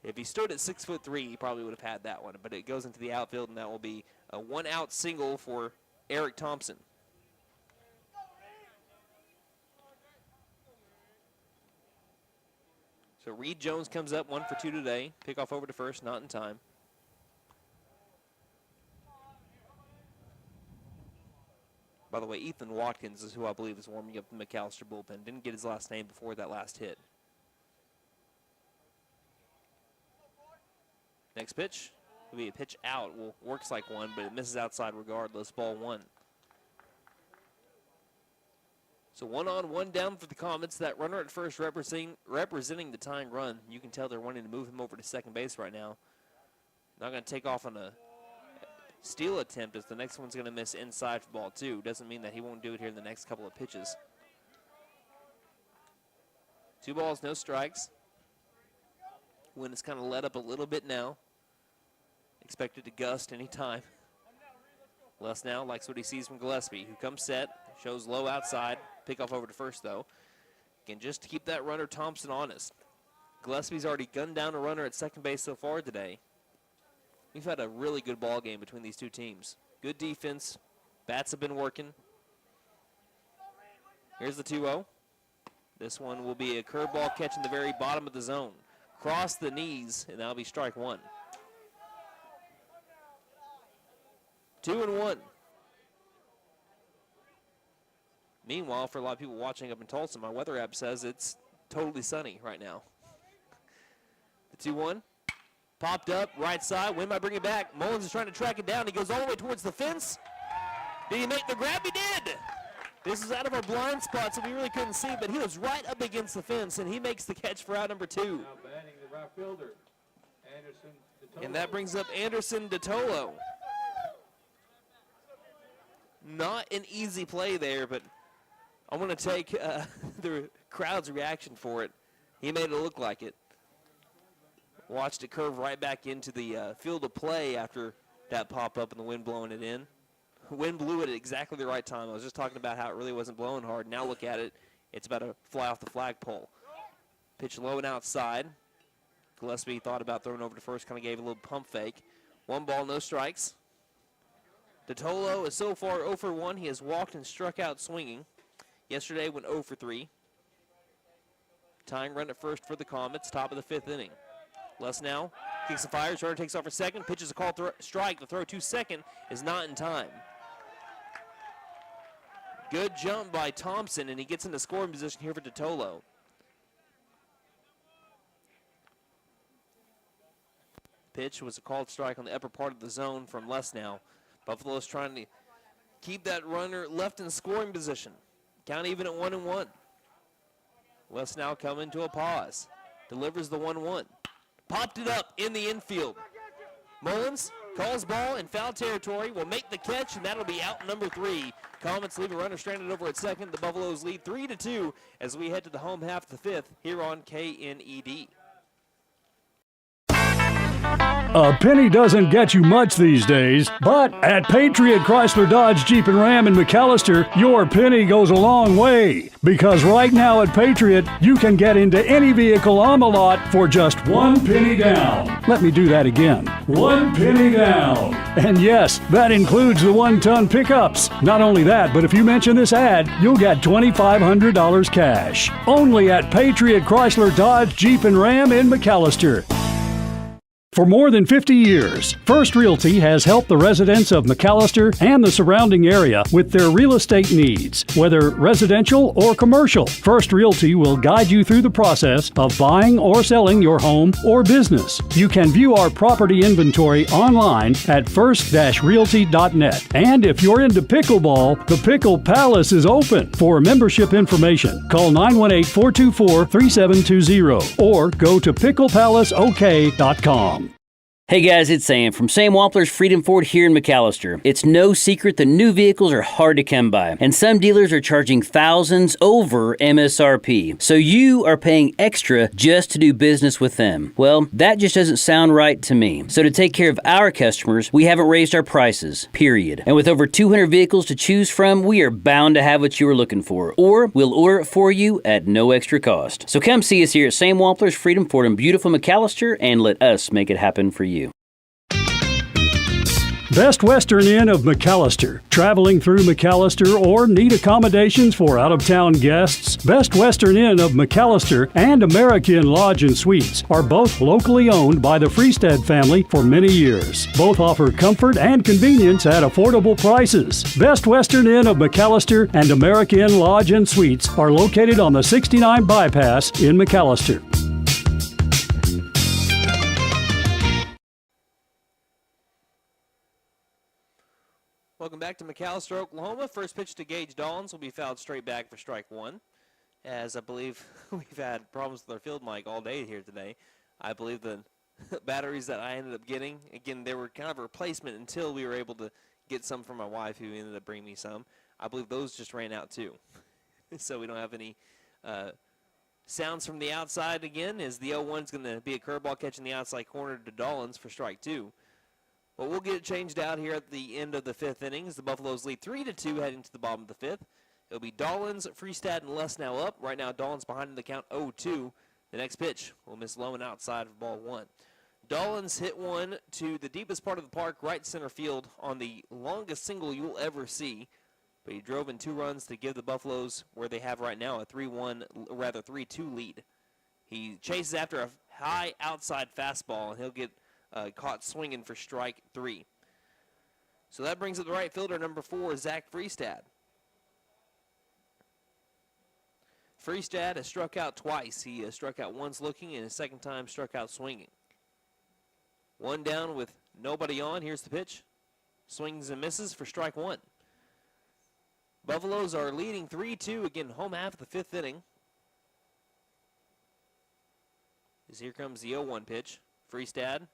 If he stood at 6'3", he probably would have had that one. But it goes into the outfield, and that will be a 1-out single for Eric Thompson. So Reed Jones comes up 1 for 2 today. Pickoff over to first, not in time. By the way, Ethan Watkins is who I believe is warming up the McAlester bullpen. Didn't get his last name before that last hit. Next pitch will be a pitch out. Well, works like one, but it misses outside regardless. Ball 1. So 1 on, 1 down for the Comets. That runner at first representing the tying run. You can tell they're wanting to move him over to second base right now. Not going to take off on a steal attempt, as the next one's going to miss inside for ball 2. Doesn't mean that he won't do it here in the next couple of pitches. 2 balls, no strikes. Wind is kind of let up a little bit now. Expected to gust any time. Les now likes what he sees from Gillespie, who comes set, shows low outside. Pickoff over to first, though. Again, just to keep that runner Thompson honest. Gillespie's already gunned down a runner at second base so far today. We've had a really good ball game between these two teams. Good defense. Bats have been working. Here's the 2-0. This one will be a curveball catch in the very bottom of the zone. Cross the knees, and that'll be strike one. 2-1. Meanwhile, for a lot of people watching up in Tulsa, my weather app says it's totally sunny right now. The 2-1. Popped up, right side. Wind might bring it back. Mullins is trying to track it down. He goes all the way towards the fence. Did he make the grab? He did! This is out of our blind spot, so we really couldn't see, but he was right up against the fence, and he makes the catch for out number 2. Now batting the right fielder, Anderson DeTolo. And that brings up Anderson DeTolo. Not an easy play there, but I want to take the crowd's reaction for it. He made it look like it. Watched it curve right back into the field of play after that pop-up and the wind blowing it in. Wind blew it at exactly the right time. I was just talking about how it really wasn't blowing hard. Now look at it. It's about to fly off the flagpole. Pitch low and outside. Gillespie thought about throwing over to first, kind of gave a little pump fake. 1 ball, no strikes. DeTolo is so far 0 for 1. He has walked and struck out swinging. Yesterday went 0 for 3. Tying run at first for the Comets, top of the 5th inning. Les now kicks and fires. Runner takes off for second. Pitches a call strike. The throw to second is not in time. Good jump by Thompson, and he gets into scoring position here for DeTolo. Pitch was a called strike on the upper part of the zone from Les now. Buffalo's trying to keep that runner left in scoring position. Count even at 1-1. Les now coming to a pause. Delivers the 1-1. Popped it up in the infield. Mullins calls ball in foul territory, will make the catch, and that'll be out number 3. Comets leave a runner stranded over at second. The Buffaloes lead 3-2 as we head to the home half of the 5th here on KNED. A penny doesn't get you much these days, but at Patriot Chrysler Dodge Jeep and Ram in McAlester, your penny goes a long way. Because right now at Patriot, you can get into any vehicle on the lot for just 1 penny down. Let me do that again. 1 penny down. And yes, that includes the 1-ton pickups. Not only that, but if you mention this ad, you'll get $2,500 cash. Only at Patriot Chrysler Dodge Jeep and Ram in McAlester. For more than 50 years, First Realty has helped the residents of McAlester and the surrounding area with their real estate needs, whether residential or commercial. First Realty will guide you through the process of buying or selling your home or business. You can view our property inventory online at first-realty.net. And if you're into pickleball, the Pickle Palace is open. For membership information, call 918-424-3720 or go to picklepalaceok.com. Hey guys, it's Sam from Sam Wampler's Freedom Ford here in McAlester. It's no secret that new vehicles are hard to come by, and some dealers are charging thousands over MSRP. So you are paying extra just to do business with them. Well, that just doesn't sound right to me. So to take care of our customers, we haven't raised our prices, period. And with over 200 vehicles to choose from, we are bound to have what you are looking for, or we'll order it for you at no extra cost. So come see us here at Sam Wampler's Freedom Ford in beautiful McAlester and let us make it happen for you. Best Western Inn of McAlester. Traveling through McAlester or need accommodations for out-of-town guests? Best Western Inn of McAlester and American Lodge and Suites are both locally owned by the Freestead family for many years. Both offer comfort and convenience at affordable prices. Best Western Inn of McAlester and American Lodge and Suites are located on the 69 Bypass in McAlester. Welcome back to McAlester, Oklahoma. First pitch to Gage Dawlins will be fouled straight back for strike 1. As I believe we've had problems with our field mic all day here today. I believe the batteries that I ended up getting, again, they were kind of a replacement until we were able to get some from my wife who ended up bringing me some. I believe those just ran out too. So we don't have any sounds from the outside again, as the 0-1 is going to be a curveball catching the outside corner to Dawlins for strike 2. But we'll get it changed out here at the end of the 5th inning as the Buffaloes lead 3-2 heading to the bottom of the 5th. It'll be Dawlins, Freestad, and Les now up. Right now, Dawlins behind in the count 0-2. The next pitch will miss low and outside for ball 1. Dollins hit one to the deepest part of the park, right center field, on the longest single you'll ever see. But he drove in 2 runs to give the Buffaloes, where they have right now, a 3-2 lead. He chases after a high outside fastball, and he'll get caught swinging for strike 3. So that brings up the right fielder, number 4, Zach Freestad. Freestad has struck out twice. He struck out once looking, and his second time struck out swinging. 1 down with nobody on. Here's the pitch. Swings and misses for strike 1. Buffaloes are leading 3-2, again, home half of the 5th inning. As here comes the 0-1 pitch. Freestad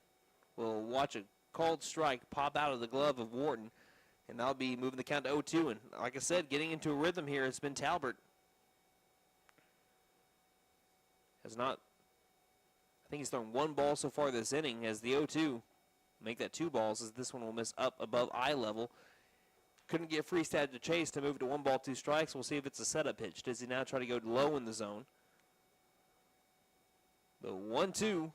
will watch a called strike pop out of the glove of Wharton, and that'll be moving the count to 0-2. And like I said, getting into a rhythm here has been Talbert. I think he's thrown 1 ball so far this inning, as the 0-2 make that 2 balls, as this one will miss up above eye level. Couldn't get Freestad to chase to move to 1 ball, 2 strikes. We'll see if it's a setup pitch. Does he now try to go low in the zone? The 1-2,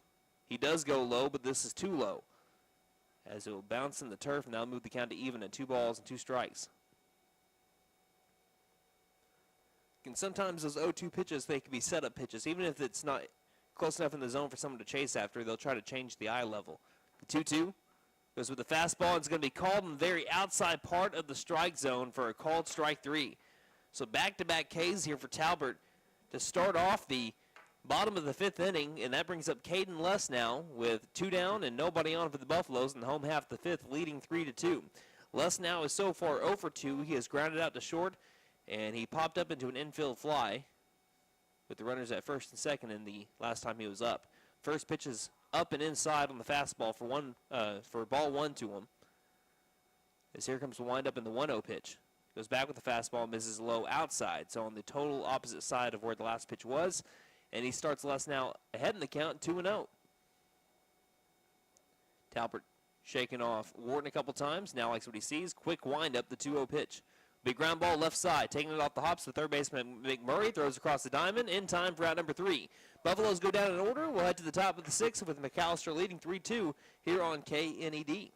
he does go low, but this is too low, as it will bounce in the turf and that'll move the count to even at 2 balls and 2 strikes. And sometimes those 0-2 pitches, they can be setup pitches. Even if it's not close enough in the zone for someone to chase after, they'll try to change the eye level. The 2-2 goes with the fastball. It's going to be called in the very outside part of the strike zone for a called strike 3. So back-to-back Ks here for Talbert to start off the bottom of the 5th inning, and that brings up Caden Less now with 2 down and nobody on for the Buffaloes in the home half of the 5th, leading 3-2. Less now is so far 0 for 2. He has grounded out to short, and he popped up into an infield fly with the runners at first and second in the last time he was up. First pitch is up and inside on the fastball for ball 1 to him. As here comes the windup in the 1-0 pitch. Goes back with the fastball, misses low outside, so on the total opposite side of where the last pitch was. And he starts Less now ahead in the count, 2-0. Talbert shaking off Wharton a couple times. Now likes what he sees. Quick windup, the 2-0 pitch. Big ground ball left side, taking it off the hops. The third baseman McMurray throws across the diamond in time for out number 3. Buffaloes go down in order. We'll head to the top of the 6th with McAlester leading 3-2 here on KNED.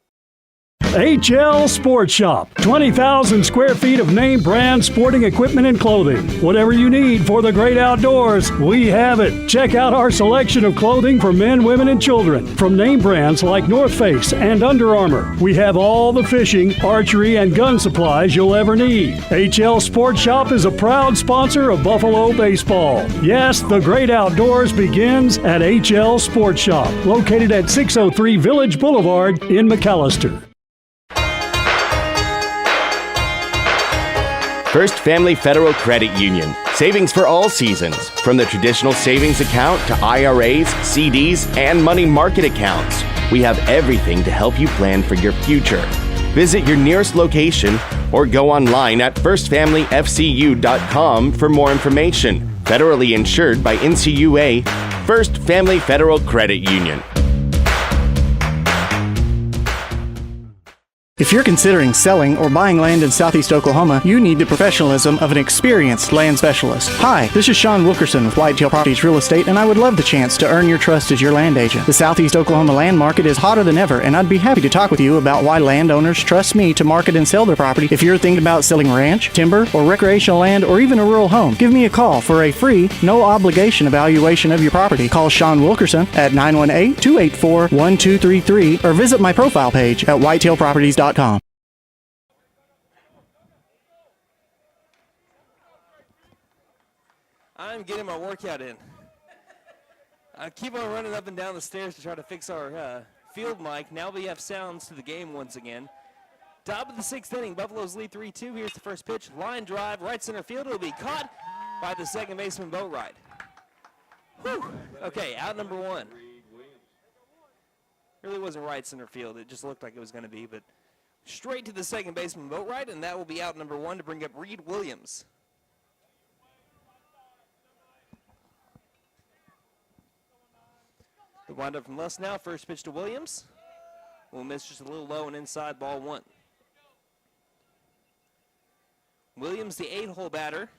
HL Sports Shop. 20,000 square feet of name brand sporting equipment and clothing. Whatever you need for the great outdoors, we have it. Check out our selection of clothing for men, women, and children. From name brands like North Face and Under Armour, we have all the fishing, archery, and gun supplies you'll ever need. HL Sports Shop is a proud sponsor of Buffalo baseball. Yes, the great outdoors begins at HL Sports Shop, located at 603 Village Boulevard in McAlester. First Family Federal Credit Union. Savings for all seasons. From the traditional savings account to IRAs, CDs, and money market accounts. We have everything to help you plan for your future. Visit your nearest location or go online at firstfamilyfcu.com for more information. Federally insured by NCUA. First Family Federal Credit Union. If you're considering selling or buying land in Southeast Oklahoma, you need the professionalism of an experienced land specialist. Hi, this is Sean Wilkerson with Whitetail Properties Real Estate, and I would love the chance to earn your trust as your land agent. The Southeast Oklahoma land market is hotter than ever, and I'd be happy to talk with you about why landowners trust me to market and sell their property. If you're thinking about selling ranch, timber, or recreational land, or even a rural home, give me a call for a free, no-obligation evaluation of your property. Call Sean Wilkerson at 918-284-1233 or visit my profile page at whitetailproperties.com. I'm getting my workout in. I keep on running up and down the stairs to try to fix our field mic. Now we have sounds to the game once again. Top of the 6th inning, Buffaloes lead 3-2. Here's the first pitch. Line drive, right center field. It'll be caught by the second baseman, Boatwright. Whew. Okay, out number 1. Really wasn't right center field. It just looked like it was going to be, but straight to the second baseman, Boatwright, and that will be out number 1 to bring up Reed Williams. The windup from Les now. First pitch to Williams. Will miss just a little low and inside, ball 1. Williams, the 8-hole batter.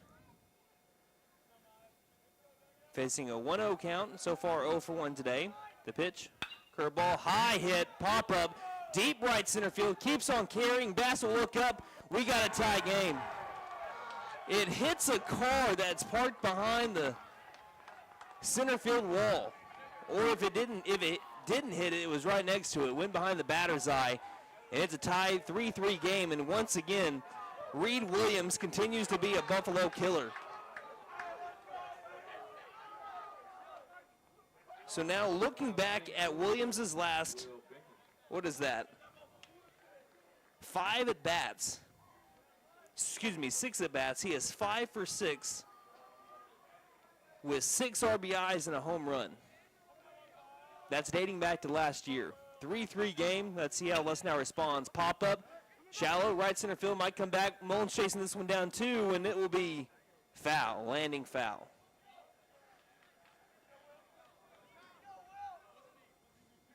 Facing a 1-0 count. So far 0 for 1 today. The pitch Curveball, high hit, pop up, deep right center field, keeps on carrying. Bass will look up. We got a tie game. It hits a car that's parked behind the center field wall. Or if it didn't hit it, it was right next to it. Went behind the batter's eye. And it's a tie 3-3 game. And once again, Reed Williams continues to be a Buffalo killer. So now looking back at Williams' last, what is that? 6 at bats. He is 5 for 6 with 6 RBIs and a home run. That's dating back to last year. 3-3 game. Let's see how Les now responds. Pop up, shallow, right center field, might come back. Mullins chasing this one down too, and it will be foul, landing foul.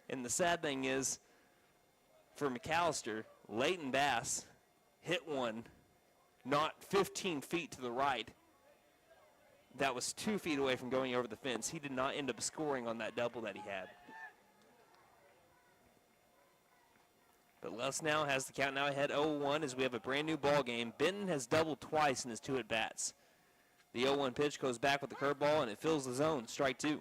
And the sad thing is, for McAlester, Leighton Bass hit one not 15 feet to the right. That was 2 feet away from going over the fence. He did not end up scoring on that double that he had. But Les now has the count now ahead 0-1 as we have a brand new ball game. Benton has doubled twice in his 2 at-bats. The 0-1 pitch goes back with the curveball, and it fills the zone. Strike 2.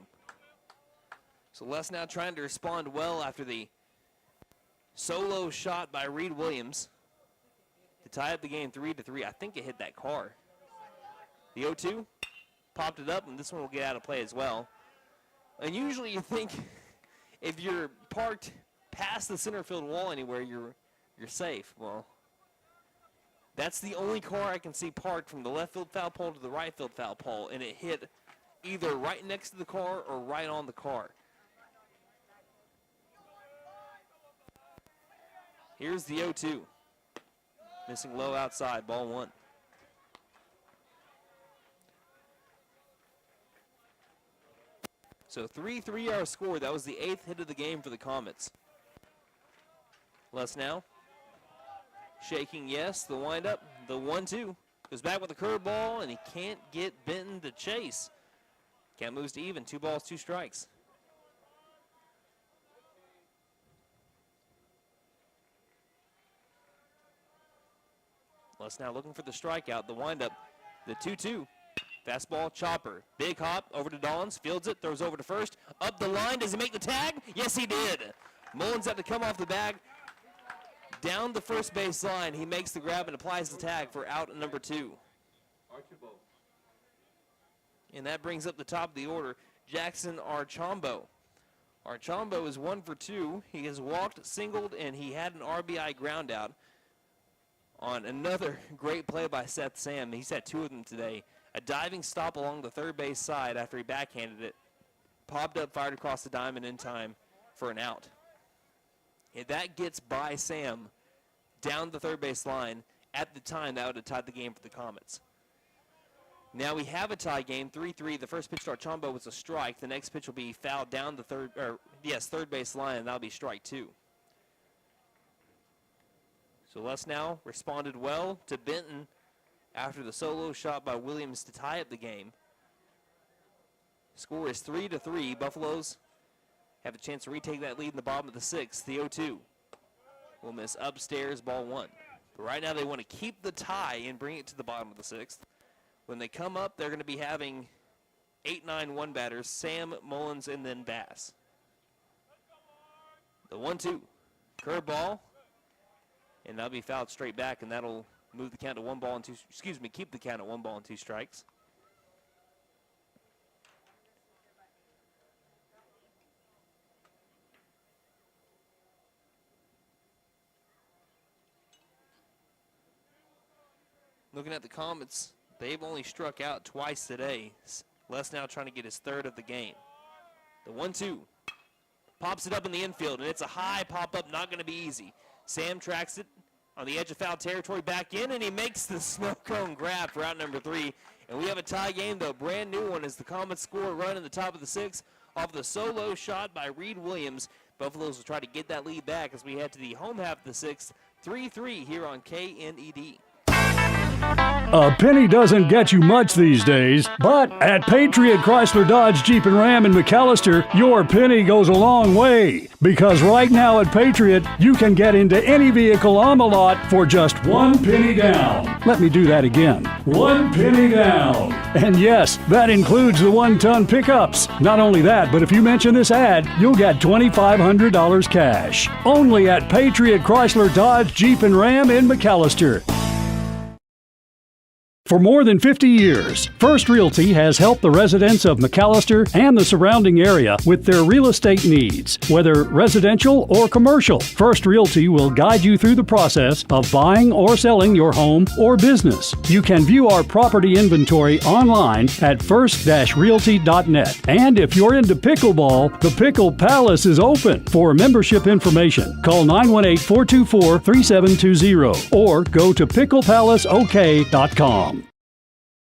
So Les now trying to respond well after the solo shot by Reed Williams to tie up the game 3-3. I think it hit that car. The 0-2 popped it up, and this one will get out of play as well. And usually you think if you're parked past the center field wall anywhere, you're safe. Well, that's the only car I can see parked from the left field foul pole to the right field foul pole, and it hit either right next to the car or right on the car. Here's the 0-2. Missing low outside, ball 1. So 3-3 our score. That was the 8th hit of the game for the Comets. Les now. Shaking yes, the windup, the 1-2. Goes back with the curveball, and he can't get Benton to chase. Count moves to even, 2 balls, 2 strikes. Les now looking for the strikeout, the windup, the 2-2. Fastball, chopper, big hop over to Dawns, fields it, throws over to first, up the line. Does he make the tag? Yes, he did. Mullins had to come off the bag, down the first base line. He makes the grab and applies the tag for out number 2. And that brings up the top of the order, Jackson Archambault. Archambault is 1 for 2. He has walked, singled, and he had an RBI ground out on another great play by Seth Sam. He's had 2 of them today. A diving stop along the third base side after he backhanded it. Popped up, fired across the diamond in time for an out. And that gets by Sam down the third base line. At the time, that would have tied the game for the Comets. Now we have a tie game, 3-3. The first pitch to Archambault was a strike. The next pitch will be fouled down the third base line, and that'll be strike 2. So Les now responded well to Benton after the solo shot by Williams to tie up the game. Score is 3-3. Buffaloes have a chance to retake that lead in the bottom of the 6th. The 0-2 will miss upstairs, ball 1. But right now they want to keep the tie and bring it to the bottom of the 6th. When they come up, they're going to be having 8-9-1 batters, Sam, Mullins, and then Bass. The 1-2, curveball. And that'll be fouled straight back, and that'll move the count to 1 ball and 2, keep the count at 1 ball and 2 strikes. Looking at the Comets, they've only struck out twice today. Les now trying to get his 3rd of the game. The 1-2 pops it up in the infield, and it's a high pop-up, not going to be easy. Sam tracks it on the edge of foul territory, back in, and he makes the snow cone grab for out number 3. And we have a tie game, though, brand new one, as the Comets score a run in the top of the 6th off the solo shot by Reed Williams. Buffaloes will try to get that lead back as we head to the home half of the 6th, 3-3 here on KNED. A penny doesn't get you much these days, but at Patriot Chrysler Dodge Jeep and Ram in McAlester, your penny goes a long way. Because right now at Patriot, you can get into any vehicle on the lot for just 1 penny down. Let me do that again. 1 penny down. And yes, that includes the 1-ton pickups. Not only that, but if you mention this ad, you'll get $2,500 cash. Only at Patriot Chrysler Dodge Jeep and Ram in McAlester. For more than 50 years, First Realty has helped the residents of McAlester and the surrounding area with their real estate needs. Whether residential or commercial, First Realty will guide you through the process of buying or selling your home or business. You can view our property inventory online at first-realty.net. And if you're into pickleball, the Pickle Palace is open. For membership information, call 918-424-3720 or go to picklepalaceok.com.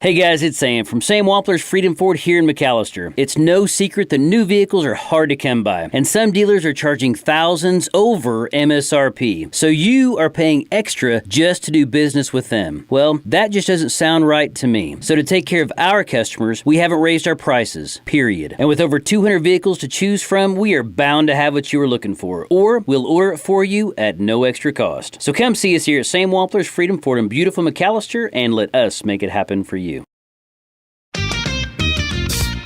Hey guys, it's Sam from Sam Wampler's Freedom Ford here in McAlester. It's no secret that new vehicles are hard to come by, and some dealers are charging thousands over MSRP. So you are paying extra just to do business with them. Well, that just doesn't sound right to me. So to take care of our customers, we haven't raised our prices, period. And with over 200 vehicles to choose from, we are bound to have what you are looking for, or we'll order it for you at no extra cost. So come see us here at Sam Wampler's Freedom Ford in beautiful McAlester and let us make it happen for you.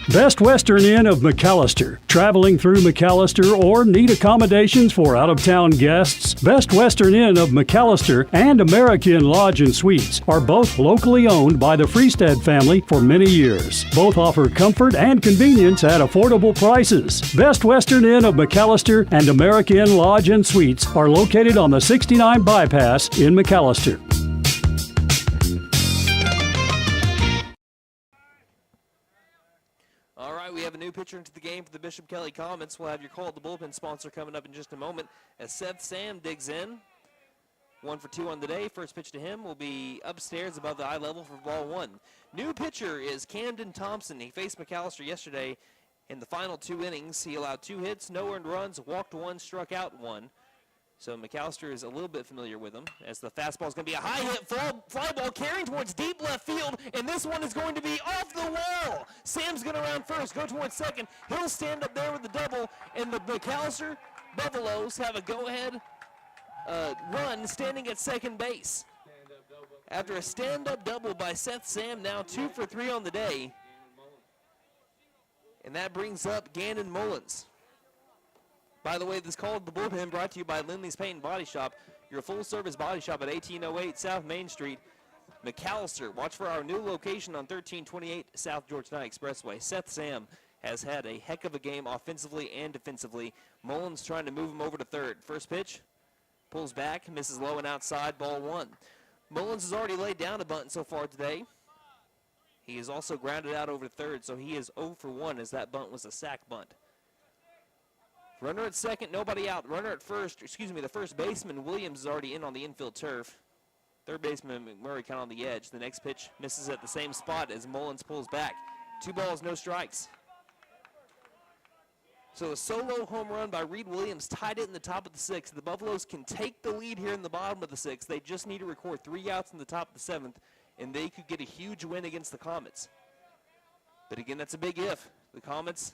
Best Western Inn of McAlester. Traveling through McAlester or need accommodations for out-of-town guests? Best Western Inn of McAlester and American Lodge and Suites are both locally owned by the Freestead family for many years. Both offer comfort and convenience at affordable prices. Best Western Inn of McAlester and American Lodge and Suites are located on the 69 Bypass in McAlester. We have a new pitcher into the game for the Bishop Kelley Comets. We'll have your call at the bullpen sponsor coming up in just a moment as Seth Sam digs in. 1 for 2 on the day. First pitch to him will be upstairs above the eye level for ball 1. New pitcher is Camden Thompson. He faced McAlester yesterday in the final 2 innings. He allowed 2 hits, no earned runs, walked 1, struck out 1. So McAlester is a little bit familiar with him, as the fastball is going to be a high hit fly ball carrying towards deep left field, and this one is going to be off the wall. Sam's going to round first, go towards second. He'll stand up there with the double, and the McAlester Buffaloes have a go-ahead run standing at second base. After a stand-up double by Seth Sam, now 2 for 3 on the day. And that brings up Gannon Mullins. By the way, this call of the bullpen brought to you by Lindley's Paint and Body Shop, your full-service body shop at 1808 South Main Street, McAlester. Watch for our new location on 1328 South Georgia Expressway. Seth Sam has had a heck of a game offensively and defensively. Mullins trying to move him over to third. First pitch, pulls back, misses low and outside, ball 1. Mullins has already laid down a bunt so far today. He is also grounded out over to third, so he is 0 for 1 as that bunt was a sac bunt. Runner at second, nobody out. Runner at first, the first baseman, Williams, is already in on the infield turf. Third baseman, McMurray, kind of on the edge. The next pitch misses at the same spot as Mullins pulls back. 2 balls, no strikes. So a solo home run by Reed Williams tied it in the top of the 6th. The Buffaloes can take the lead here in the bottom of the 6th. They just need to record 3 outs in the top of the 7th, and they could get a huge win against the Comets. But again, that's a big if. The Comets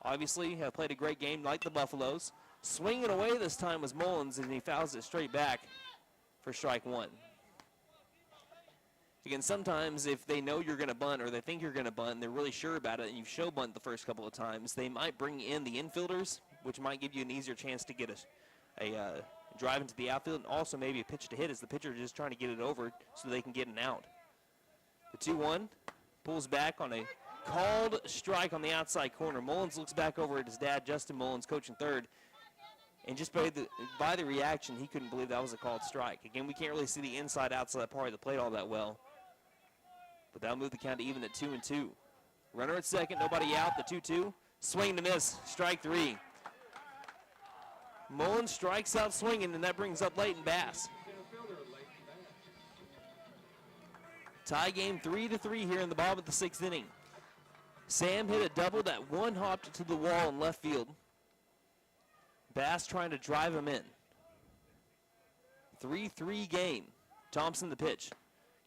obviously have played a great game like the Buffaloes. Swinging away this time was Mullins, and he fouls it straight back for strike 1. Again, sometimes if they know you're going to bunt or they think you're going to bunt and they're really sure about it and you've show bunt the first couple of times, they might bring in the infielders, which might give you an easier chance to get a drive into the outfield, and also maybe a pitch to hit as the pitcher is just trying to get it over so they can get an out. The 2-1 pulls back on a called strike on the outside corner. Mullins looks back over at his dad, Justin Mullins, coaching third. And just by the reaction, he couldn't believe that was a called strike. Again, we can't really see the inside-outside part of the plate all that well. But that'll move the count to even at 2-2. Runner at second, nobody out, the 2-2. Swing to miss, strike 3. Mullins strikes out swinging, and that brings up Leighton Bass. Tie game 3-3 here in the bottom of the 6th inning. Sam hit a double that one hopped to the wall in left field. Bass trying to drive him in. 3-3 game. Thompson the pitch.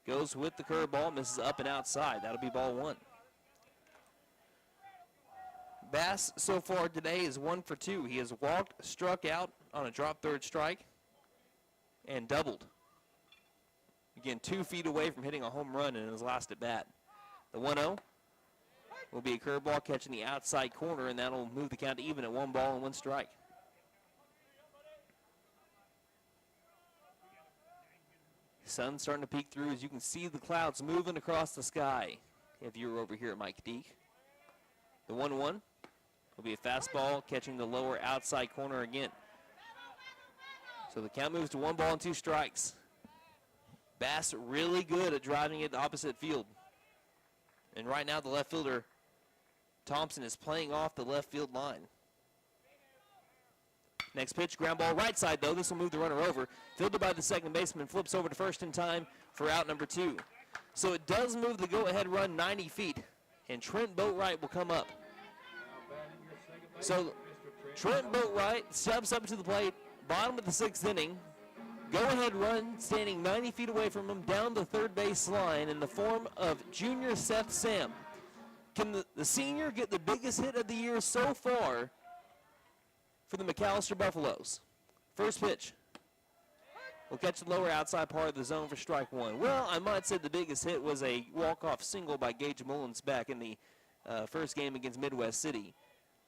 Goes with the curveball, misses up and outside. That'll be ball 1. Bass so far today is 1 for 2. He has walked, struck out on a drop third strike, and doubled. Again, 2 feet away from hitting a home run in his last at bat. The 1-0 will be a curveball catching the outside corner, and that'll move the count to even at 1 ball and 1 strike. Sun's starting to peek through as you can see the clouds moving across the sky if you're over here at Mike Deek. The 1-1 will be a fastball catching the lower outside corner again. So the count moves to 1 ball and 2 strikes. Bass really good at driving it the opposite field. And right now the left fielder, Thompson, is playing off the left field line. Next pitch, ground ball right side though. This will move the runner over. Fielded by the second baseman, flips over to first in time for out number 2. So it does move the go-ahead run 90 feet, and Trent Boatwright will come up. So Trent Boatwright steps up to the plate, bottom of the 6th inning. Go-ahead run standing 90 feet away from him down the third base line in the form of junior Seth Sam. Can the senior get the biggest hit of the year so far for the McAlester Buffaloes? First pitch will catch the lower outside part of the zone for strike 1. Well, I might say the biggest hit was a walk-off single by Gage Mullins back in the first game against Midwest City.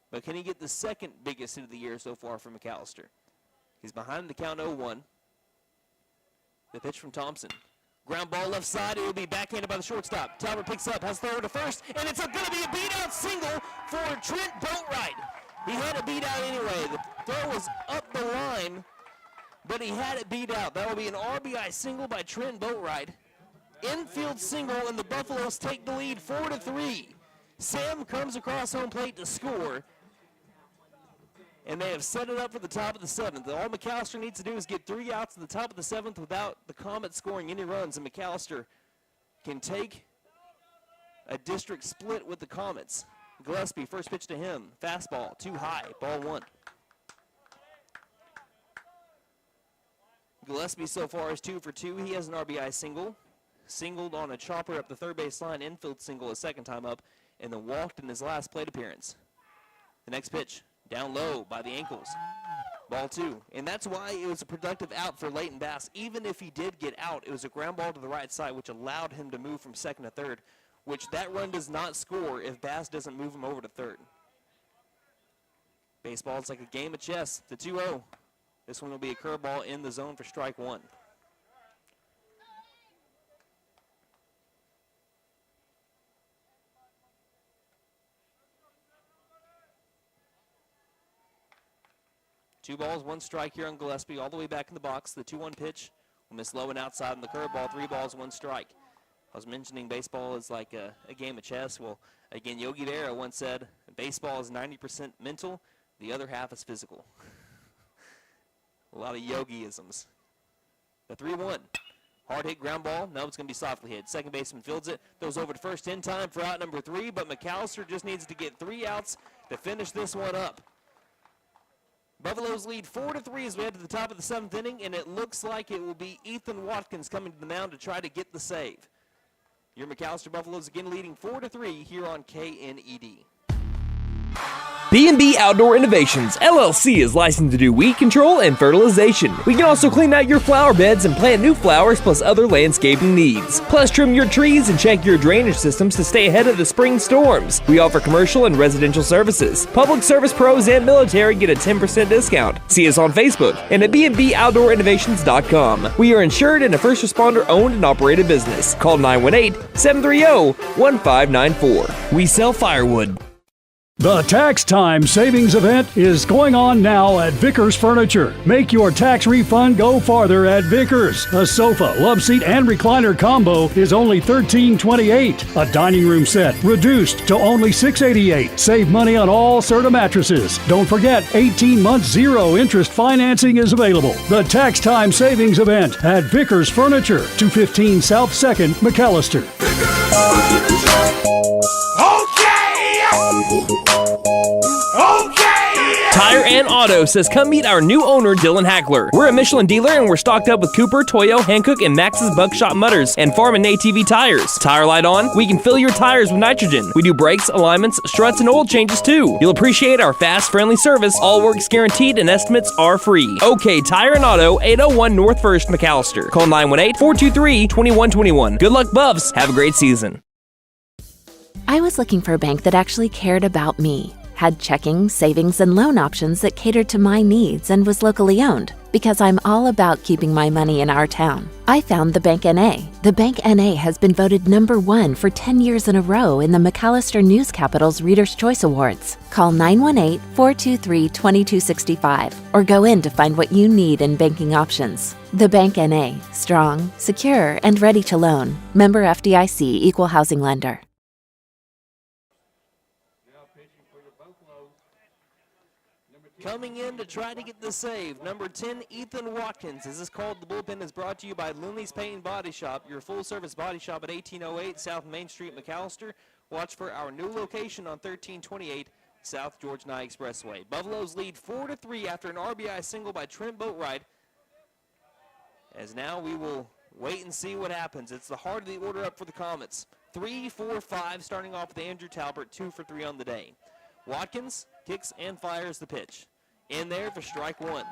But can he get the second biggest hit of the year so far for McAlester? He's behind the count 0-1. The pitch from Thompson. Ground ball left side. It will be backhanded by the shortstop. Talbot picks up, has throw to first, and it's going to be a beat-out single for Trent Boatwright. He had it beat out anyway. The throw was up the line, but he had it beat out. That will be an RBI single by Trent Boatwright. Infield single, and the Buffaloes take the lead 4-3. Sam comes across home plate to score, and they have set it up for the top of the 7th. All McAlester needs to do is get 3 outs at the top of the 7th without the Comets scoring any runs, and McAlester can take a district split with the Comets. Gillespie, first pitch to him. Fastball, too high, ball 1. Gillespie so far is 2 for 2. He has an RBI single. Singled on a chopper up the third base line, infield single a second time up, and then walked in his last plate appearance. The next pitch, down low by the ankles. Ball 2. And that's why it was a productive out for Leighton Bass. Even if he did get out, it was a ground ball to the right side, which allowed him to move from second to third, which that run does not score if Bass doesn't move him over to third. Baseball is like a game of chess. The 2-0. This one will be a curveball in the zone for strike 1. Two balls, 1 strike here on Gillespie, all the way back in the box. The 2-1 pitch will miss low and outside on the curveball. 3 balls, 1 strike. I was mentioning baseball is like a game of chess. Well, again, Yogi Berra once said, baseball is 90% mental, the other half is physical. A lot of Yogi-isms. The 3-1. Hard hit ground ball. No, it's going to be softly hit. Second baseman fields it. Goes over to first in time for out number 3, but McAlester just needs to get 3 outs to finish this one up. Buffaloes lead 4-3 as we head to the top of the 7th inning, and it looks like it will be Ethan Watkins coming to the mound to try to get the save. Your McAlester Buffaloes again leading 4-3 here on KNED. B&B Outdoor Innovations, LLC is licensed to do weed control and fertilization. We can also clean out your flower beds and plant new flowers plus other landscaping needs. Plus trim your trees and check your drainage systems to stay ahead of the spring storms. We offer commercial and residential services. Public service pros and military get a 10% discount. See us on Facebook and at bnboutdoorinnovations.com. We are insured and a first responder owned and operated business. Call 918-730-1594. We sell firewood. The Tax Time Savings Event is going on now at Vickers Furniture. Make your tax refund go farther at Vickers. A sofa, love seat, and recliner combo is only $13.28. A dining room set reduced to only $6.88. Save money on all Serta mattresses. Don't forget, 18 months 0 interest financing is available. The Tax Time Savings Event at Vickers Furniture, 215 South 2nd, McAlester. Tire and Auto says come meet our new owner, Dylan Hackler. We're a Michelin dealer and we're stocked up with Cooper, Toyo, Hankook, and Max's Buckshot Mutters and Farm and ATV tires. Tire light on? We can fill your tires with nitrogen. We do brakes, alignments, struts, and oil changes too. You'll appreciate our fast, friendly service. All work's guaranteed and estimates are free. OK Tire and Auto, 801 North 1st, McAlester. Call 918-423-2121. Good luck, Buffs. Have a great season. I was looking for a bank that actually cared about me, had checking, savings, and loan options that catered to my needs and was locally owned. Because I'm all about keeping my money in our town, I found the Bank NA. The Bank NA has been voted #1 for 10 years in a row in the McAlester News Capital's Reader's Choice Awards. Call 918-423-2265 or go in to find what you need in banking options. The Bank NA, strong, secure, and ready to loan. Member FDIC, Equal Housing Lender. Coming in to try to get the save, number 10, Ethan Watkins. This is called The Bullpen is brought to you by Linley's Paint and Body Shop, your full-service body shop at 1808 South Main Street, McAlester. Watch for our new location on 1328 South George Nye Expressway. Buffaloes lead 4-3 after an RBI single by Trent Boatwright. As now we will wait and see what happens. It's the heart of the order up for the Comets. 3-4-5 starting off with Andrew Talbert, 2 for 3 on the day. Watkins kicks and fires the pitch. In there for strike one.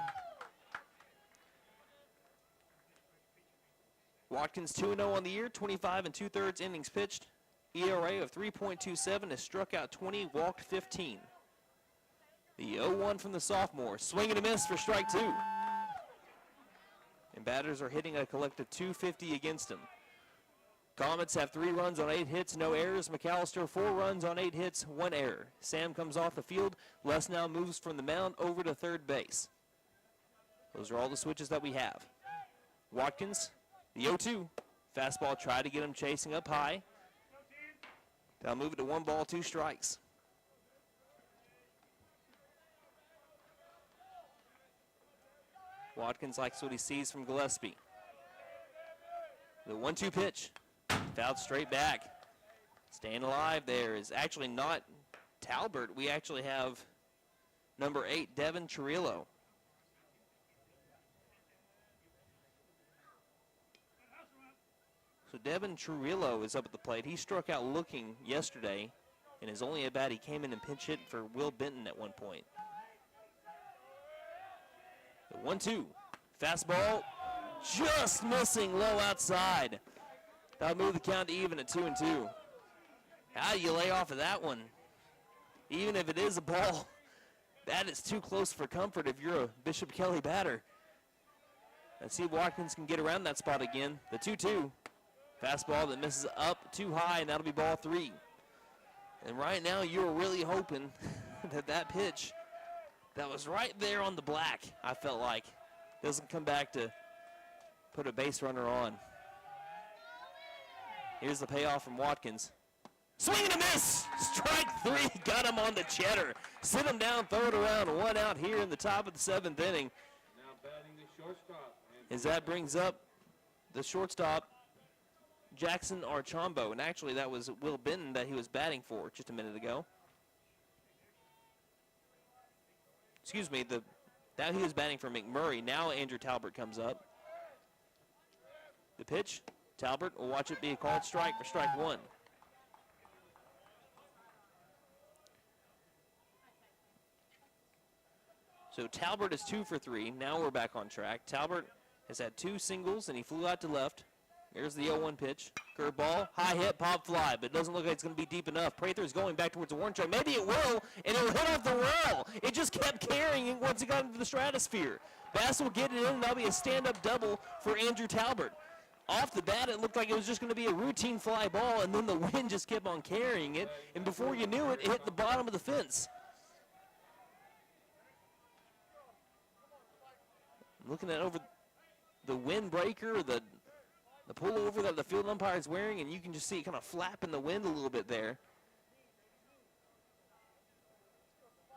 Watkins 2-0 on the year, 25 2/3 innings pitched. ERA of 3.27, has struck out 20, walked 15. The 0-1 from the sophomore, swing and a miss for strike two. And batters are hitting a collective 250 against him. Comets have 3 runs on 8 hits, no errors. McAlester 4 runs on 8 hits, 1 error. Sam comes off the field. Les now moves from the mound over to third base. Those are all the switches that we have. Watkins, the 0-2. Fastball, try to get him chasing up high. They'll move it to 1 ball, 2 strikes. Watkins likes what he sees from Gillespie. The 1-2 pitch. Fouled straight back. Staying alive there is actually not Talbert. We actually have number 8, Devin Chirillo. So Devin Chirillo is up at the plate. He struck out looking yesterday, and his only at bat, he came in and pinch hit for Will Benton at one point. The 1-2. Fastball just missing low outside. That'll move the count to even at 2-2. How do you lay off of that one? Even if it is a ball, that is too close for comfort if you're a Bishop Kelley batter. Let's see if Watkins can get around that spot again. The 2-2. Fastball that misses up too high, and that'll be ball 3. And right now you're really hoping that that pitch that was right there on the black, I felt like, doesn't come back to put a base runner on. Here's the payoff from Watkins. Swing and a miss! Strike 3, got him on the cheddar. Sit him down, throw it around, 1 out here in the top of the 7th inning. Now batting the shortstop. As that brings up the shortstop, Jackson Archambault. And actually that was Will Benton that he was batting for just a minute ago. Excuse me, that he was batting for McMurray. Now Andrew Talbert comes up. The pitch. Talbert will watch it be a called strike for strike 1. So Talbert is 2 for 3. Now we're back on track. Talbert has had 2 singles, and he flew out to left. Here's the 0-1 pitch. Curveball, high hit, pop fly, but it doesn't look like it's going to be deep enough. Prather is going back towards the warning track. Maybe it will, and it will hit off the wall. It just kept carrying it once it got into the stratosphere. Bass will get it in, and that'll be a stand-up double for Andrew Talbert. Off the bat, it looked like it was just going to be a routine fly ball, and then the wind just kept on carrying it, and before you knew it, it hit the bottom of the fence. Looking at over the windbreaker, the pullover that the field umpire is wearing, and you can just see it kind of flap in the wind a little bit there.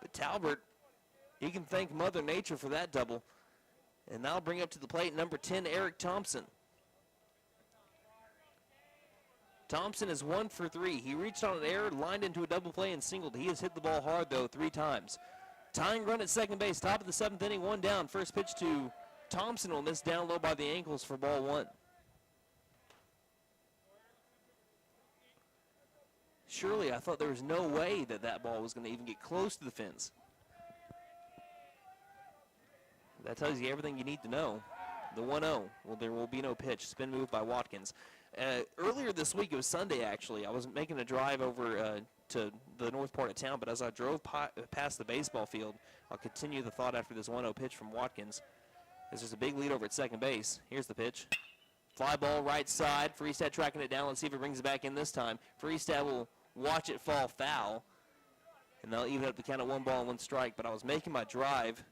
But Talbert, he can thank Mother Nature for that double. And that'll bring up to the plate number 10, Eric Thompson. Thompson is 1 for 3. He reached on an error, lined into a double play, and singled. He has hit the ball hard, though, 3 times. Tying run at second base, top of the 7th inning, 1 down. First pitch to Thompson will miss down low by the ankles for ball 1. Surely I thought there was no way that ball was going to even get close to the fence. That tells you everything you need to know. The 1-0. Well, there will be no pitch. Spin move by Watkins. Earlier this week, it was Sunday actually, I was making a drive over to the north part of town, but as I drove past the baseball field, I'll continue the thought after this 1-0 pitch from Watkins. There's a big lead over at second base. Here's the pitch. Fly ball right side. Freestad tracking it down. Let's see if it brings it back in this time. Freestad will watch it fall foul, and they'll even up the count of 1 ball and 1 strike. But I was making my drive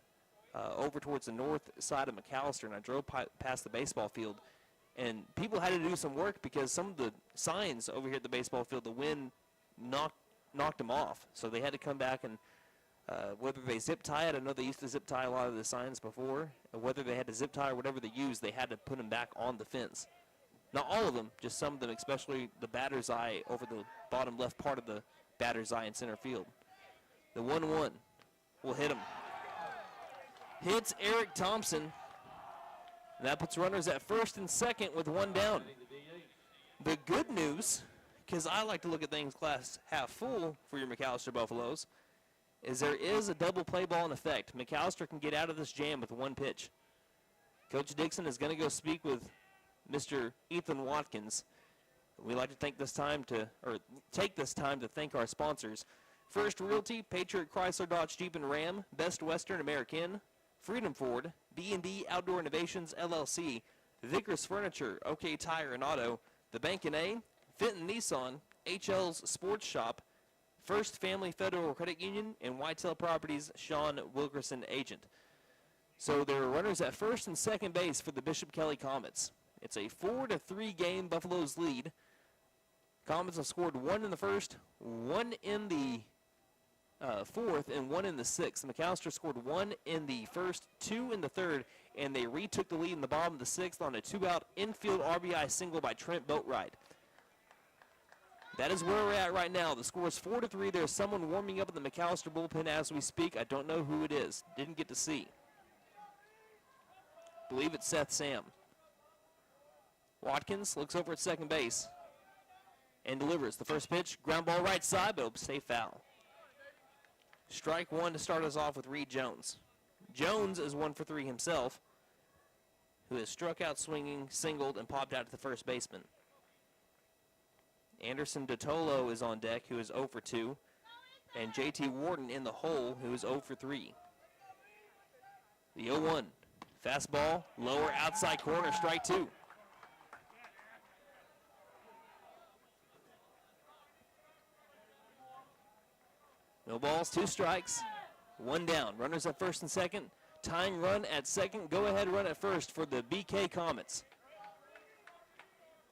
over towards the north side of McAlester, and I drove past the baseball field, and people had to do some work because some of the signs over here at the baseball field, the wind knocked them off. So they had to come back and whether they zip tie it, I know they used to zip tie a lot of the signs before, and whether they had to zip tie or whatever they used, they had to put them back on the fence. Not all of them, just some of them, especially the batter's eye over the bottom left part of the batter's eye in center field. The 1-1 will hit him. Hits Eric Thompson. And that puts runners at first and second with 1 down. The good news, because I like to look at things glass half full for your McAlester Buffaloes, is there is a double play ball in effect. McAlester can get out of this jam with 1 pitch. Coach Dixon is going to go speak with Mr. Ethan Watkins. We like to take this time to thank our sponsors. First Realty, Patriot Chrysler Dodge Jeep and Ram, Best Western American, Freedom Ford, B&D Outdoor Innovations LLC, Vickers Furniture, OK Tire and Auto, The Bank & A, Fenton Nissan, HL's Sports Shop, First Family Federal Credit Union, and Whitetail Properties, Sean Wilkerson, agent. So there are runners at first and second base for the Bishop Kelley Comets. It's a 4-3 game Buffaloes lead. Comets have scored 1 in the first, 1 in the fourth, and 1 in the sixth. McAlester scored 1 in the first, 2 in the third, and they retook the lead in the bottom of the sixth on a 2-out infield RBI single by Trent Boatwright. That is where we're at right now. The score is 4-3. There's someone warming up in the McAlester bullpen as we speak. I don't know who it is. Didn't get to see. Believe it's Seth Sam. Watkins looks over at second base and delivers. The first pitch, ground ball right side, but it'll stay foul. Strike 1 to start us off with Reed Jones. Jones is 1 for 3 himself, who has struck out swinging, singled, and popped out to the first baseman. Anderson Dotolo is on deck, who is 0 for 2, and JT Warden in the hole, who is 0 for 3. The 0-1. Fastball, lower outside corner, strike 2. No balls, 2 strikes, 1 down. Runners at first and second. Tying run at second. Go-ahead run at first for the BK Comets.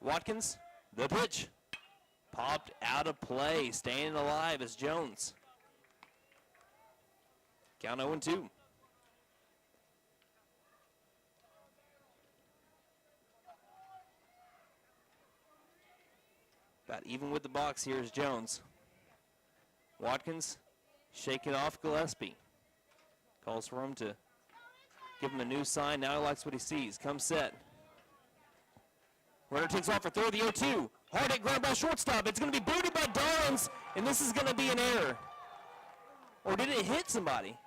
Watkins, the pitch. Popped out of play. Staying alive is Jones. Count 0-2. About even with the box here is Jones. Watkins shaking off Gillespie. Calls for him to give him a new sign. Now he likes what he sees. Comes set. Runner takes off for third. The 0-2. Hard hit ground ball shortstop. It's going to be booted by Dawns, and this is going to be an error. Or did it hit somebody?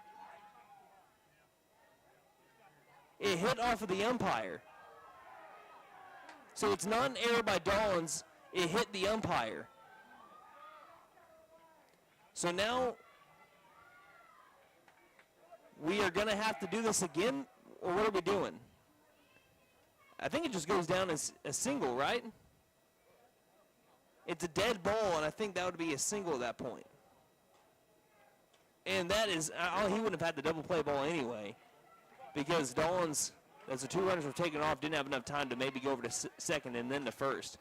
It hit off of the umpire. So it's not an error by Dawns. It hit the umpire. So now we are going to have to do this again, or what are we doing? I think it just goes down as a single, right? It's a dead ball, and I think that would be a single at that point. And that is, he wouldn't have had the double play ball anyway, because Dawns, as the 2 runners were taken off, didn't have enough time to maybe go over to second and then to first.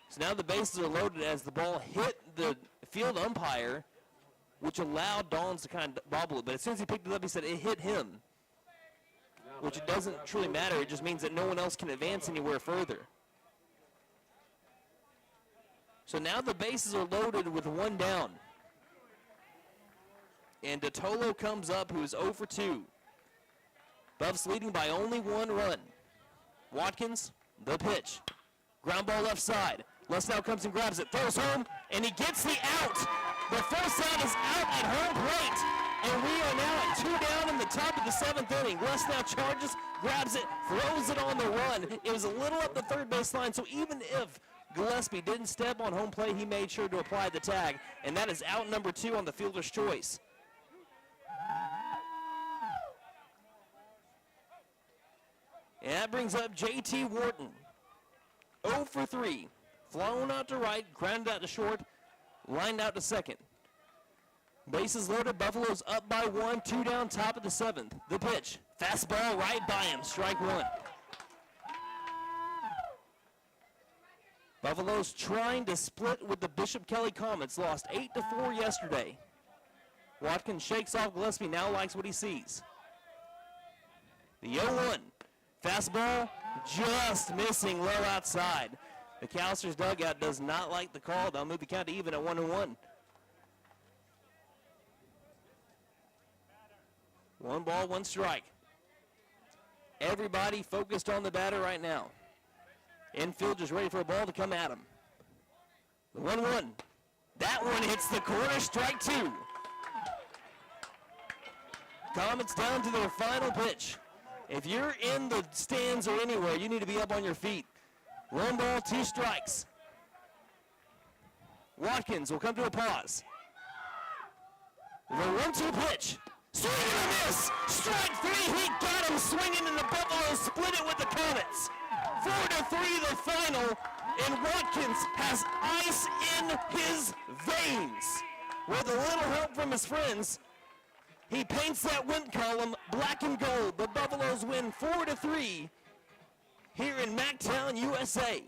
So now the bases are loaded as the ball hit the field umpire, which allowed Dawns to kind of bobble it. But as soon as he picked it up, he said it hit him, which it doesn't truly matter. It just means that no one else can advance anywhere further. So now the bases are loaded with 1 down. And DeTolo comes up, who's 0 for 2. Buffs leading by only 1 run. Watkins, the pitch. Ground ball left side. Lesnow comes and grabs it, throws home, and he gets the out. The first out is out at home plate. And we are now at 2 down in the top of the 7th inning. Lesnow charges, grabs it, throws it on the run. It was a little up the third base line, so even if Gillespie didn't step on home plate, he made sure to apply the tag. And that is out number 2 on the fielder's choice. And that brings up J.T. Wharton. 0 for 3. Flown out to right, grounded out to short, lined out to second. Bases loaded, Buffalo's up by 1, 2 down, top of the 7th. The pitch, fastball right by him, strike 1. Buffalo's trying to split with the Bishop Kelley Comets, lost 8-4 yesterday. Watkins shakes off Gillespie, now likes what he sees. The 0-1, fastball just missing low outside. McAllister's dugout does not like the call. They'll move the count to even at 1-1. 1 ball, 1 strike. Everybody focused on the batter right now. Infield just ready for a ball to come at him. The 1-1. That one hits the corner, strike 2. Comets down to their final pitch. If you're in the stands or anywhere, you need to be up on your feet. 1 ball, 2 strikes. Watkins will come to a pause. The 1-2 pitch. Swing and a miss. Strike 3. He got him swinging, and the Buffaloes split it with the Comets. 4-3 the final, and Watkins has ice in his veins. With a little help from his friends, he paints that win column black and gold. The Buffaloes win 4-3 here in MacTown, USA.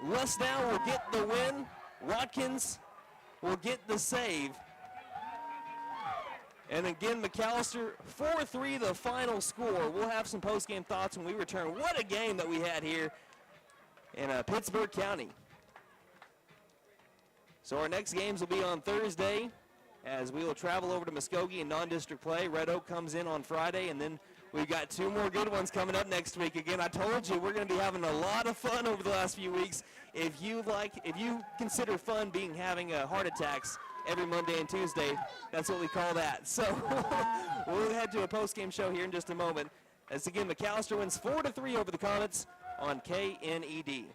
Lesnow will get the win. Watkins will get the save. And again, McAlester, 4-3 the final score. We'll have some post-game thoughts when we return. What a game that we had here in Pittsburgh County. So our next games will be on Thursday, as we will travel over to Muskogee in non-district play. Red Oak comes in on Friday, and then we've got 2 more good ones coming up next week. Again, I told you we're going to be having a lot of fun over the last few weeks. If you consider fun being having heart attacks every Monday and Tuesday, that's what we call that. So we'll head to a post-game show here in just a moment. As again, McAlester wins 4-3 over the Comets on KNED.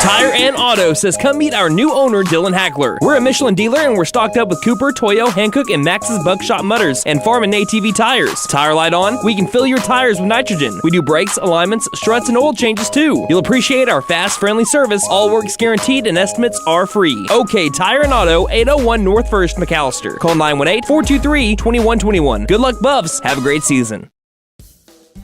Tire and Auto says come meet our new owner, Dylan Hackler. We're a Michelin dealer and we're stocked up with Cooper, Toyo, Hankook, and Max's Buckshot Mutters and Farm and ATV tires. Tire light on? We can fill your tires with nitrogen. We do brakes, alignments, struts, and oil changes too. You'll appreciate our fast, friendly service. All work's guaranteed and estimates are free. OK Tire and Auto, 801 North 1st, McAlester. Call 918-423-2121. Good luck, Buffs. Have a great season.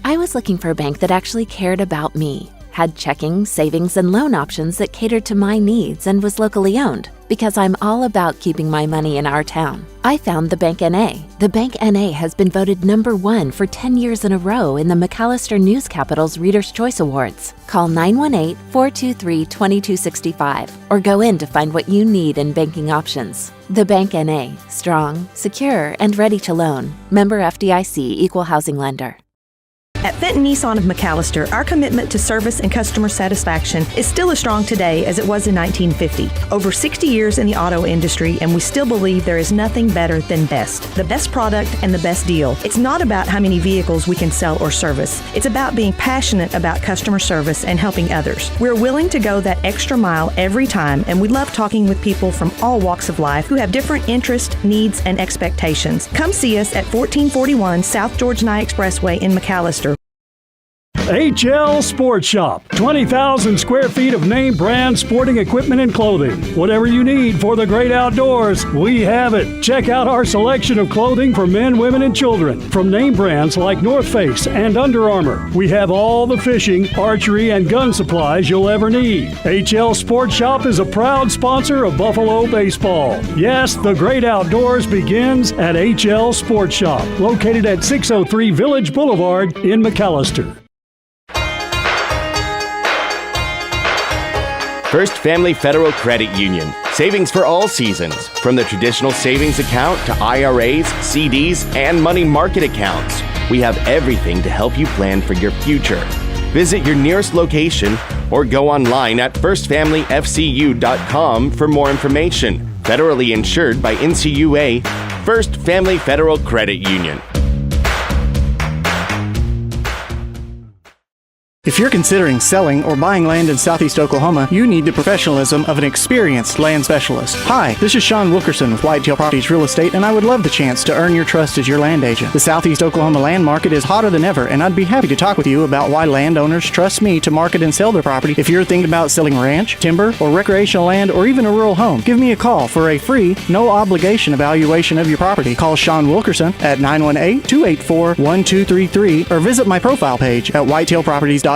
I was looking for a bank that actually cared about me, had checking, savings, and loan options that catered to my needs, and was locally owned. Because I'm all about keeping my money in our town, I found the Bank NA. The Bank NA has been voted #1 for 10 years in a row in the McAlester News Capital's Reader's Choice Awards. Call 918-423-2265 or go in to find what you need in banking options. The Bank NA, strong, secure, and ready to loan. Member FDIC, Equal Housing Lender. At Fenton Nissan of McAlester, our commitment to service and customer satisfaction is still as strong today as it was in 1950. Over 60 years in the auto industry, and we still believe there is nothing better than best. The best product and the best deal. It's not about how many vehicles we can sell or service. It's about being passionate about customer service and helping others. We're willing to go that extra mile every time, and we love talking with people from all walks of life who have different interests, needs, and expectations. Come see us at 1441 South George Nye Expressway in McAlester. HL Sports Shop. 20,000 square feet of name brand sporting equipment and clothing. Whatever you need for the great outdoors, we have it. Check out our selection of clothing for men, women, and children. From name brands like North Face and Under Armour, we have all the fishing, archery, and gun supplies you'll ever need. HL Sports Shop is a proud sponsor of Buffalo baseball. Yes, the great outdoors begins at HL Sports Shop, located at 603 Village Boulevard in McAlester. First Family Federal Credit Union. Savings for all seasons. From the traditional savings account to IRAs, CDs, and money market accounts. We have everything to help you plan for your future. Visit your nearest location or go online at firstfamilyfcu.com for more information. Federally insured by NCUA. First Family Federal Credit Union. If you're considering selling or buying land in Southeast Oklahoma, you need the professionalism of an experienced land specialist. Hi, this is Sean Wilkerson with Whitetail Properties Real Estate, and I would love the chance to earn your trust as your land agent. The Southeast Oklahoma land market is hotter than ever, and I'd be happy to talk with you about why landowners trust me to market and sell their property. If you're thinking about selling ranch, timber, or recreational land, or even a rural home, give me a call for a free, no-obligation evaluation of your property. Call Sean Wilkerson at 918-284-1233 or visit my profile page at whitetailproperties.com.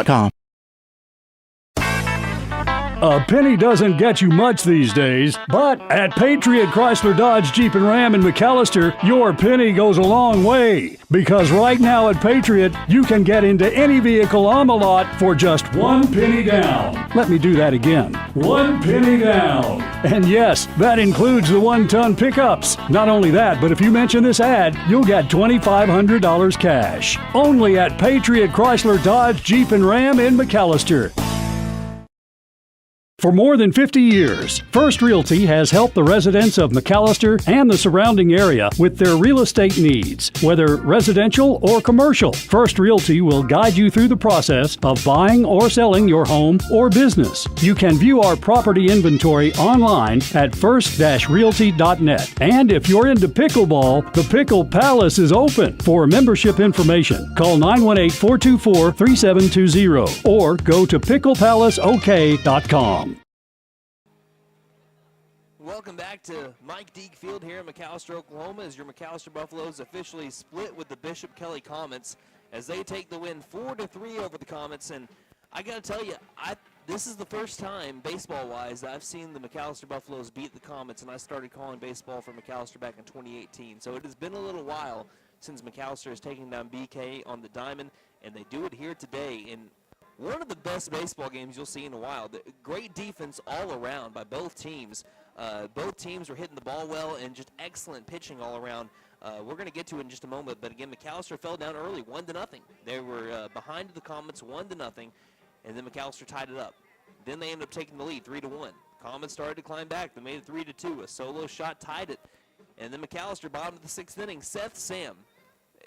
A penny doesn't get you much these days, but at Patriot Chrysler Dodge Jeep and Ram in McAlester, your penny goes a long way. Because right now at Patriot, you can get into any vehicle on the lot for just 1 penny down. Let me do that again. 1 penny down. And yes, that includes the 1-ton pickups. Not only that, but if you mention this ad, you'll get $2,500 cash. Only at Patriot Chrysler Dodge Jeep and Ram in McAlester. For more than 50 years, First Realty has helped the residents of McAlester and the surrounding area with their real estate needs. Whether residential or commercial, First Realty will guide you through the process of buying or selling your home or business. You can view our property inventory online at first-realty.net. And if you're into pickleball, the Pickle Palace is open. For membership information, call 918-424-3720 or go to picklepalaceok.com. Welcome back to Mike Deek Field here in McAlester, Oklahoma, as your McAlester Buffaloes officially split with the Bishop Kelley Comets as they take the win 4-3 over the Comets. And I got to tell you, this is the first time, baseball-wise, that I've seen the McAlester Buffaloes beat the Comets, and I started calling baseball for McAlester back in 2018. So it has been a little while since McAlester has taken down BK on the diamond, and they do it here today in one of the best baseball games you'll see in a while. Great defense all around by both teams. Both teams were hitting the ball well and just excellent pitching all around. We're going to get to it in just a moment, but again, McAlester fell down early, 1-0. They were behind the Comets 1-0, and then McAlester tied it up. Then they ended up taking the lead 3-1. Comets started to climb back. They made it 3-2. A solo shot tied it, and then McAlester, bottom of the 6th inning, Seth Sam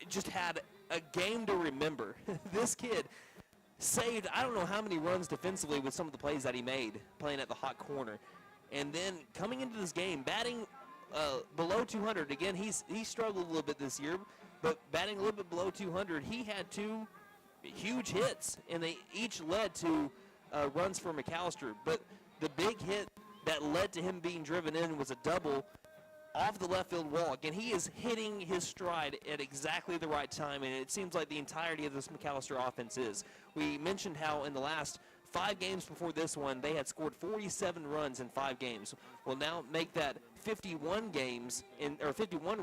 just had a game to remember. This kid saved I don't know how many runs defensively with some of the plays that he made playing at the hot corner. And then coming into this game, batting below 200. Again, he struggled a little bit this year, but batting a little bit below 200, he had 2 huge hits, and they each led to runs for McAlester. But the big hit that led to him being driven in was a double off the left field wall. Again, he is hitting his stride at exactly the right time, and it seems like the entirety of this McAlester offense is. We mentioned how in the last 5 games before this one, they had scored 47 runs in 5 games. We'll now make that 51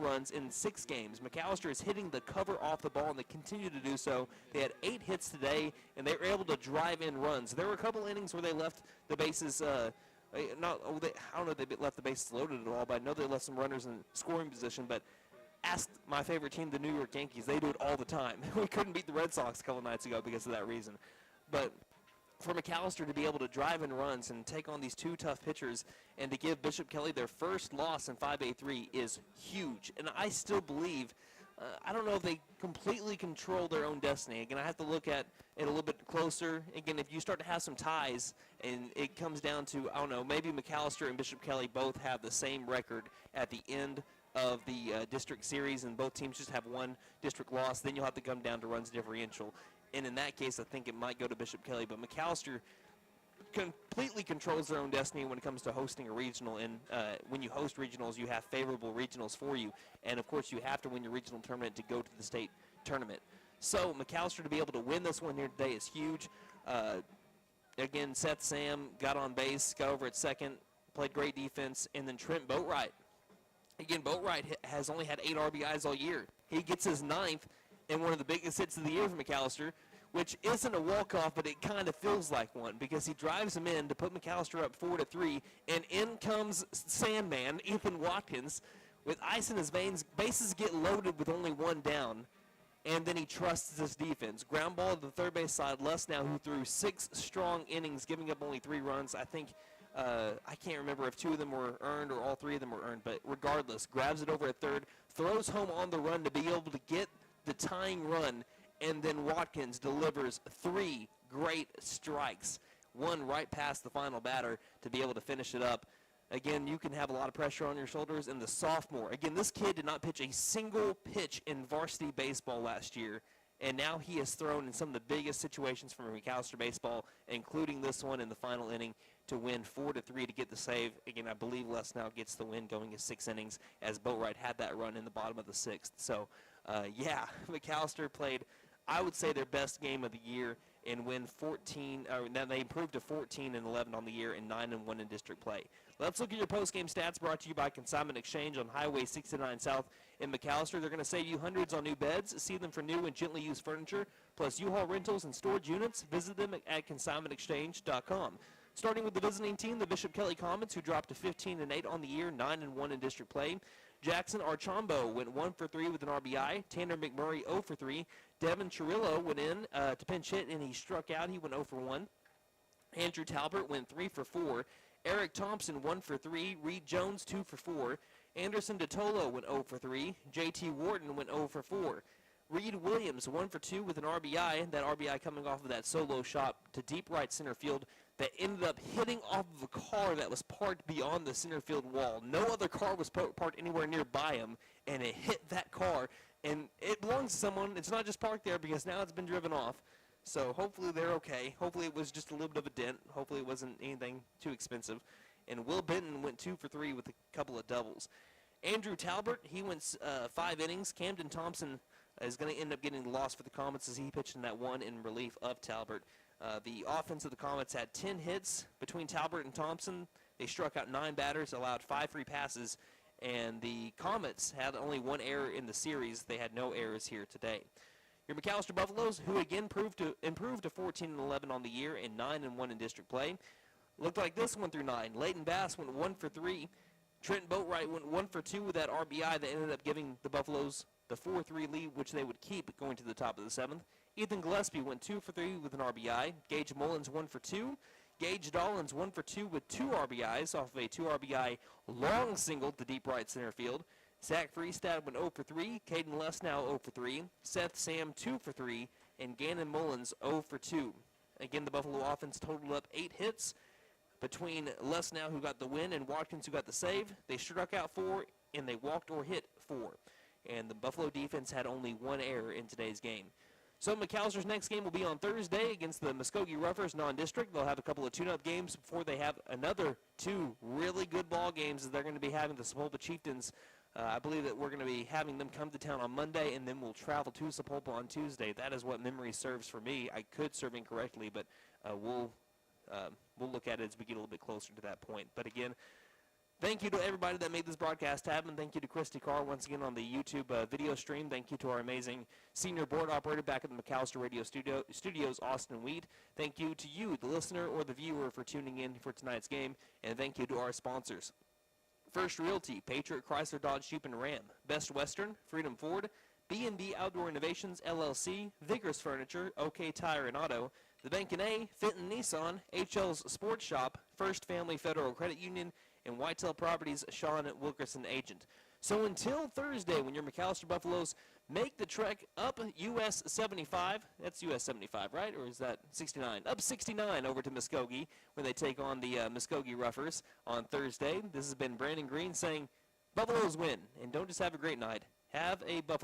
runs in 6 games. McAlester is hitting the cover off the ball, and they continue to do so. They had 8 hits today, and they were able to drive in runs. There were a couple innings where they left the bases. I don't know if they left the bases loaded at all, but I know they left some runners in scoring position. But ask my favorite team, the New York Yankees. They do it all the time. We couldn't beat the Red Sox a couple nights ago because of that reason. But for McAlester to be able to drive in runs and take on these 2 tough pitchers and to give Bishop Kelley their first loss in 5A3 is huge. And I still believe, I don't know if they completely control their own destiny. Again, I have to look at it a little bit closer. Again, if you start to have some ties and it comes down to, I don't know, maybe McAlester and Bishop Kelley both have the same record at the end of the district series and both teams just have 1 district loss, then you'll have to come down to runs differential. and in that case, I think it might go to Bishop Kelley. But McAlester completely controls their own destiny when it comes to hosting a regional, and when you host regionals, you have favorable regionals for you, and of course you have to win your regional tournament to go to the state tournament. So McAlester to be able to win this one here today is huge. Again, Seth Sam got on base, got over at second, played great defense, and then Trent Boatwright. Again, Boatwright has only had 8 RBIs all year. He gets his 9th and one of the biggest hits of the year for McAlester, which isn't a walk-off, but it kind of feels like one because he drives him in to put McAlester up 4-3, and in comes Sandman, Ethan Watkins, with ice in his veins. Bases get loaded with only 1 down, and then he trusts his defense. Ground ball to the third base side, Lesnow, who threw 6 strong innings, giving up only 3 runs. I think, I can't remember if 2 of them were earned or all 3 of them were earned, but regardless, grabs it over at third, throws home on the run to be able to get the tying run, and then Watkins delivers 3 great strikes, 1 right past the final batter to be able to finish it up. Again, you can have a lot of pressure on your shoulders, and the sophomore, again, this kid did not pitch a single pitch in varsity baseball last year, and now he is thrown in some of the biggest situations from McAlester baseball, including this one in the final inning to win 4-3 to get the save. Again, I believe Lesnow gets the win going in 6 innings, as Boatwright had that run in the bottom of the 6th. So, yeah, McAlester played, I would say, their best game of the year and win 14. Now they improved to 14-11 on the year and 9-1 in district play. Let's look at your post-game stats brought to you by Consignment Exchange on Highway 69 South in McAlester. They're going to save you hundreds on new beds. See them for new and gently used furniture, plus U-Haul rentals and storage units. Visit them at consignmentexchange.com. Starting with the visiting team, the Bishop Kelley Comets, who dropped to 15-8 on the year, 9-1 in district play. Jackson Archambault went 1-for-3 with an RBI. Tanner McMurray 0-for-3. Devin Chirillo went in to pinch hit, and he struck out. He went 0-for-1. Andrew Talbert went 3-for-4. Eric Thompson 1-for-3. Reed Jones 2-for-4. Anderson DeTolo went 0-for-3. JT Wharton went 0-for-4. Reed Williams 1-for-2 with an RBI. That RBI coming off of that solo shot to deep right center field that ended up hitting off of a car that was parked beyond the center field wall. No other car was parked anywhere nearby him, and it hit that car. And it belongs to someone. It's not just parked there because now it's been driven off. So hopefully they're okay. Hopefully it was just a little bit of a dent. Hopefully it wasn't anything too expensive. And Will Benton went 2-for-3 with a couple of doubles. Andrew Talbert, he went 5 innings. Camden Thompson is going to end up getting the loss for the Comets as he pitched in that one in relief of Talbert. The offense of the Comets had 10 hits between Talbert and Thompson. They struck out 9 batters, allowed 5 free passes, and the Comets had only 1 error in the series. They had no errors here today. Your McAlester Buffaloes, who again improved to 14-11 on the year and 9-1 in district play, looked like this 1 through 9. Leighton Bass went 1-for-3. Trent Boatwright went 1-for-2 with that RBI that ended up giving the Buffaloes the 4-3 lead, which they would keep going to the top of the 7th. Ethan Gillespie went 2-for-3 with an RBI. Gage Mullins 1-for-2. Gage Dollins 1-for-2 with 2 RBIs off of a 2 RBI long single to deep right center field. Zach Freestad went 0-for-3. Caden Lesnow 0-for-3. Seth Sam 2-for-3. And Gannon Mullins 0-for-2. Again, the Buffalo offense totaled up 8 hits between Lesnow, who got the win, and Watkins, who got the save. They struck out 4, and they walked or hit 4. And the Buffalo defense had only 1 error in today's game. So McAlster's next game will be on Thursday against the Muskogee Roughers non-district. They'll have a couple of tune-up games before they have another 2 really good ball games that they're going to be having the Sapulpa Chieftains. I believe that we're going to be having them come to town on Monday, and then we'll travel to Sapulpa on Tuesday. That is what memory serves for me. I could serve incorrectly, but we'll look at it as we get a little bit closer to that point. But again, thank you to everybody that made this broadcast happen. Thank you to Christy Carr once again on the YouTube video stream. Thank you to our amazing senior board operator back at the McAlester Radio Studios, Austin Wheat. Thank you to you, the listener or the viewer, for tuning in for tonight's game. And thank you to our sponsors: First Realty, Patriot Chrysler Dodge Jeep and Ram, Best Western, Freedom Ford, B&B Outdoor Innovations, LLC, Vigorous Furniture, OK Tire and Auto, The Bank & A, Fenton Nissan, HL's Sports Shop, First Family Federal Credit Union, and Whitetail Properties, Sean Wilkerson Agent. So until Thursday, when your McAlester Buffaloes make the trek up US 75, that's US 75, right? Or is that 69? Up 69 over to Muskogee when they take on the Muskogee Roughers on Thursday. This has been Brandon Green saying, Buffaloes win, and don't just have a great night. Have a Buffalo